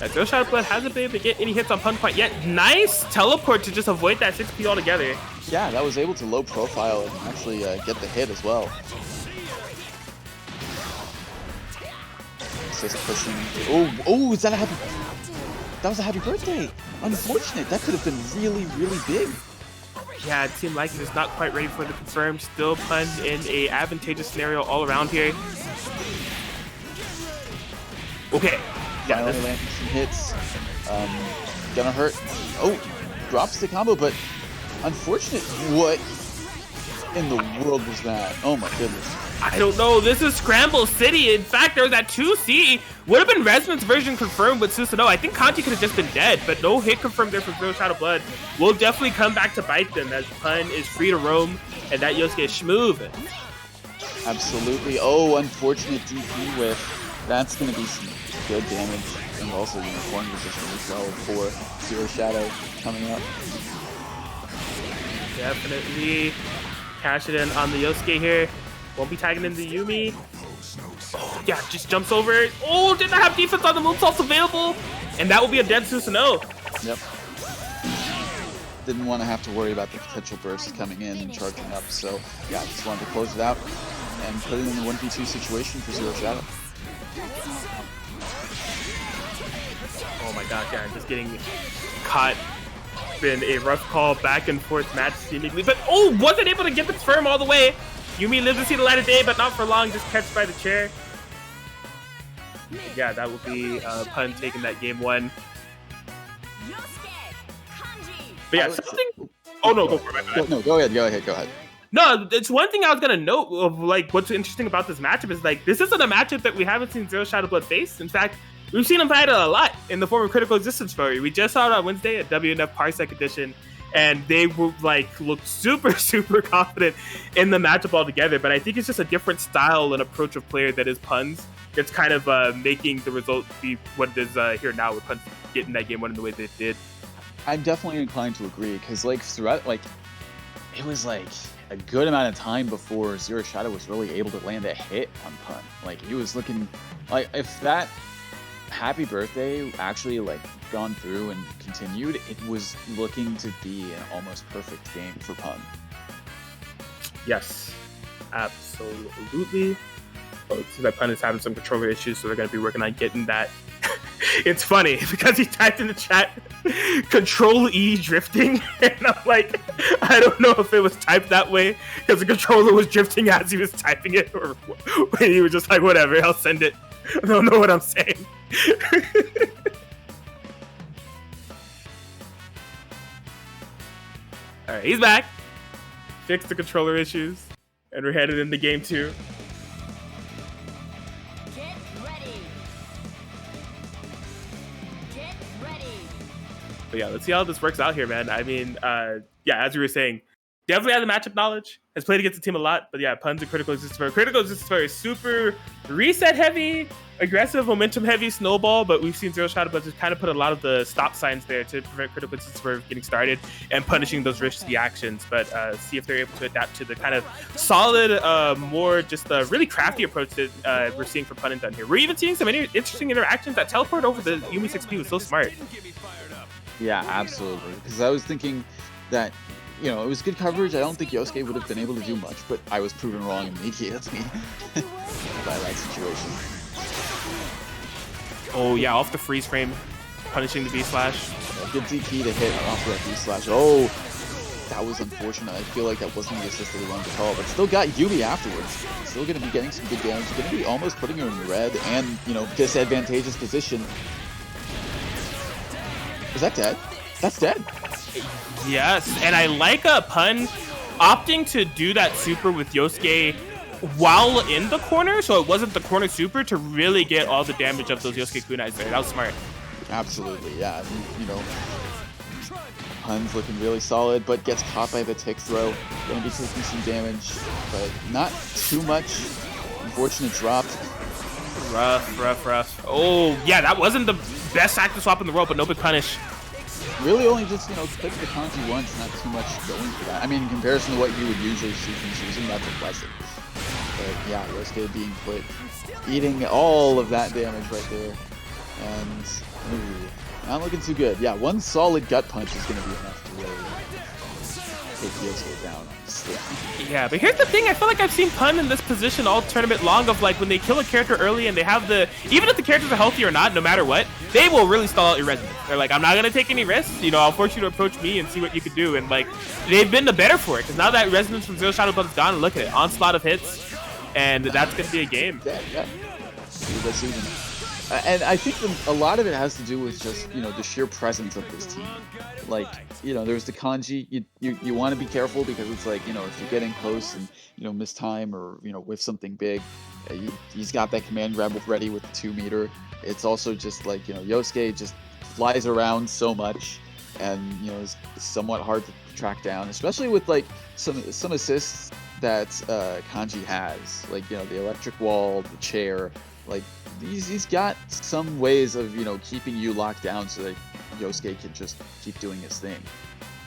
Zero Shadow Blood hasn't been able to get any hits on Pun quite yet. Nice teleport to just avoid that 6P altogether. Yeah, that was able to low profile and actually get the hit as well. Just pushing. Oh, is that a happy? That was a happy birthday. Unfortunate. That could have been really, really big. Yeah, it seemed like it's not quite ready for the confirm. Still Pun in a advantageous scenario all around here. Okay. Yeah, Finally landing some hits. Gonna hurt. Oh, drops the combo, but unfortunate. What in the world was that? Oh my goodness. I don't know. This is Scramble City. In fact, there was that 2C. Would have been Resonance version confirmed with Susanoo. I think Kanji could have just been dead, but no hit confirmed there for Zero Shadow Blood. Will definitely come back to bite them as Pun is free to roam and that Yosuke is schmoovin'. Absolutely. Oh, unfortunate DP with. That's going to be some good damage and also unicorn position as well for Zero Shadow coming up. Definitely cash it in on the Yosuke here. Won't be tagging in the Yumi. Oh, yeah, just jumps over it. Oh, did not have defense on the moonsaults available. And that will be a dead Susanoo. Yep. Didn't want to have to worry about the potential burst coming in and charging up. So, yeah, just wanted to close it out and put it in a 1v2 situation for Zero Shadow. Oh my god, yeah, just getting caught. Been a rough call, back and forth match seemingly. But, oh, wasn't able to get the firm all the way. Yumi lives to see the light of day, but not for long, just catch by the chair. Yeah, that will be Pun taking that game 1. But yeah, something... Oh, no, go for it. No, go ahead. No, it's one thing I was going to note of, like, what's interesting about this matchup is, like, this isn't a matchup that we haven't seen Zero Shadow Blood face. In fact, we've seen him fight a lot in the form of Critical Existence Story. We just saw it on Wednesday at WNF Parsec Edition. And they were like looked super, super confident in the matchup altogether. But I think it's just a different style and approach of player that is Pun's. It's kind of making the result be what it is here now with Pun getting that game 1 in the way that it did. I'm definitely inclined to agree because like throughout, like it was like a good amount of time before Zero Shadow was really able to land a hit on Pun. Like he was looking like if that happy birthday actually like gone through and continued, it was looking to be an almost perfect game for Pun. Yes, absolutely. Oh, it seems like Pun is having some controller issues, so they're going to be working on getting that. It's funny because he typed in the chat Control E drifting, and I'm like, I don't know if it was typed that way because the controller was drifting as he was typing it, or when he was just like, whatever, I'll send it. I don't know what I'm saying. Alright, he's back. Fixed the controller issues. And we're headed into game 2. Get ready. Get ready. But yeah, let's see how this works out here, man. I mean, yeah, as we were saying, definitely has the matchup knowledge, has played against the team a lot, but yeah, Pun's a critical existence for critical existence for is super reset heavy, aggressive, momentum heavy, snowball, but we've seen Zero Shadow Blood just kind of put a lot of the stop signs there to prevent critical existence for getting started and punishing those risky actions, but see if they're able to adapt to the kind of solid, more just a really crafty approach that we're seeing from Pun and Dun here. We're even seeing some interesting interactions. That teleport over the Yumi 6P was so smart. Yeah, absolutely. Because I was thinking that, you know, it was good coverage. I don't think Yosuke would have been able to do much, but I was proven wrong immediately by that situation. Oh yeah, off the freeze frame, punishing the B slash. Good DP to hit off the B slash. Oh, that was unfortunate. I feel like that wasn't the assist that we wanted to call, but still got Yumi afterwards. Still going to be getting some good damage. Going to be almost putting her in the red and, you know, disadvantageous position. Is that dead? That's dead. Yes, and I like Pun opting to do that super with Yosuke while in the corner, so it wasn't the corner super to really get all the damage of those Yosuke kunais there. That was smart. Absolutely, yeah. You know, Pun's looking really solid, but gets caught by the tick throw. Gonna be taking some damage, but not too much. Unfortunate drop. Rough. Oh, yeah, that wasn't the best active swap in the world, but no big punish. Really only just, you know, clicked the kanji once, not too much going for that. I mean, in comparison to what you would usually see from Susan, that's impressive. But yeah, Yosuke being put, eating all of that damage right there. And, ooh, not looking too good. Yeah, one solid gut punch is going to be enough to really take Yosuke down. Yeah, but here's the thing, I feel like I've seen Pun in this position all tournament long of like when they kill a character early and they have the, even if the characters are healthy or not, no matter what, they will really stall out your resonance. They're like, I'm not going to take any risks, you know, I'll force you to approach me and see what you can do. And like, they've been the better for it because now that resonance from Zero Shadow Blood is gone, and look at it, onslaught of hits, and that's going to be a game. Yeah. And I think a lot of it has to do with just, you know, the sheer presence of this team. Like, you know, there's the kanji. You want to be careful because it's like, you know, if you're getting close and, you know, miss time or, you know, with something big, he's got that command grab ready with the 2-meter. It's also just like, you know, Yosuke just flies around so much and, you know, is somewhat hard to track down, especially with like some assists that Kanji has, like, you know, the electric wall, the chair. Like, he's got some ways of, you know, keeping you locked down so that Yosuke can just keep doing his thing.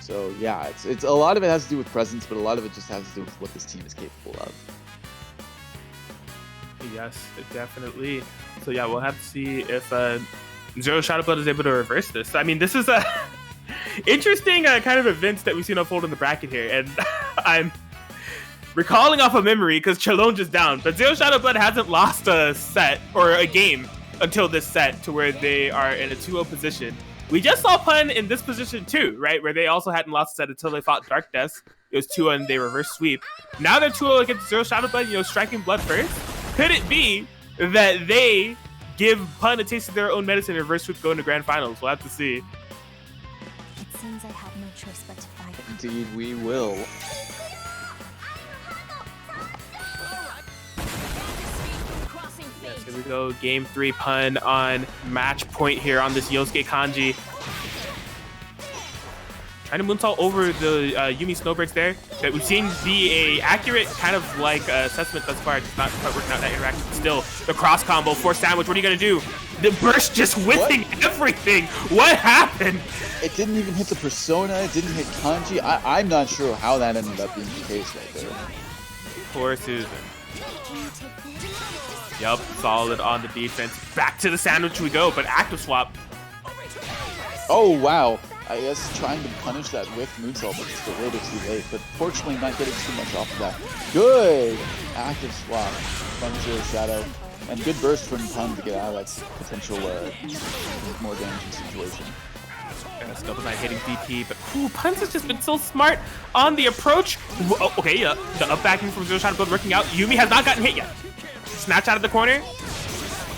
So yeah, it's a lot of it has to do with presence, but a lot of it just has to do with what this team is capable of. Yes, definitely. So yeah, we'll have to see if Zero Shadow Blood is able to reverse this. I mean, this is a interesting kind of events that we've seen unfold in the bracket here, and I'm recalling off of memory because Chalone just down, but Zero Shadow Blood hasn't lost a set or a game until this set to where they are in a 2-0 position. We just saw Pun in this position too, right? Where they also hadn't lost a set until they fought Dark Death. It was 2-0 and they reverse sweep. Now they're 2-0 against Zero Shadow Blood, you know, striking blood first. Could it be that they give Pun a taste of their own medicine and reverse sweep go into grand finals? We'll have to see. It seems I have no choice but to fight. Indeed, we will. Yes, here we go. Game 3 Pun on match point here on this Yosuke Kanji. Trying to moonsault over the Yumi Snowbirds there. That we've seen be a accurate kind of like assessment thus far. It's not quite working out that interaction. Still, the cross combo for sandwich. What are you gonna do? The burst just whipping everything. What happened? It didn't even hit the persona. It didn't hit Kanji. I'm not sure how that ended up being the case right there. Poor Susan. Yup, solid on the defense. Back to the sandwich we go, but active swap. Oh, wow. I guess trying to punish that with moonsault, but just a little bit too late. But fortunately, not getting too much off of that. Good active swap from Zero Shadow. And good burst from Pun to get out of that potential more damaging situation. Double Knight hitting DP, but Pun's has just been so smart on the approach. Oh, okay, the up backing from Zero Shadow Blood working out. Yumi has not gotten hit yet. Snatch out of the corner.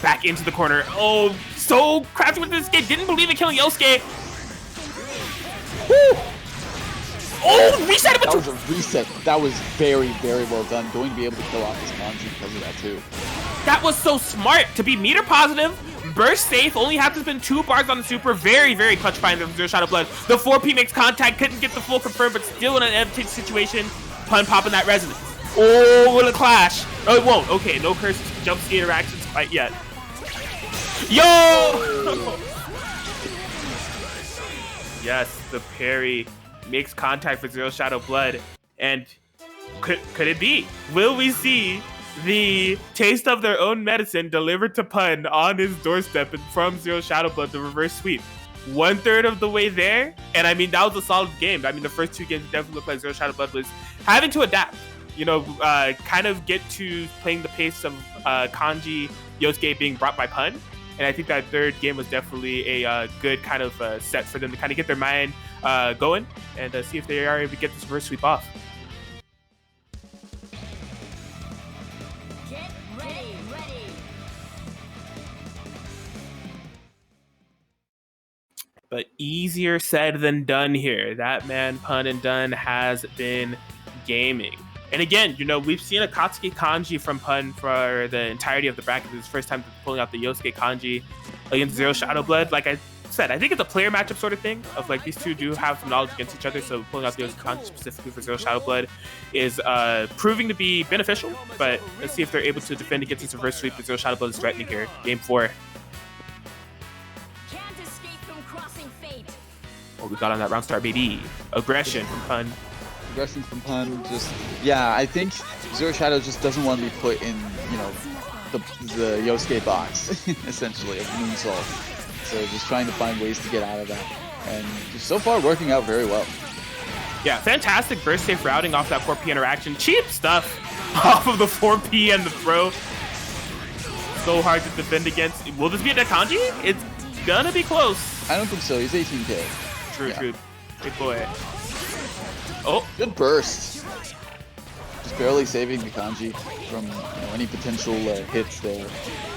Back into the corner. Oh, so crafty with this escape. Didn't believe in killing Yosuke. Woo! Oh, reset! That was a reset. That was very, very well done. Going to be able to kill off this Kanji because of that too. That was so smart to be meter positive, burst safe, only have to spend 2 bars on the super. Very, very clutch find from Zero Shadow Blood. The 4P makes contact, couldn't get the full confirm, but still in an advantageous situation. Pun popping that resonance. Oh, what a clash. Oh, it won't. Okay, no curse jump ski interactions quite yet. Yo! Yes, the parry makes contact for Zero Shadow Blood. And could it be? Will we see the taste of their own medicine delivered to Pun on his doorstep and from Zero Shadow Blood, the reverse sweep? 1/3 of the way there, and I mean, that was a solid game. I mean, the first 2 games definitely looked like Zero Shadow Blood was having to adapt, you know, kind of get to playing the pace of Kanji Yosuke being brought by Pun. And I think that 3rd game was definitely a good kind of set for them to kind of get their mind going and see if they are able to get this reverse sweep off. Get ready. But easier said than done here. That man, Pun and Dun, has been gaming. And again, you know, we've seen a Katsuki Kanji from Pun for the entirety of the bracket. This is the first time pulling out the Yosuke Kanji against Zero Shadow Blood. Like I said, I think it's a player matchup sort of thing of like these two do have some knowledge against each other. So pulling out the Yosuke Kanji specifically for Zero Shadow Blood is proving to be beneficial. But let's see if they're able to defend against this reverse sweep that Zero Shadow Blood is threatening here. Game 4. Can't escape from crossing fate. Oh, we got on that round start, baby. Aggression from Pun. Aggression from Pun, yeah, I think Zero Shadow just doesn't want to be put in, you know, the Yosuke box, essentially, of moonsault. So just trying to find ways to get out of that. And just so far working out very well. Yeah, fantastic burst safe routing off that 4P interaction. Cheap stuff off of the 4P and the throw. So hard to defend against. Will this be a Kanji? It's gonna be close. I don't think so, he's 18k. True. Big boy. Oh, good burst. Just barely saving the Kanji from any potential hits there,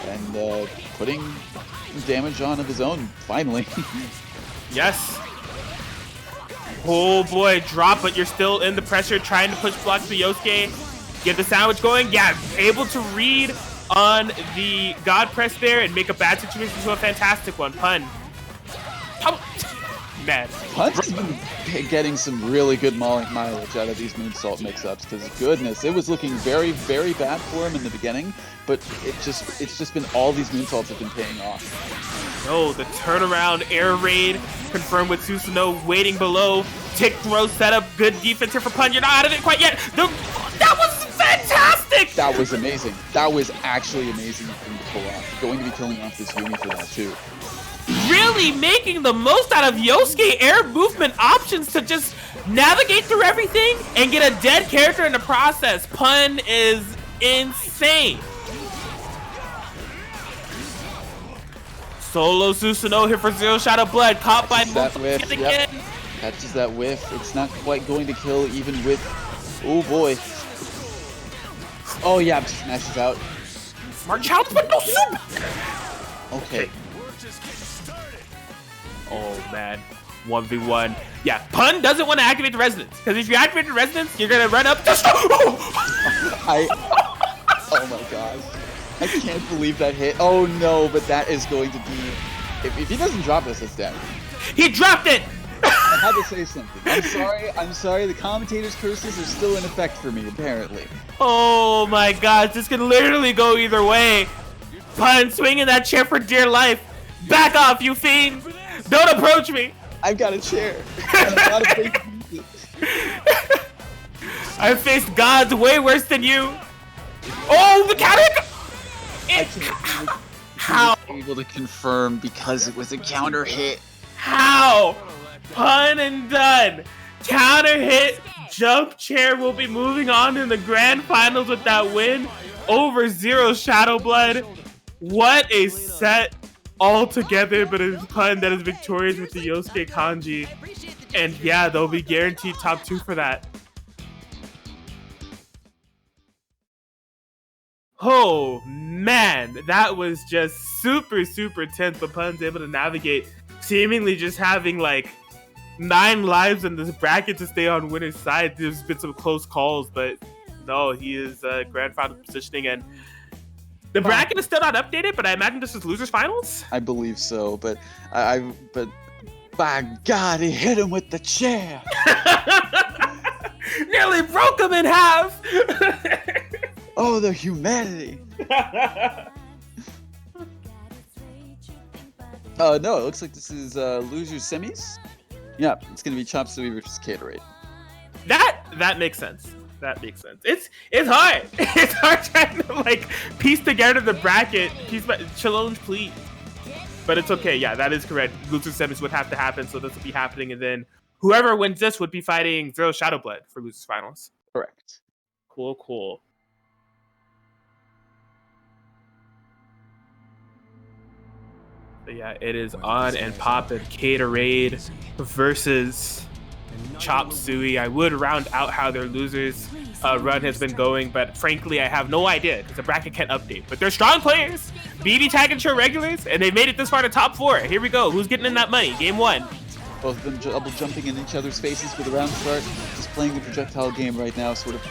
and putting damage on of his own. Finally. Yes. Oh boy, drop, but you're still in the pressure, trying to push blocks to Yosuke. Get the sandwich going. Yeah, able to read on the God press there and make a bad situation to a fantastic one. Pun. Man. Pun's been getting some really good mileage out of these moonsault mix-ups, because goodness, it was looking very, very bad for him in the beginning, but it's just been all these moonsaults have been paying off. Oh, the turnaround air raid confirmed with Susanoo waiting below. Tick throw setup, good defense here for Pun. You're not out of it quite yet. That was fantastic! That was amazing. That was actually amazing for him to pull off. Going to be killing off this Yumi for that too. Really making the most out of Yosuke air movement options to just navigate through everything and get a dead character in the process. Pun is insane. Solo Susanoo here for Zero Shadow Blood, caught by that whiff. Yep. Catches that whiff. It's not quite going to kill even with... Oh boy. Oh yeah, smashes out. Smart challenge, but no super! Okay. Oh man, 1v1. Yeah, Pun doesn't want to activate the resonance, because if you activate the resonance, you're gonna run up. Oh my gosh, I can't believe that hit. Oh no, but that is going to be. If he doesn't drop this, it's dead. He dropped it. I had to say something. I'm sorry. The commentator's curses are still in effect for me, apparently. Oh my gosh, this can literally go either way. Pun swinging that chair for dear life. Back off, you fiend. Don't approach me. I've got a chair. I faced gods way worse than you. Oh, the counter! How? Able to confirm because it was a counter hit. How? Pun and done. Counter hit. Jump chair will be moving on in the grand finals with that win over Zero Shadow Blood. What a set altogether, but it's Pun that is victorious with the Yosuke Kanji. And yeah, they'll be guaranteed top 2 for that. Oh man, that was just super tense, but Pun's able to navigate, seemingly just having like 9 lives in this bracket to stay on winner's side. There's been some close calls, but no, he is grand final positioning, and The bracket is still not updated, but I imagine this is losers finals. I believe so, but but by God, he hit him with the chair. Nearly broke him in half. Oh, the humanity. No, it looks like this is losers semis. Yeah, it's gonna be Chop Suey versus Caterade. That makes sense. That makes sense. It's hard. It's hard trying to like piece together the bracket. Challenge, please. But it's okay. Yeah, that is correct. Loser semis would have to happen, so this would be happening, and then whoever wins this would be fighting Zero Shadowblood for losers finals. Correct. Cool. But yeah, it is on and popping. Caterade versus Chop Suey. I would round out how their losers run has been going, but frankly, I have no idea because the bracket can't update. But they're strong players. BBTAG and regulars, and they made it this far to top 4. Here we go. Who's getting in that money? Game 1. Both of them double jumping in each other's faces for the round start. Just playing the projectile game right now, sort of,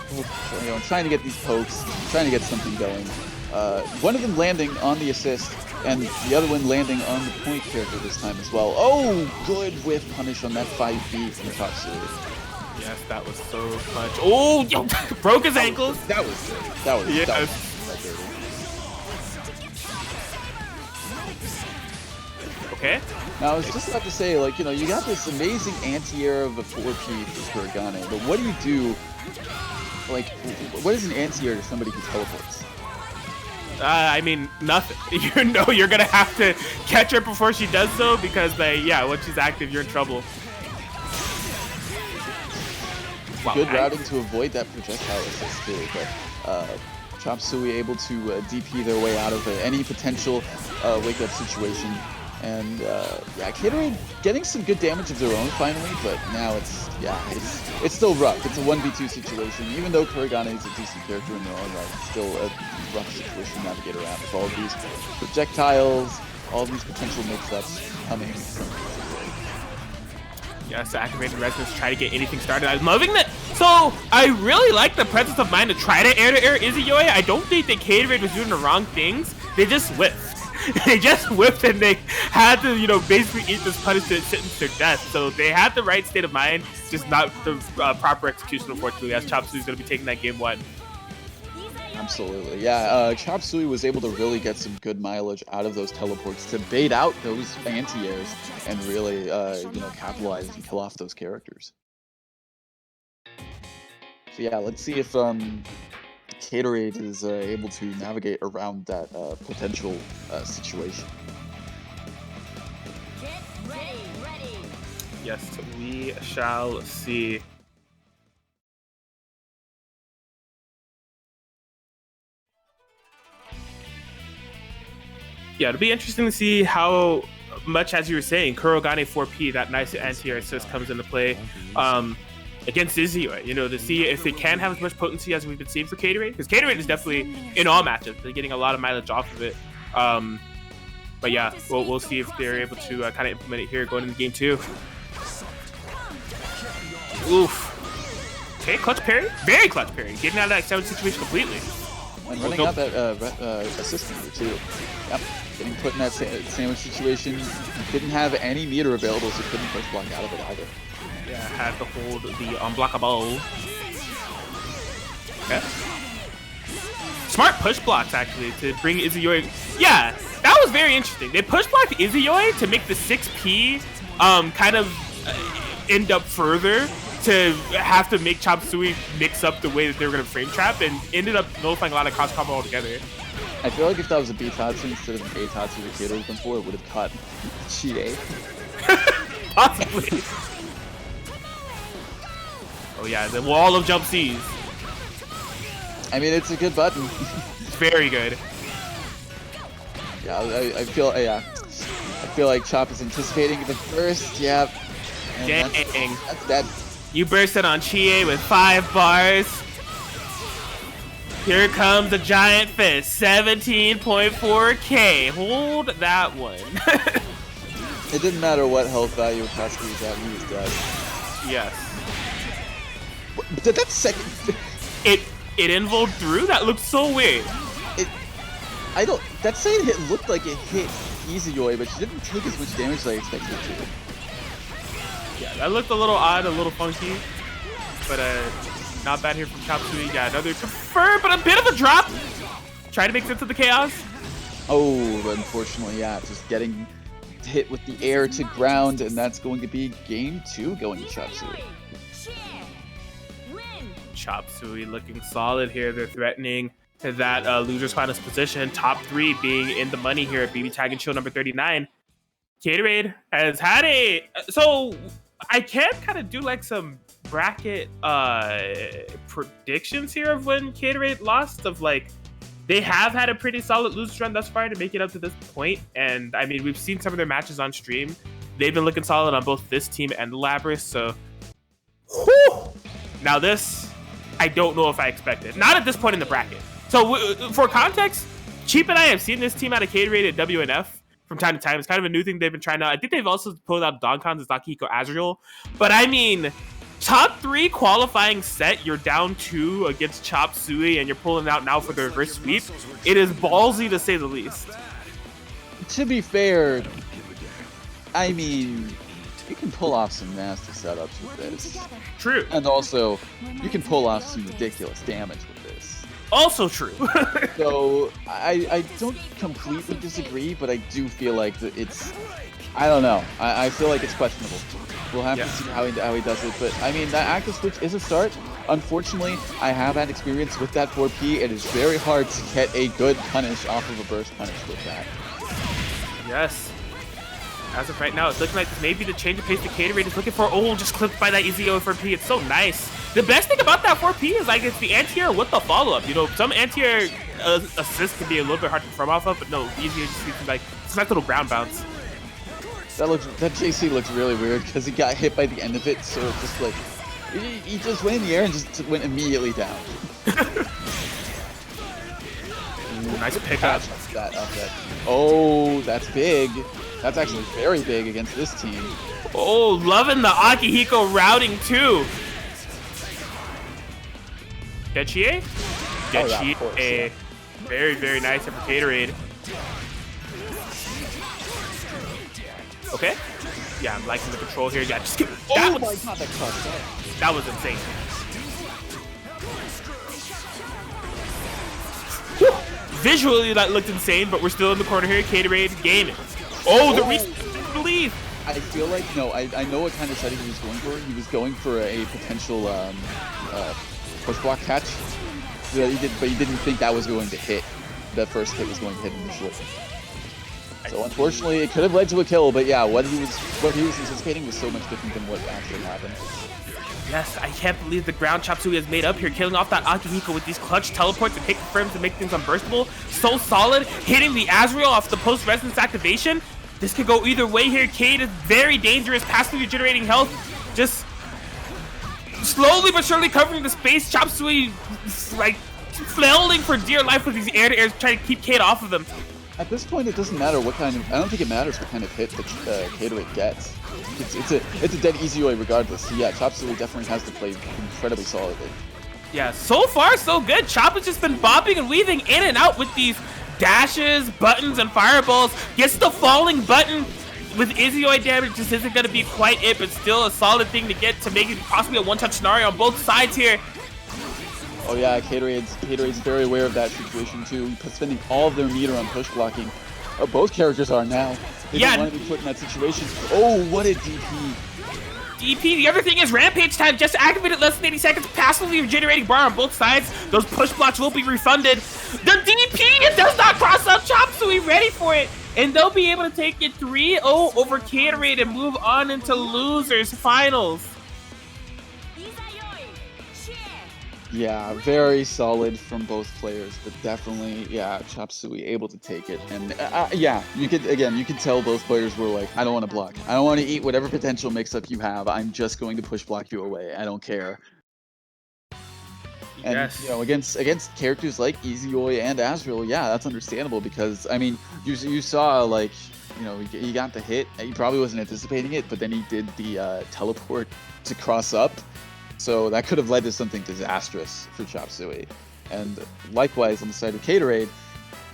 trying to get these pokes, trying to get something going. One of them landing on the assist, and the other one landing on the point character this time as well. Oh, good whiff punish on that 5B from Chop Suey. Yes, that was so much. Oh, yo, broke his ankles. That was dirty. That was dirty. Okay. Now, I was just about to say, like, you got this amazing anti-air of the 4P for Kurogane, but what do you do, like, what is an anti-air to somebody who teleports? I mean, nothing. You're gonna have to catch her before she does so, because once she's active, you're in trouble. Wow, good routing to avoid that projectile assist too, but Chop Suey able to DP their way out of any potential wake-up situation. And Caterade getting some good damage of their own finally, but now it's still rough. It's a 1v2 situation. Even though Kurogane is a decent character in their own right, it's still a rough situation to navigate around with all of these projectiles, all of these potential mix-ups coming from Caterade. Yes, activated resonance, try to get anything started. I'm loving that. So I really like the presence of mind to try to air Izuyoi. I don't think that Caterade was doing the wrong things. They just whiffed. They just whipped and they had to, basically eat this punishment sentence to death. So they had the right state of mind, just not the proper execution, unfortunately, as Chop Suey's going to be taking that game 1. Absolutely, yeah. Chop Suey was able to really get some good mileage out of those teleports to bait out those anti-airs and really, capitalize and kill off those characters. So yeah, let's see if Caterade is able to navigate around that potential situation. Get ready. Yes, we shall see. Yeah, it'll be interesting to see how much, as you were saying, Kurogane 4P, that nice anti-air assist comes into play. Against Izuyoi, to see if they can have as much potency as we've been seeing for Caterade, because Caterade is definitely in all matchups. They're getting a lot of mileage off of it. But yeah, we'll see if they're able to kind of implement it here going into game 2. Oof. Okay, clutch parry, very clutch parry, getting out of that 7 situation completely. And running out that assist meter too. Yep, getting put in that sandwich situation. Didn't have any meter available, so couldn't push block out of it either. Yeah, had to hold the unblockable. Okay. Smart push blocks, actually, to bring Izuyoi. Yeah, that was very interesting. They push blocked Izuyoi to make the 6P kind of end up further to have to make Chop Suey mix up the way that they were going to frame trap, and ended up nullifying a lot of cross combo altogether. I feel like if that was a B Tatsu instead of an A Tatsu the kid was before, it would have caught Chie. Possibly. Oh yeah, the wall of jump C's. I mean, it's a good button. Very good. Yeah, I feel like Chop is anticipating the burst. Yep. Dang. That's dead. You bursted on Chie with 5 bars. Here comes the giant fist. 17.4k. Hold that one. It didn't matter what health value Akatsuki was at, he was dead. Yes. Did that second... It involved through? That looked so weird. I don't. That side hit looked like it hit Izuyoi, but she didn't take as much damage as I expected it to. Yeah, that looked a little odd, a little funky, but not bad here from Chop Suey. Got another confirm, but a bit of a drop. Try to make sense of the chaos. Oh, but unfortunately, yeah, just getting hit with the air to ground, and that's going to be game 2 going to Chop Suey. Chop Suey looking solid here. They're threatening that loser's finals position. Top 3 being in the money here at BBTAG and show number 39. Gatorade has had a... So I can kind of do like some bracket predictions here of when Gatorade lost, of like, they have had a pretty solid losers run thus far to make it up to this point. And I mean, we've seen some of their matches on stream. They've been looking solid on both this team and Labrys. So, whew! Now this, I don't know if I expected. Not at this point in the bracket. So for context, Cheap and I have seen this team out of Gatorade at WNF from time to time. It's kind of a new thing they've been trying out. I think they've also pulled out Donkon's Akihiko Azrael. But I mean, top 3 qualifying set, you're down 2 against Chop Suey, and you're pulling out now for the reverse sweep. It is ballsy to say the least. To be fair, I mean, you can pull off some nasty setups with this. True. And also, you can pull off some ridiculous damage with this. Also true. So, I don't completely disagree, but I do feel like that it's... I don't know. I feel like it's questionable. We'll have to see how he does it, but I mean, that active switch is a start. Unfortunately, I have had experience with that 4P. It is very hard to get a good punish off of a burst punish with that. Yes. As of right now, it's looking like maybe the change of pace the Gatorade is looking for. Oh, just clipped by that easy 4P. It's so nice. The best thing about that 4P is like it's the anti-air with the follow-up. You know, some anti-air assists can be a little bit hard to perform off of, but no, easier just seems like it's a nice little ground bounce. That JC looks really weird because he got hit by the end of it, so it's just like he just went in the air and just went immediately down. Ooh, nice pickup. Oh, that's big. That's actually very big against this team. Oh, loving the Akihiko routing too. Getchie? Getchie. Very, very nice for Gatorade. Okay. Yeah, I'm liking the control here. Yeah, just skip. Oh my god, that crushed. That was insane. Whew. Visually, that looked insane, but we're still in the corner here. Gatorade gaming. Oh, the believe. I feel like, no, I know what kind of setting he was going for. He was going for a potential push block catch. But he didn't think that was going to hit. That first hit was going to hit initially. So unfortunately, it could have led to a kill, but yeah, what he was anticipating was so much different than what actually happened. Yes, I can't believe the ground Chop Suey has made up here, killing off that Akihiko with these clutch teleports and pick confirms to make things unburstable. So solid, hitting the Azrael off the post-resonance activation. This could go either way here. Cade is very dangerous, passively regenerating health. Just slowly but surely covering the space. Chop Suey, like, flailing for dear life with these air-to-airs, trying to keep Cade off of them. At this point, it doesn't matter what kind of... I don't think it matters what kind of hit that Gatorade gets. It's a dead easy way regardless. So yeah, Chop Suey definitely has to play incredibly solidly. Yeah, so far so good. Chop has just been bopping and weaving in and out with these dashes, buttons, and fireballs. Gets the falling button with Izuyoi damage. Just isn't going to be quite it, but still a solid thing to get to make it possibly a one-touch scenario on both sides here. Oh yeah, Gatorade's very aware of that situation too. Spending all of their meter on push blocking. Both characters are now. They don't want to be put in that situation. Oh, what a DP. DP, the other thing is Rampage time. Just activated less than 80 seconds. Passively regenerating bar on both sides. Those push blocks will be refunded. The DP, it does not cross up Chop Suey, ready for it. And they'll be able to take it 3-0 over Gatorade and move on into losers finals. Yeah, very solid from both players, but definitely, yeah, Chop Suey able to take it. And yeah, you could tell both players were like, I don't want to block. I don't want to eat whatever potential mix-up you have. I'm just going to push block you away. I don't care. And, yes. You know, against characters like Izuyoi and Azrael, yeah, that's understandable because, I mean, you saw, like, you know, he got the hit. He probably wasn't anticipating it, but then he did the teleport to cross up. So that could have led to something disastrous for Chop Suey. And likewise, on the side of Gatorade,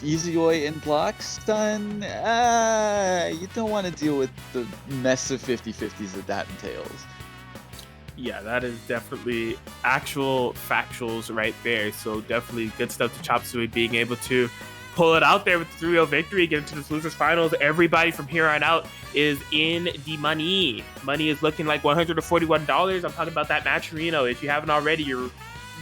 Easy in block stun, you don't want to deal with the mess of 50-50s that entails. Yeah, that is definitely actual factuals right there. So definitely good stuff to Chop Suey being able to pull it out there with the 3-0 victory, get into this losers finals. Everybody from here on out is in the money. Money is looking like $141. I'm talking about that match Reno. If you haven't already, you're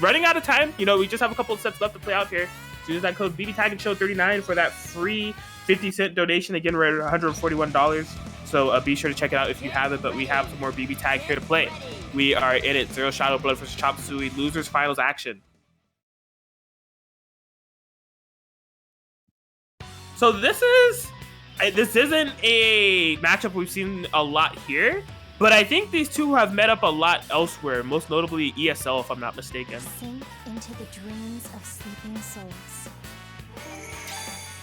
running out of time. You know, we just have a couple of sets left to play out here. So use that code BBTAG and show 39 for that free 50-cent donation. Again, we're at $141. So be sure to check it out if you haven't, but we have some more BB Tag here to play. We are in it. Zero Shadow Blood versus Chop Suey. Losers finals action. So this isn't a matchup we've seen a lot here, but I think these two have met up a lot elsewhere, most notably ESL, if I'm not mistaken. Sink into the dreams of sleeping souls.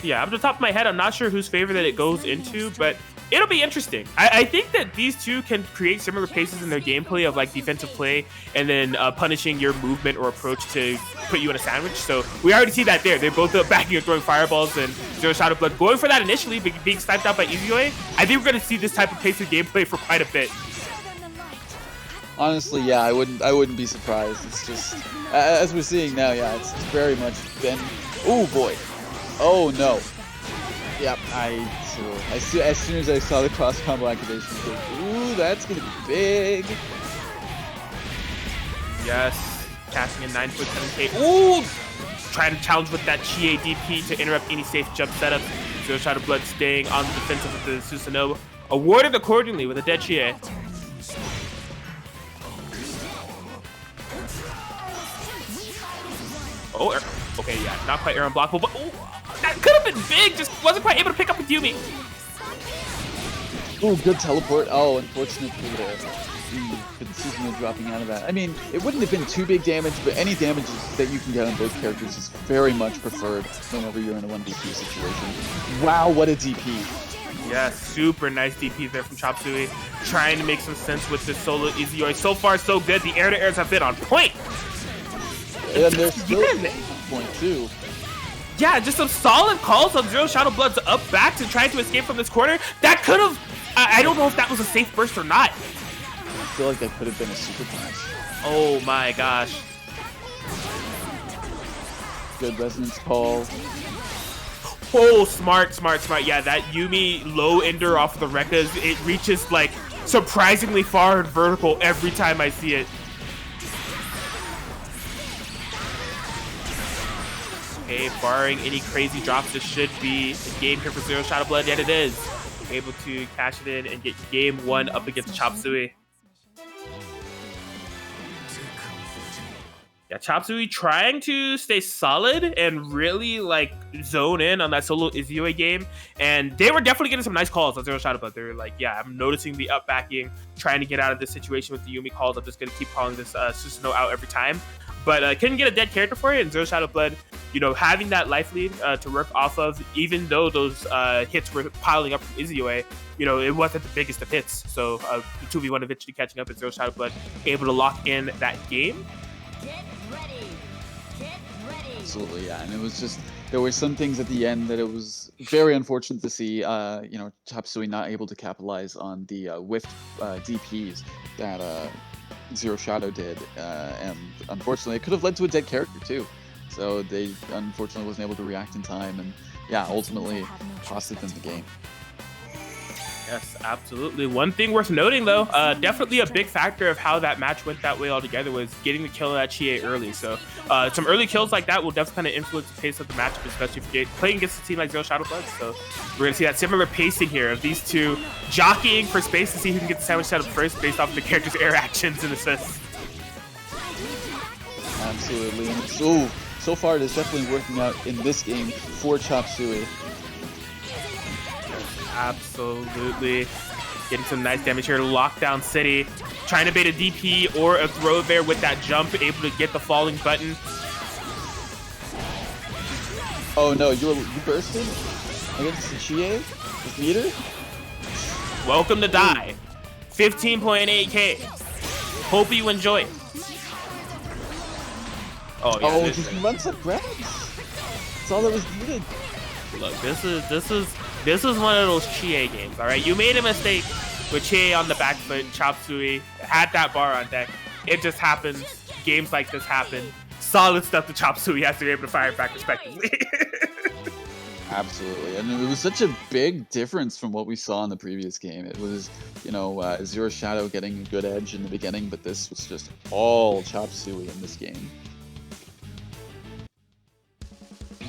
Yeah, off the top of my head, I'm not sure whose favor that it goes into, but it'll be interesting. I think that these two can create similar paces in their gameplay of like defensive play and then punishing your movement or approach to put you in a sandwich. So we already see that there. They're both backing and throwing fireballs, and Zero Shadow Blood going for that initially, but being sniped out by Easy. I think we're going to see this type of pace of gameplay for quite a bit. Honestly, yeah, I wouldn't be surprised. It's just, as we're seeing now, yeah, it's very much been, oh boy. Oh no. Yep, as soon as I saw the cross combo activation, I was like, ooh, that's gonna be big. Yes, casting in 9.7k. Ooh, trying to challenge with that Chie DP to interrupt any safe jump setup. Zero Shadow Blood staying on the defensive with the Susanoo. Awarded accordingly with a dead Chie. Oh, okay, yeah, not quite air unblockable, but oh, that could have been big. Just wasn't quite able to pick up with Yumi. Oh, good teleport. Oh, unfortunate for the Susanoo dropping out of that. I mean, it wouldn't have been too big damage, but any damage that you can get on both characters is very much preferred whenever you're in a 1v2 situation. Wow, what a DP. Yeah, super nice DP there from Chop Suey. Trying to make some sense with this solo Izuyoi. So far, so good. The air-to-airs have been on point. And they're still on point, too. Yeah, just some solid calls on Zero Shadow Blood's up back to try to escape from this corner. That could have... I don't know if that was a safe burst or not. I feel like that could have been a super punch. Oh my gosh. Good resonance call. Oh, smart. Yeah, that Yumi low ender off of the Rekkas, it reaches like surprisingly far and vertical every time I see it. Okay, barring any crazy drops, this should be a game here for Zero Shadow Blood, and it is. Able to cash it in and get game one up against Chop Suey. Yeah, Chop Suey trying to stay solid and really like zone in on that solo Izuyoi game, and they were definitely getting some nice calls on Zero Shadow Blood. They were like, yeah, I'm noticing the up backing, trying to get out of this situation with the Yumi calls. I'm just gonna keep calling this Susanoo out every time. But couldn't get a dead character for it, and Zero Shadow Blood, you know, having that life lead to work off of, even though those hits were piling up from Izuyoi, you know, it wasn't the biggest of hits. So the 2v1 eventually catching up, and Zero Shadow Blood able to lock in that game. Get ready. Get ready. Absolutely, yeah. And it was just, there were some things at the end that it was very unfortunate to see, you know, Chop Suey not able to capitalize on the whiffed DPs that Zero Shadow did, and unfortunately it could have led to a dead character too. So they unfortunately wasn't able to react in time, and yeah, ultimately costed them the game. Yes, absolutely. One thing worth noting, though, definitely a big factor of how that match went that way altogether was getting the kill of that Chie early. So some early kills like that will definitely kind of influence the pace of the matchup, especially if you're playing against a team like Zero Shadow Blood. So we're going to see that similar pacing here of these two jockeying for space to see who can get the sandwich set up first based off of the character's air actions and assists. Absolutely. And so far it is definitely working out in this game for Chop Suey. Absolutely. Getting some nice damage here. Lockdown City. Trying to bait a DP or a throw there with that jump. Able to get the falling button. Oh no, you bursted against the Chie with meter? Welcome to Die. 15.8k. Hope you enjoy it. Oh, yeah, just runs up grabs. That's all that was needed. Look, this is one of those Chie games. All right, you made a mistake with Chie on the back foot. Chop Suey had that bar on deck. It just happens. Games like this happen. Solid stuff to Chop Suey has to be able to fire back respectively. Absolutely, and it was such a big difference from what we saw in the previous game. It was, you know, Zero Shadow getting a good edge in the beginning, but this was just all Chop Suey in this game.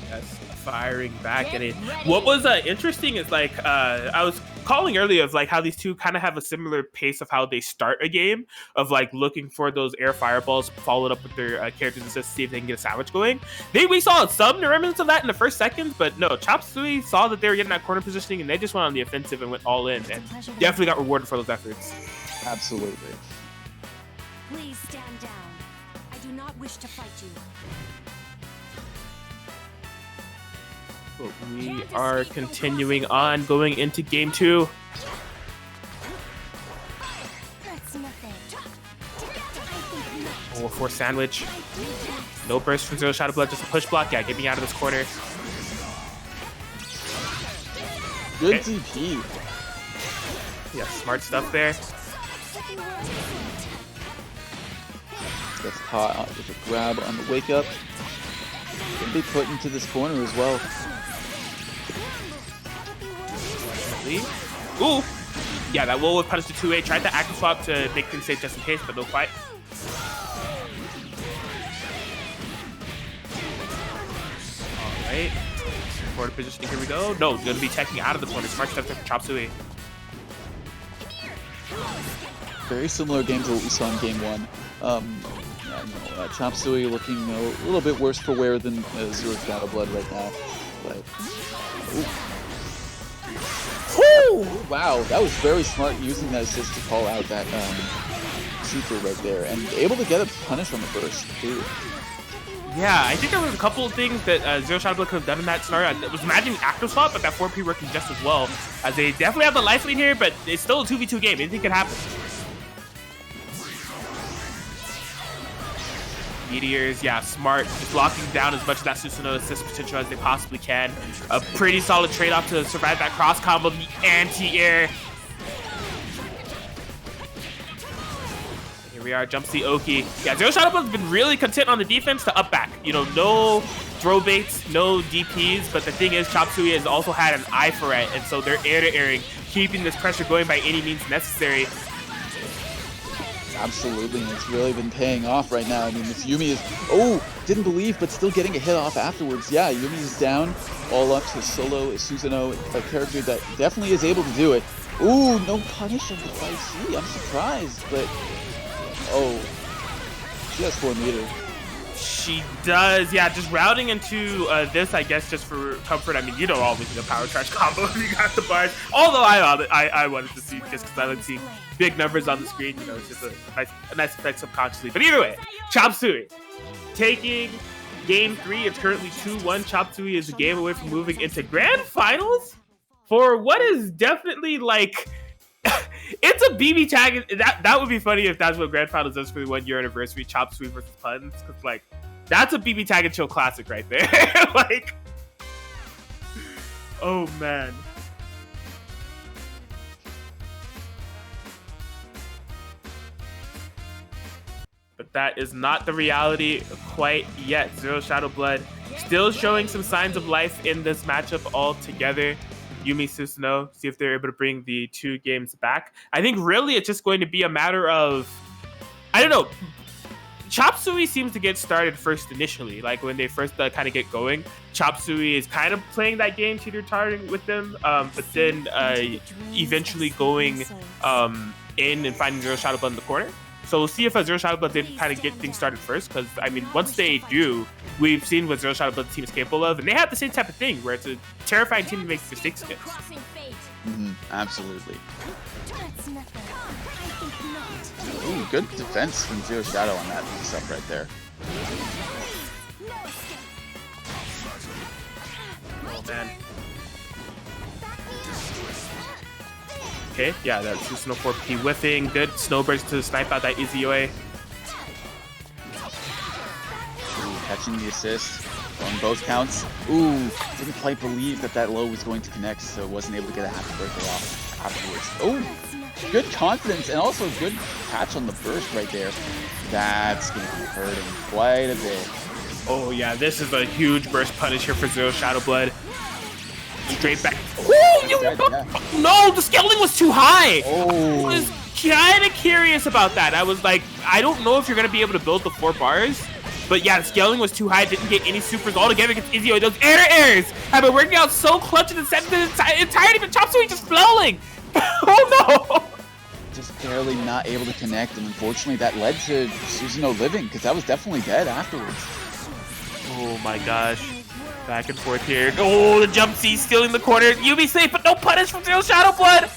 Yes, firing back at it. What was interesting is like I was calling earlier of like how these two kind of have a similar pace of how they start a game, of like looking for those air fireballs followed up with their characters and just see if they can get a sandwich going. We saw some remnants of that in the first seconds, but no, Chop Suey saw that they were getting that corner positioning and they just went on the offensive and went all in, and definitely got rewarded for those efforts. Absolutely. Please stand down. I do not wish to fight you. But we are continuing on, going into game 2. That's nothing. Oh, a force sandwich. No burst from Zero Shadow Blood, just a push block. Yeah, get me out of this corner. Good Okay. DP. Yeah, smart stuff there. Gets caught with a grab on the wake up. Can be put into this corner as well. Ooh! Yeah, that will punish the 2A. Tried to active swap to make things safe just in case, but no quite. Alright. Forward positioning, here we go. No, going to be checking out of the corner. Smart stuff from Chop Suey. Very similar game to what we saw in game 1. Yeah, no, Chop Suey looking a little bit worse for wear than Zero Shadow Blood right now. But, wow, that was very smart using that assist to call out that super right there, and able to get a punish on the burst too. Yeah, I think there was a couple of things that Zero Shadow Blood could have done in that scenario. I was imagining active swap, but that 4P working just as well, as they definitely have the life lead here, but it's still a 2v2 game. Anything could happen. Meteors, yeah, smart, just locking down as much of that Susanoo assist potential as they possibly can. A pretty solid trade-off to survive that cross combo, the anti-air. Here we are, jumps the Oki. Yeah, Zero Shadow Blood's been really content on the defense to up back. You know, no throw baits, no DPs, but the thing is, Chop Suey has also had an eye for it, and so they're air-to-airing, keeping this pressure going by any means necessary. Absolutely, and it's really been paying off right now. I mean, this Yumi is, didn't believe, but still getting a hit off afterwards. Yeah, Yumi is down, all up to solo Susanoo, a character that definitely is able to do it. Ooh, no punish of the 5C. I'm surprised, but, she has 4 meter. She does, yeah, just routing into this, I guess, just for comfort. I mean, you don't always need a power charge combo if you got the bars. Although I wanted to see, just because I like seeing big numbers on the screen, you know, it's just a nice effect subconsciously. But either way, Chop Suey taking game 3. It's currently 2-1. Chop Suey is a game away from moving into grand finals for what is definitely like... It's a BBTAG. That would be funny if that's what Grand Finals does for the 1 year anniversary. Chop Suey versus Puns, because like that's a BBTAG and chill classic right there. Like, oh man. But that is not the reality quite yet. Zero Shadow Blood still showing some signs of life in this matchup altogether. Yumi, Susanoo, see if they're able to bring the 2 games back. I think really it's just going to be a matter of, I don't know, Chop Suey seems to get started first initially. Like when they first kind of get going, Chop Suey is kind of playing that game teeter-tottering with them, but then eventually going in and finding Zero Shadow Blood in the corner. So we'll see if Zero Shadow Blood did kind of get things started first, because, I mean, once they do, we've seen what Zero Shadow Blood's team is capable of, and they have the same type of thing, where it's a terrifying team to make mistakes against. Absolutely. That's nothing. I think not. Ooh, good defense from Zero Shadow on that stuff right there. Oh, man. Okay, yeah, that Susanoo 4P whiffing. Good snowbirds to snipe out that easy away. Heck catching the assist on both counts. Ooh, didn't quite believe that that low was going to connect, so wasn't able to get a happy birthday off afterwards. Oh, good confidence and also good catch on the burst right there. That's going to be hurting quite a bit. Oh yeah, this is a huge burst punish here for Zero Shadow Blood. Straight back. No, the scaling was too high. Oh. I was kind of curious about that. I was like, I don't know if you're going to be able to build the 4 bars. But yeah, the scaling was too high. Didn't get any supers altogether against Izio. Those errors have been working out so clutch in the second entirety, but Chop Suey just flailing. Oh no! Just barely not able to connect, and unfortunately that led to Susanoo living, because that was definitely dead afterwards. Oh my gosh. Back and forth here. Oh, the jump C stealing the corner. Yubi safe, but no punish from Zero Shadow Blood.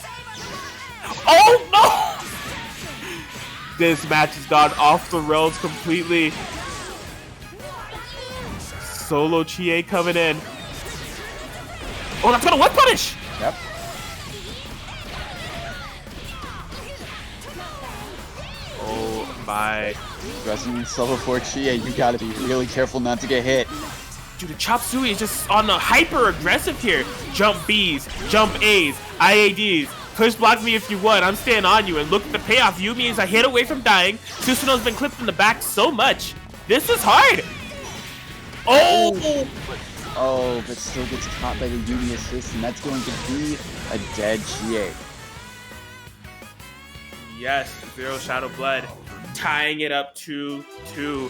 Oh no! This match has gone off the rails completely. Solo Chie coming in. Oh, that's gonna one punish! Yep. Oh my. Resident Solo 4 Chie, you gotta be really careful not to get hit. Dude, the Chop Suey is just on the hyper aggressive here. Jump Bs, jump As, IADs. Push block me if you want. I'm staying on you. And look at the payoff. Yumi is a hit away from dying. Susanoo's been clipped in the back so much. This is hard. Oh! Oh, but still gets caught by the Yumi assist, and that's going to be a dead Chie. Yes, Zero Shadow Blood tying it up 2-2.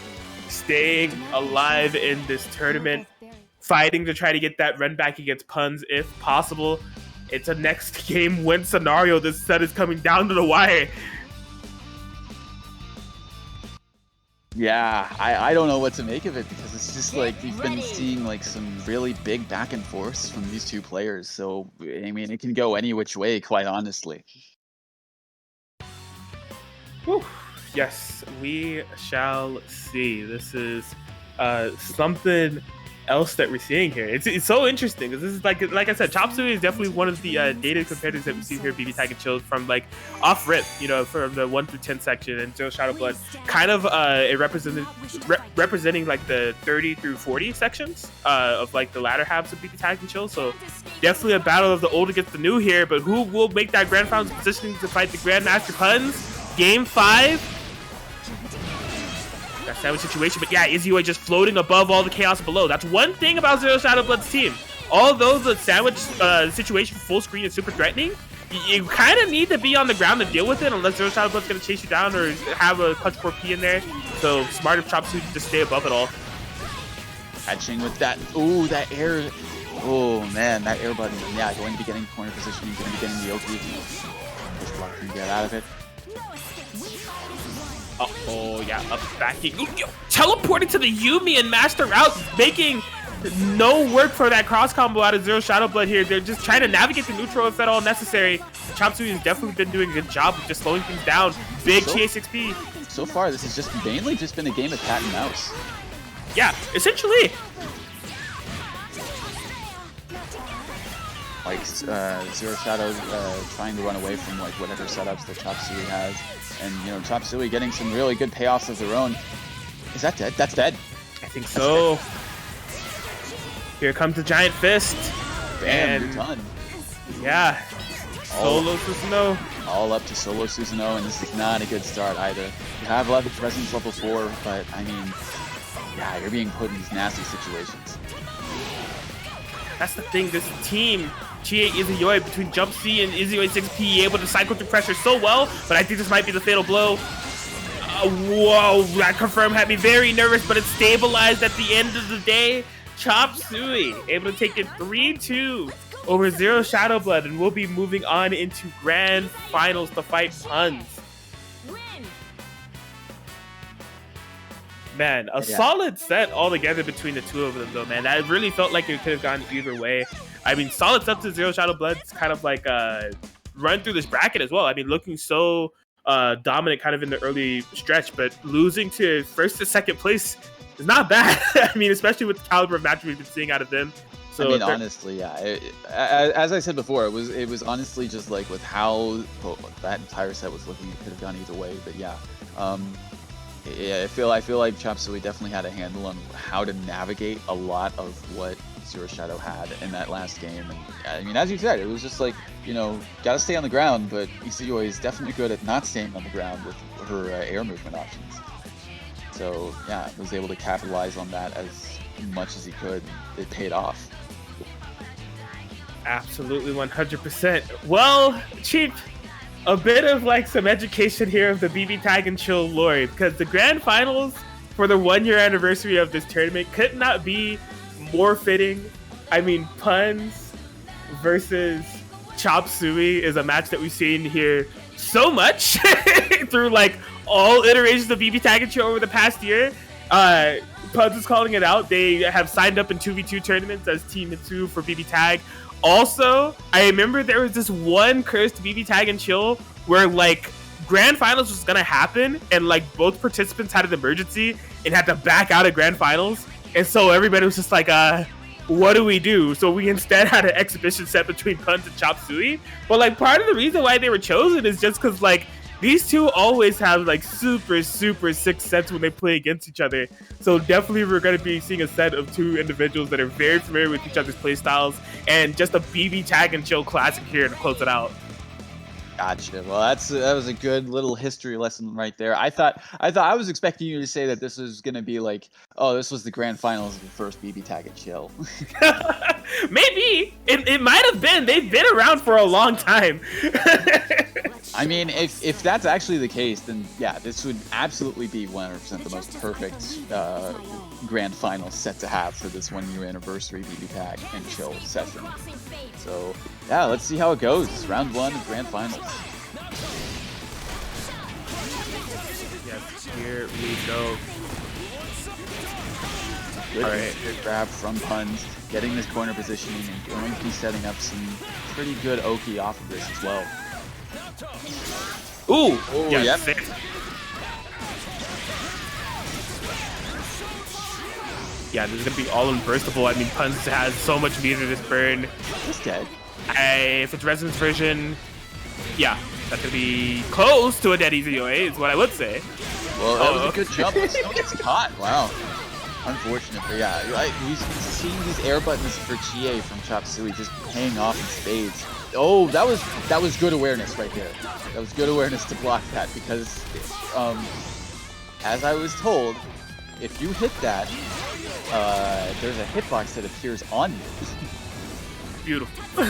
Staying alive in this tournament. Fighting to try to get that run back against Puns if possible. It's a next game win scenario. This set is coming down to the wire. Yeah, I don't know what to make of it, because it's just like we've been seeing like some really big back and forths from these two players. So, I mean, it can go any which way, quite honestly. Whew. Yes, we shall see. This is something else that we're seeing here. It's so interesting because this is like I said, Chop Suey is definitely one of the dated competitors that we see here, BBTAG and Chilled, from like off rip, you know, from the 1 through 10 section, and Zero Shadow Blood kind of representing like the 30 through 40 sections of like the latter halves of BBTAG and Chilled. So definitely a battle of the old against the new here, but who will make that grand finals positioning to fight the Grandmaster Puns? Game 5. That sandwich situation, but yeah, Izio just floating above all the chaos below. That's one thing about Zero Shadow Blood's team. Although the sandwich situation full screen is super threatening, you kind of need to be on the ground to deal with it, unless Zero Shadow Blood's going to chase you down or have a clutch 4P in there. So smart of Chop Suey to just stay above it all. Catching with that, ooh, that air. Oh man, that air button. Yeah, going to be getting corner positioning, going to be getting the Oki. Push block can get out of it. Oh yeah, up backing. Teleporting to the Yumi and Master Route, making no work for that cross combo out of Zero Shadow Blood here. They're just trying to navigate the neutral if at all necessary. Chop Suey has definitely been doing a good job of just slowing things down. Big TA6P. So far, this has just mainly been a game of cat and mouse. Yeah, essentially. Like Zero Shadow trying to run away from like whatever setups that Chop Suey has, and you know Chop Suey getting some really good payoffs of their own. Is that dead? That's dead. I think so. Here comes the giant fist. Bam, and you're done. Yeah, Solo Susanoo. All up to Solo Susanoo, and this is not a good start either. You have level presence level 4, but I mean, yeah, you're being put in these nasty situations. That's the thing, this team, Chie Izuyoi, between Jump C and Izuyoi 6P, able to cycle through pressure so well, but I think this might be the fatal blow. Whoa, that confirm had me very nervous, but it's stabilized at the end of the day. Chop Suey able to take it 3-2 over Zero Shadow Blood, and we'll be moving on into grand finals to fight Puns. Man, a solid set altogether between the two of them, though, man. That really felt like it could have gone either way. I mean, solid stuff to Zero Shadow Blood's kind of like run through this bracket as well. I mean, looking so dominant kind of in the early stretch, but losing to first to second place is not bad. I mean, especially with the caliber of match we've been seeing out of them. So I mean, honestly, yeah. As I said before, it was honestly just like with how that entire set was looking, it could have gone either way. But yeah, Yeah, I feel like Chop Suey definitely had a handle on how to navigate a lot of what Zero Shadow had in that last game. And I mean, as you said, it was just like, you know, gotta stay on the ground, but Isayoi is definitely good at not staying on the ground with her air movement options. So yeah, was able to capitalize on that as much as he could. It paid off. Absolutely 100%. Well, Chief, a bit of like some education here of the BBTAG and Chill lore, because the grand finals for the 1-year anniversary of this tournament could not be more fitting. I mean, Puns versus Chop Suey is a match that we've seen here so much through like all iterations of BBTAG and Chill over the past year. Puns is calling it out. They have signed up in 2v2 tournaments as Team Mitsu for BBTAG. Also, I remember there was this one cursed BBTAG and Chill where like grand finals was gonna happen and like both participants had an emergency and had to back out of grand finals, and so everybody was just like, what do we do? So we instead had an exhibition set between Puns and Chop Suey. But like part of the reason why they were chosen is just because like these two always have like super sick sets when they play against each other. So definitely we're going to be seeing a set of two individuals that are very familiar with each other's play styles, and just a BBTAG and Chill classic here to close it out. Gotcha. Well, that was a good little history lesson right there. I was expecting you to say that this was gonna be like, oh, this was the grand finals of the first BBTAG and Chill. Maybe it might have been. They've been around for a long time. I mean, if that's actually the case, then yeah, this would absolutely be 100% the most perfect grand final set to have for this 1-year anniversary BBTAG and Chill session. So yeah, let's see how it goes. Round 1 of grand finals. Yes, here we go. Good grab from Puns, getting this corner positioning and going to be setting up some pretty good Oki off of this as well. Ooh! Oh, yes. yep. Yeah, this is gonna be all unburstable. I mean, Puns has so much meter to this burn. He's dead. If it's Resonance version, yeah, that's gonna be close to a dead Isayoi, is what I would say. Well, that was a good jump, but still gets caught. Wow. Unfortunate, but yeah, we've seen these air buttons for Chie from Chop Suey just paying off in spades. Oh, that was good awareness right there. That was good awareness to block that, because as I was told, if you hit that, there's a hitbox that appears on you. Beautiful.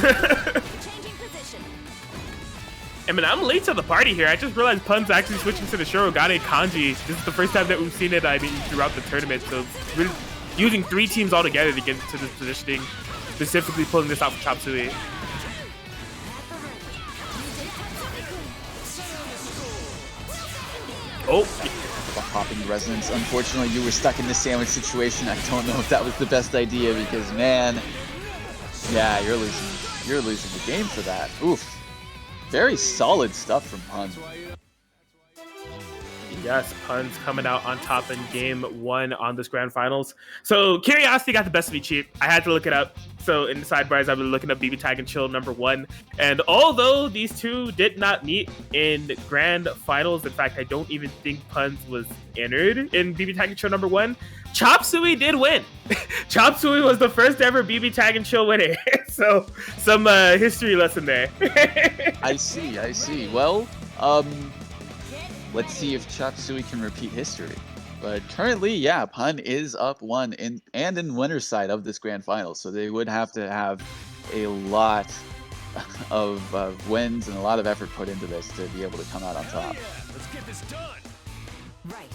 I mean, I'm late to the party here. I just realized Pun's actually switching to the Shirogane Kanji. This is the first time that we've seen it, I mean, throughout the tournament. So we're using 3 teams all together to get into this positioning, specifically pulling this out for Chop Suey. Oh, popping resonance. Unfortunately, you were stuck in this sandwich situation. I don't know if that was the best idea, because man, yeah, you're losing the game for that. Oof. Very solid stuff from Puns. Yes, Puns coming out on top in game 1 on this grand finals. So curiosity got the best of me, Chief. I had to look it up. So in the sidebars, I've been looking up BBTAG and Chill number 1. And although these two did not meet in grand finals, in fact, I don't even think Puns was entered in BBTAG and Chill number 1, Chop Suey did win. Chop Suey was the first ever BBTAG and Chill winner. So some history lesson there. I see. Well, let's see if Chop Suey can repeat history. But currently, yeah, Pun is up 1 in winner's side of this grand final, so they would have to have a lot of wins and a lot of effort put into this to be able to come out on top. Let's get this done. Right.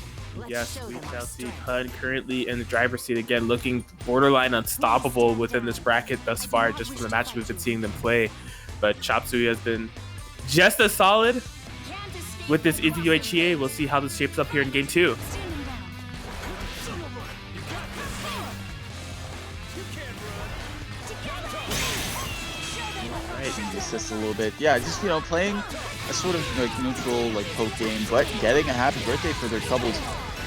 Yes, we shall see Pun currently in the driver's seat again, looking borderline unstoppable within this bracket thus far, just from the matches we've been seeing them play. But Chop Suey has been just as solid with this Isayoi Chie. We'll see how this shapes up here in game 2. Assist a little bit. Yeah, just, you know, playing a sort of like neutral, like poke game, but getting a happy birthday for their troubles.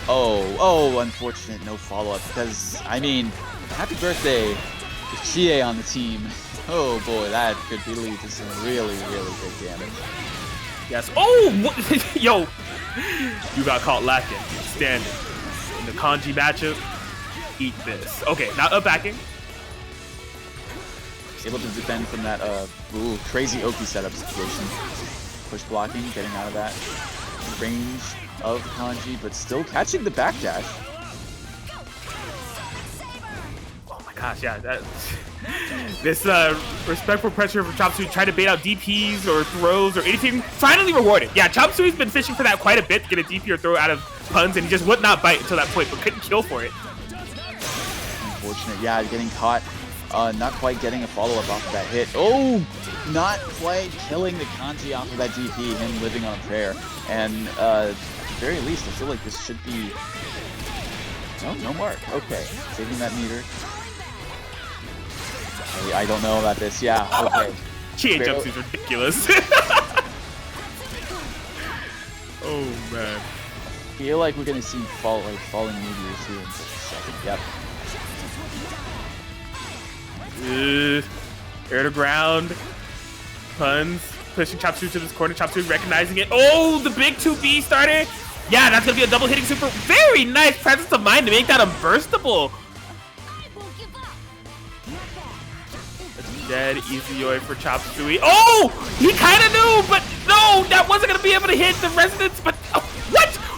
Oh, unfortunate, no follow-up, because, I mean, happy birthday with Chie on the team. Oh boy, that could lead to some really big damage. Yes. Oh, yo, You got caught lacking. Standing. In the kanji matchup, eat this. Okay, not up backing. Able to defend from that crazy Oki setup situation. Push blocking, getting out of that range of kanji, but still catching the backdash. Oh my gosh, yeah. This respectful pressure from Chop Suey, trying to bait out DPs or throws or anything, finally rewarded. Yeah, Chop Suey's been fishing for that quite a bit to get a DP or throw out of puns, and he just would not bite until that point, but couldn't kill for it. Unfortunate, yeah, getting caught. Not quite getting a follow-up off of that hit. Oh, not quite killing the kanji off of that DP, him living on a prayer. And at the very least, I feel like this should be... No mark. Okay, saving that meter. I don't know about this. Yeah, okay. Chie jumps is ridiculous. Oh, man. I feel like we're going to see falling meteors here in just a second. Yep. Air to ground. Puns. Pushing Chop Suey to this corner. Chop Suey recognizing it. Oh, the big 2B starter. Yeah, that's going to be a double hitting super. Very nice presence of mind to make that unburstable. Dead easy Yoi for Chop Suey. Oh, he kind of knew, but no, that wasn't going to be able to hit the resonance. But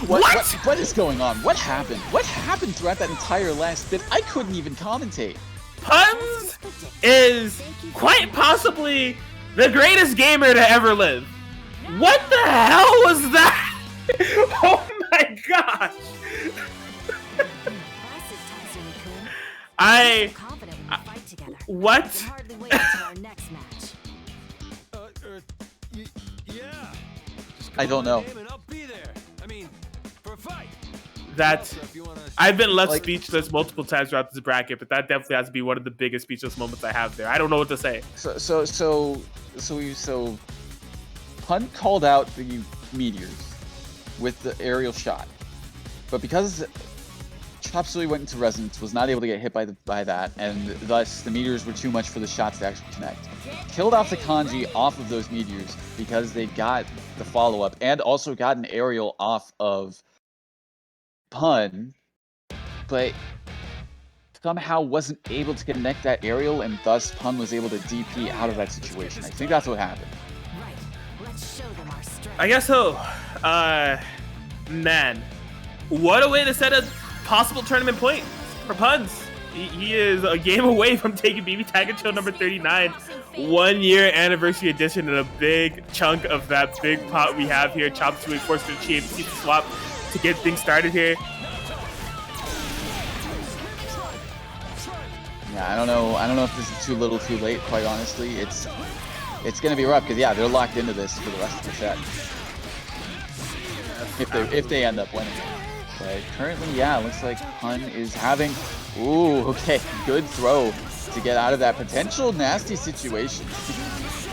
what is going on? What happened? What happened throughout that entire last bit? I couldn't even commentate. Puns is quite possibly the greatest gamer to ever live. What the hell was that? Oh my gosh. What? I don't know. That I've been left speechless multiple times throughout this bracket, but that definitely has to be one of the biggest speechless moments I have there. I don't know what to say. So Hunt called out the meteors with the aerial shot, but because Chop Suey went into resonance, was not able to get hit by that, and thus the meteors were too much for the shots to actually connect. Killed off the kanji off of those meteors because they got the follow-up, and also got an aerial off of Pun, but somehow wasn't able to connect that aerial, and thus Pun was able to DP out of that situation. I think that's what happened. I guess so. Man, what a way to set a possible tournament point for Puns. He is a game away from taking BBTAG until number 39. 1 year anniversary edition, and a big chunk of that big pot we have here. Chop Suey forced to change the swap to get things started here. Yeah, I don't know if this is too little, too late. Quite honestly, it's gonna be rough because yeah, they're locked into this for the rest of the set. If they end up winning. But currently, yeah, it looks like Pun is having. Ooh, okay, good throw to get out of that potential nasty situation.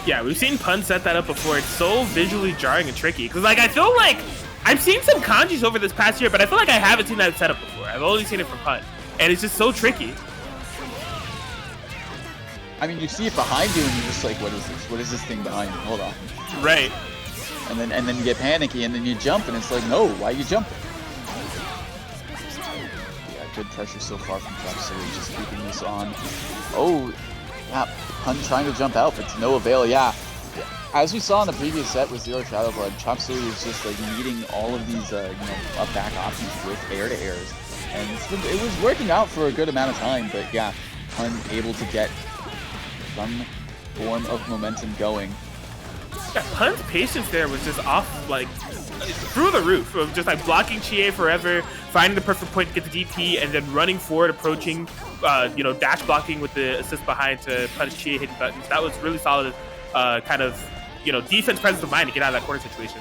Yeah, we've seen Pun set that up before. It's so visually jarring and tricky because, like, I feel like I've seen some kanjis over this past year, but I feel like I haven't seen that setup before. I've only seen it from Pun, and it's just so tricky. I mean, you see it behind you, and you're just like, "What is this? What is this thing behind me? Hold on." Right. And then you get panicky, and then you jump, and it's like, "No, why are you jumping?" Yeah, good pressure so far from Chop Suey, just keeping this on. Oh, yeah, Pun trying to jump out, but to no avail. Yeah, as we saw in the previous set with Zero Shadow Blood, Chop Suey is just like needing all of these, up back options with air-to-airs, and it was working out for a good amount of time. But yeah, Pun able to get some form of momentum going. Yeah, Pun's patience there was just off, like, through the roof of just like blocking Chie forever, finding the perfect point to get the DP, and then running forward, approaching, dash blocking with the assist behind to punish Chie hitting buttons. That was really solid, kind of, defense presence of mind to get out of that corner situation.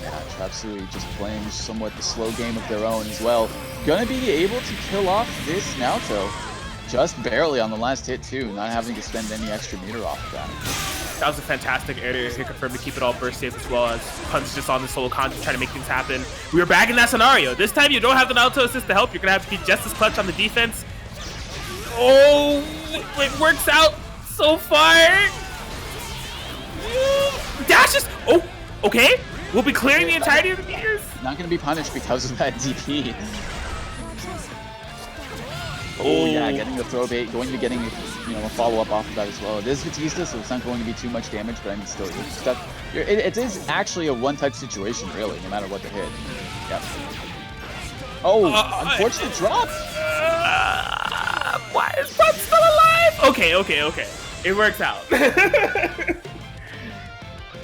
Yeah, Chop Suey just playing somewhat the slow game of their own as well. Gonna be able to kill off this Naoto. Just barely on the last hit too, not having to spend any extra meter off of that. That was a fantastic air to hit confirm to keep it all burst safe, as well as Pun's just on the solo kanji trying to make things happen. We were back in that scenario. This time you don't have the Naoto assist to help. You're gonna have to be just as clutch on the defense. Oh, it works out so far. Dashes. Oh, Okay, we'll be clearing the entirety of the meteors. Not going to be punished because of that DP. Oh yeah, getting the throw bait, going to be getting a follow-up off of that as well. It is Batista, so it's not going to be too much damage, but I mean still, it is actually a one-touch situation, really, no matter what the hit. Yep. Oh, unfortunate drop. Why is Pun still alive? Okay. It works out.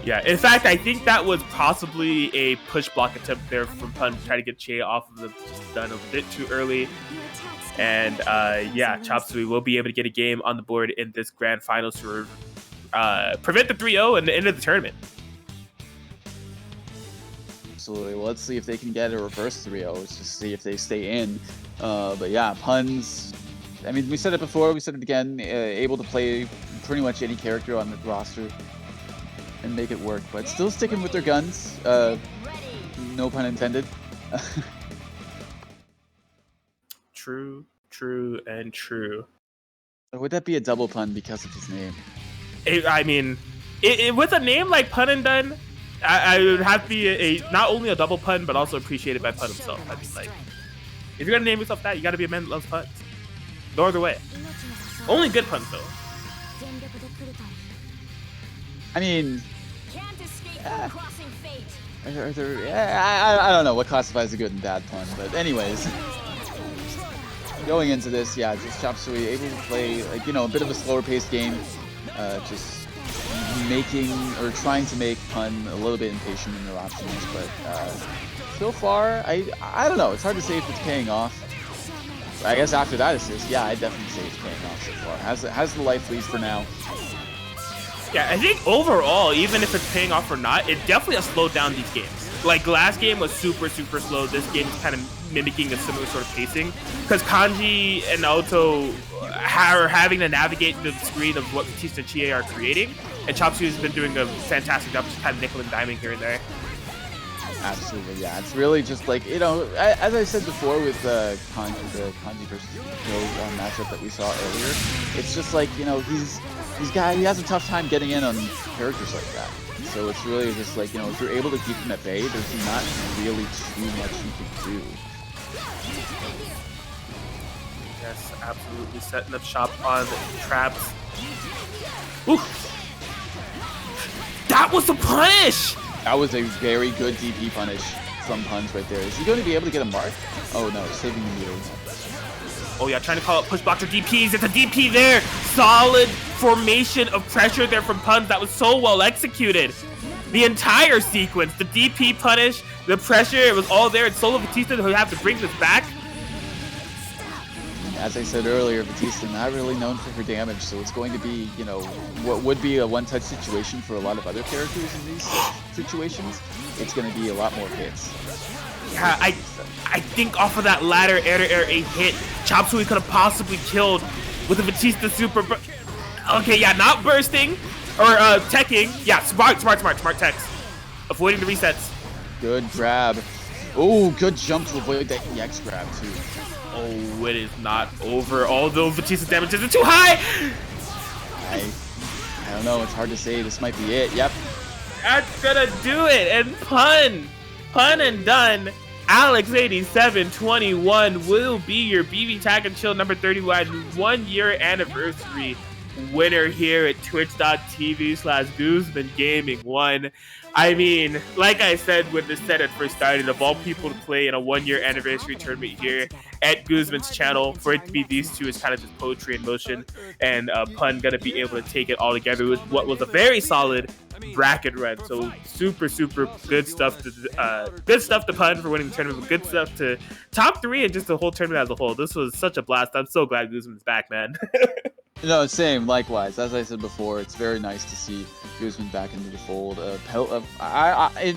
Yeah, in fact, I think that was possibly a push block attempt there from Pun to try to get Che off of the stun a bit too early. And yeah, Chop Suey will be able to get a game on the board in this grand finals to prevent the 3-0 and the end of the tournament. Absolutely. Well, let's see if they can get a reverse 3-0. Let's just see if they stay in. But yeah, Pun's, I mean, we said it before, we said it again, able to play pretty much any character on the roster and make it work, but still sticking with their guns. No pun intended. True. Or would that be a double pun because of his name? I mean, with a name like Pun and Done, I would have to be not only a double pun, but also appreciated by Pun himself. I mean, like, if you're gonna name yourself that, you gotta be a man that loves puns. No other way. Only good puns, though. I mean, Can't escape from crossing fate. I don't know what classifies a good and bad pun, but anyways. Going into this, yeah, just Chop Suey able to play, like, a bit of a slower paced game, just making or trying to make Pun a little bit impatient in their options, but so far, I don't know, it's hard to say if it's paying off. I guess after that assist, yeah, I'd definitely say it's paying off so far. Has the life lead for now. Yeah, I think overall, even if it's paying off or not, it definitely has slowed down these games. Like, last game was super slow. This game is kind of mimicking a similar sort of pacing, because Kanji and Naoto are having to navigate the screen of what Batista and Chie are creating, and Chop Suey has been doing a fantastic job just kind of nickel and diming here and there. Absolutely, yeah. It's really just like, as I said before with the Kanji versus Hyo matchup that we saw earlier, it's just like, he has a tough time getting in on characters like that. So it's really just like, if you're able to keep him at bay, there's not really too much you can do. Yes, absolutely. Setting up shop on the traps. Ooh! That was the punish! That was a very good DP punish from Puns right there. Is he going to be able to get a mark? Oh no, saving the meter. Oh yeah, trying to call up push block to DPs. It's a DP there. Solid formation of pressure there from Puns. That was so well executed. The entire sequence, the DP punish, the pressure, it was all there. It's solo Batista who have to bring this back. As I said earlier, Batista not really known for her damage, so it's going to be, what would be a one-touch situation for a lot of other characters in these situations. It's going to be a lot more hits. Yeah, I think off of that ladder air A hit, Chop Suey could have possibly killed with a Batista super. Okay, yeah, not bursting or teching. Yeah, smart techs, avoiding the resets. Good grab. Oh, good jump to avoid that EX grab too. Oh, it is not over. Although Batista's damage isn't too high. I don't know. It's hard to say. This might be it. Yep. That's gonna do it. And Pun and Done. Alex8721 will be your BBTAG and Chill number 31 1-year anniversary winner here at twitch.tv/Guzman Gaming 1. I mean, like I said when this set had first started, of all people to play in a 1-year anniversary tournament here at Guzman's channel, for it to be these two is kind of just poetry in motion, and Pun gonna be able to take it all together with what was a very solid bracket run. So super good stuff to Pun for winning the tournament, good stuff to top 3 and just the whole tournament as a whole. This was such a blast. I'm so glad Guzman's back, man. No, same, likewise. As I said before, it's very nice to see Guzman back into the fold.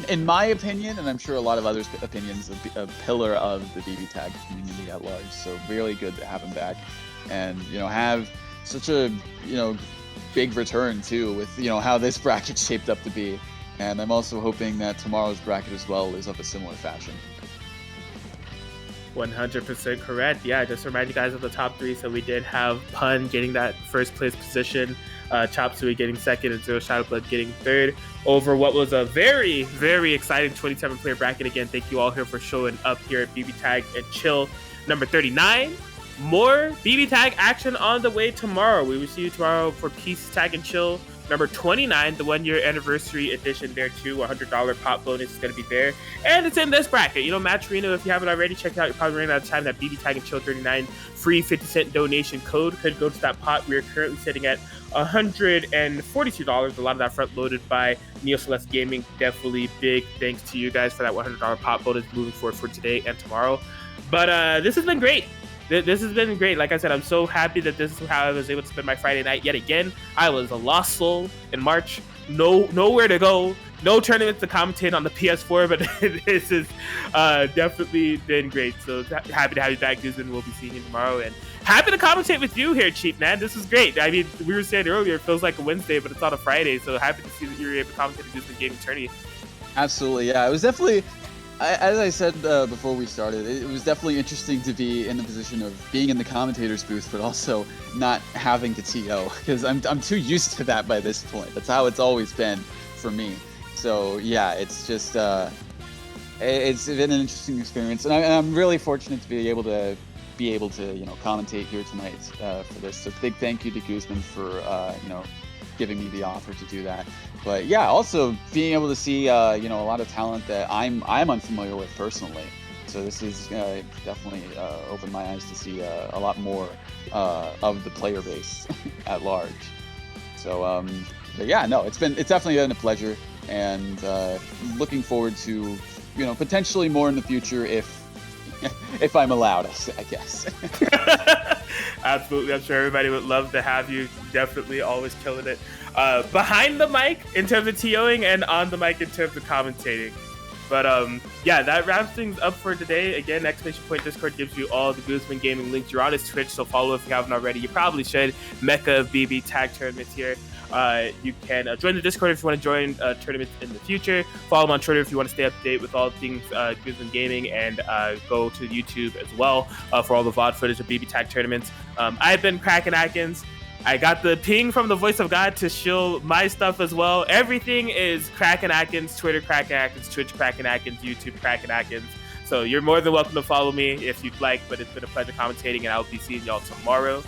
In my opinion, and I'm sure a lot of others' opinions, a pillar of the BBTAG community at large. So really good to have him back, and have such a big return too with how this bracket shaped up to be. And I'm also hoping that tomorrow's bracket as well is of a similar fashion. 100% correct. Yeah, just to remind you guys of the top three. So we did have Pun getting that first place position, Chop Suey getting second, and Zero Shadow Blood getting third over what was a very, very exciting 27 player bracket. Again, thank you all here for showing up here at BBTAG and Chill number 39. More BBTAG action on the way tomorrow. We will see you tomorrow for Peace Tag and Chill number 29, the 1 year anniversary edition there too. $100 pop bonus is going to be there. And it's in this bracket. You know, Match Arena, if you haven't already, check it out. You're probably running out of time. That BB Tag and Chill 39 free 50-cent donation code could go to that pot. We are currently sitting at $142. A lot of that front loaded by Neo Celeste Gaming. Definitely big thanks to you guys for that $100 pop bonus moving forward for today and tomorrow. But this has been great. This has been great. Like I said, I'm so happy that this is how I was able to spend my Friday night yet again. I was a lost soul in March. Nowhere to go. No tournaments to commentate on the PS4, but this has definitely been great. So happy to have you back, Guzman. We'll be seeing you tomorrow. And happy to commentate with you here, Cheap Man. This is great. I mean, we were saying earlier, it feels like a Wednesday, but it's on a Friday. So happy to see that you were able to commentate the Guzman Gaming Tourney. Absolutely, yeah. It was definitely... as I said before we started, it was definitely interesting to be in the position of being in the commentator's booth, but also not having to TO, because I'm too used to that by this point. That's how it's always been for me. So yeah, it's just it's been an interesting experience, and I'm really fortunate to be able to commentate here tonight for this. So big thank you to Guzman for giving me the offer to do that. But yeah, also being able to see a lot of talent that I'm unfamiliar with personally. So this is definitely opened my eyes to see a lot more of the player base at large. So but yeah, no, it's definitely been a pleasure, and looking forward to potentially more in the future if I'm allowed, I guess. Absolutely. I'm sure everybody would love to have you. Definitely always killing it. Behind the mic in terms of TOing and on the mic in terms of commentating. But yeah, that wraps things up for today. Again, ! Discord gives you all the Guzman Gaming links. You're on his Twitch, so follow if you haven't already. You probably should. Mecca of BB Tag tournaments here. You can join the Discord if you want to join tournaments in the future. Follow him on Twitter if you want to stay up to date with all things Guzman Gaming, and go to YouTube as well for all the VOD footage of BB Tag tournaments. I've been Kraken Atkins. I got the ping from the voice of God to shill my stuff as well. Everything is Kraken Atkins, Twitter Kraken Atkins, Twitch Kraken Atkins, YouTube Kraken Atkins. So you're more than welcome to follow me if you'd like, but it's been a pleasure commentating, and I'll be seeing y'all tomorrow.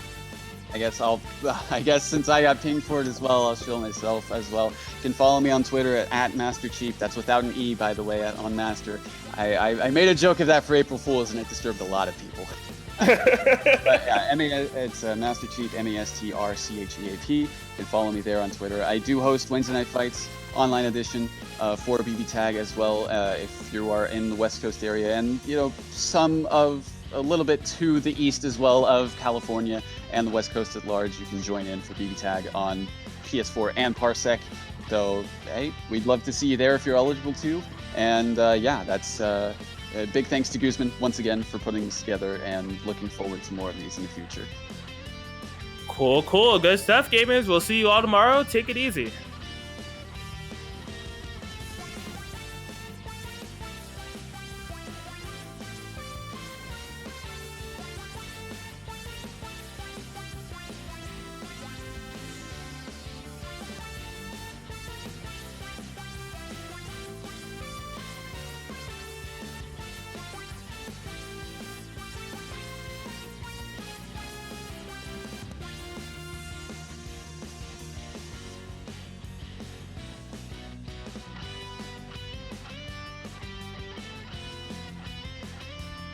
I guess since I got pinged for it as well, I'll shill myself as well. You can follow me on Twitter at MasterChief. That's without an E, by the way, on Master. I made a joke of that for April Fools, and it disturbed a lot of people. But yeah, it's Master Chief, MasterCheap. You can follow me there on Twitter. I do host Wednesday Night Fights online edition for BBTAG as well, if you are in the West Coast area, and some of a little bit to the east as well of California and the West Coast at large. You can join in for BBTAG on PS4 and Parsec. So hey, we'd love to see you there if you're eligible to. And yeah, that's big thanks to Guzman once again for putting this together, and looking forward to more of these in the future. Cool. Good stuff, gamers. We'll see you all tomorrow. Take it easy.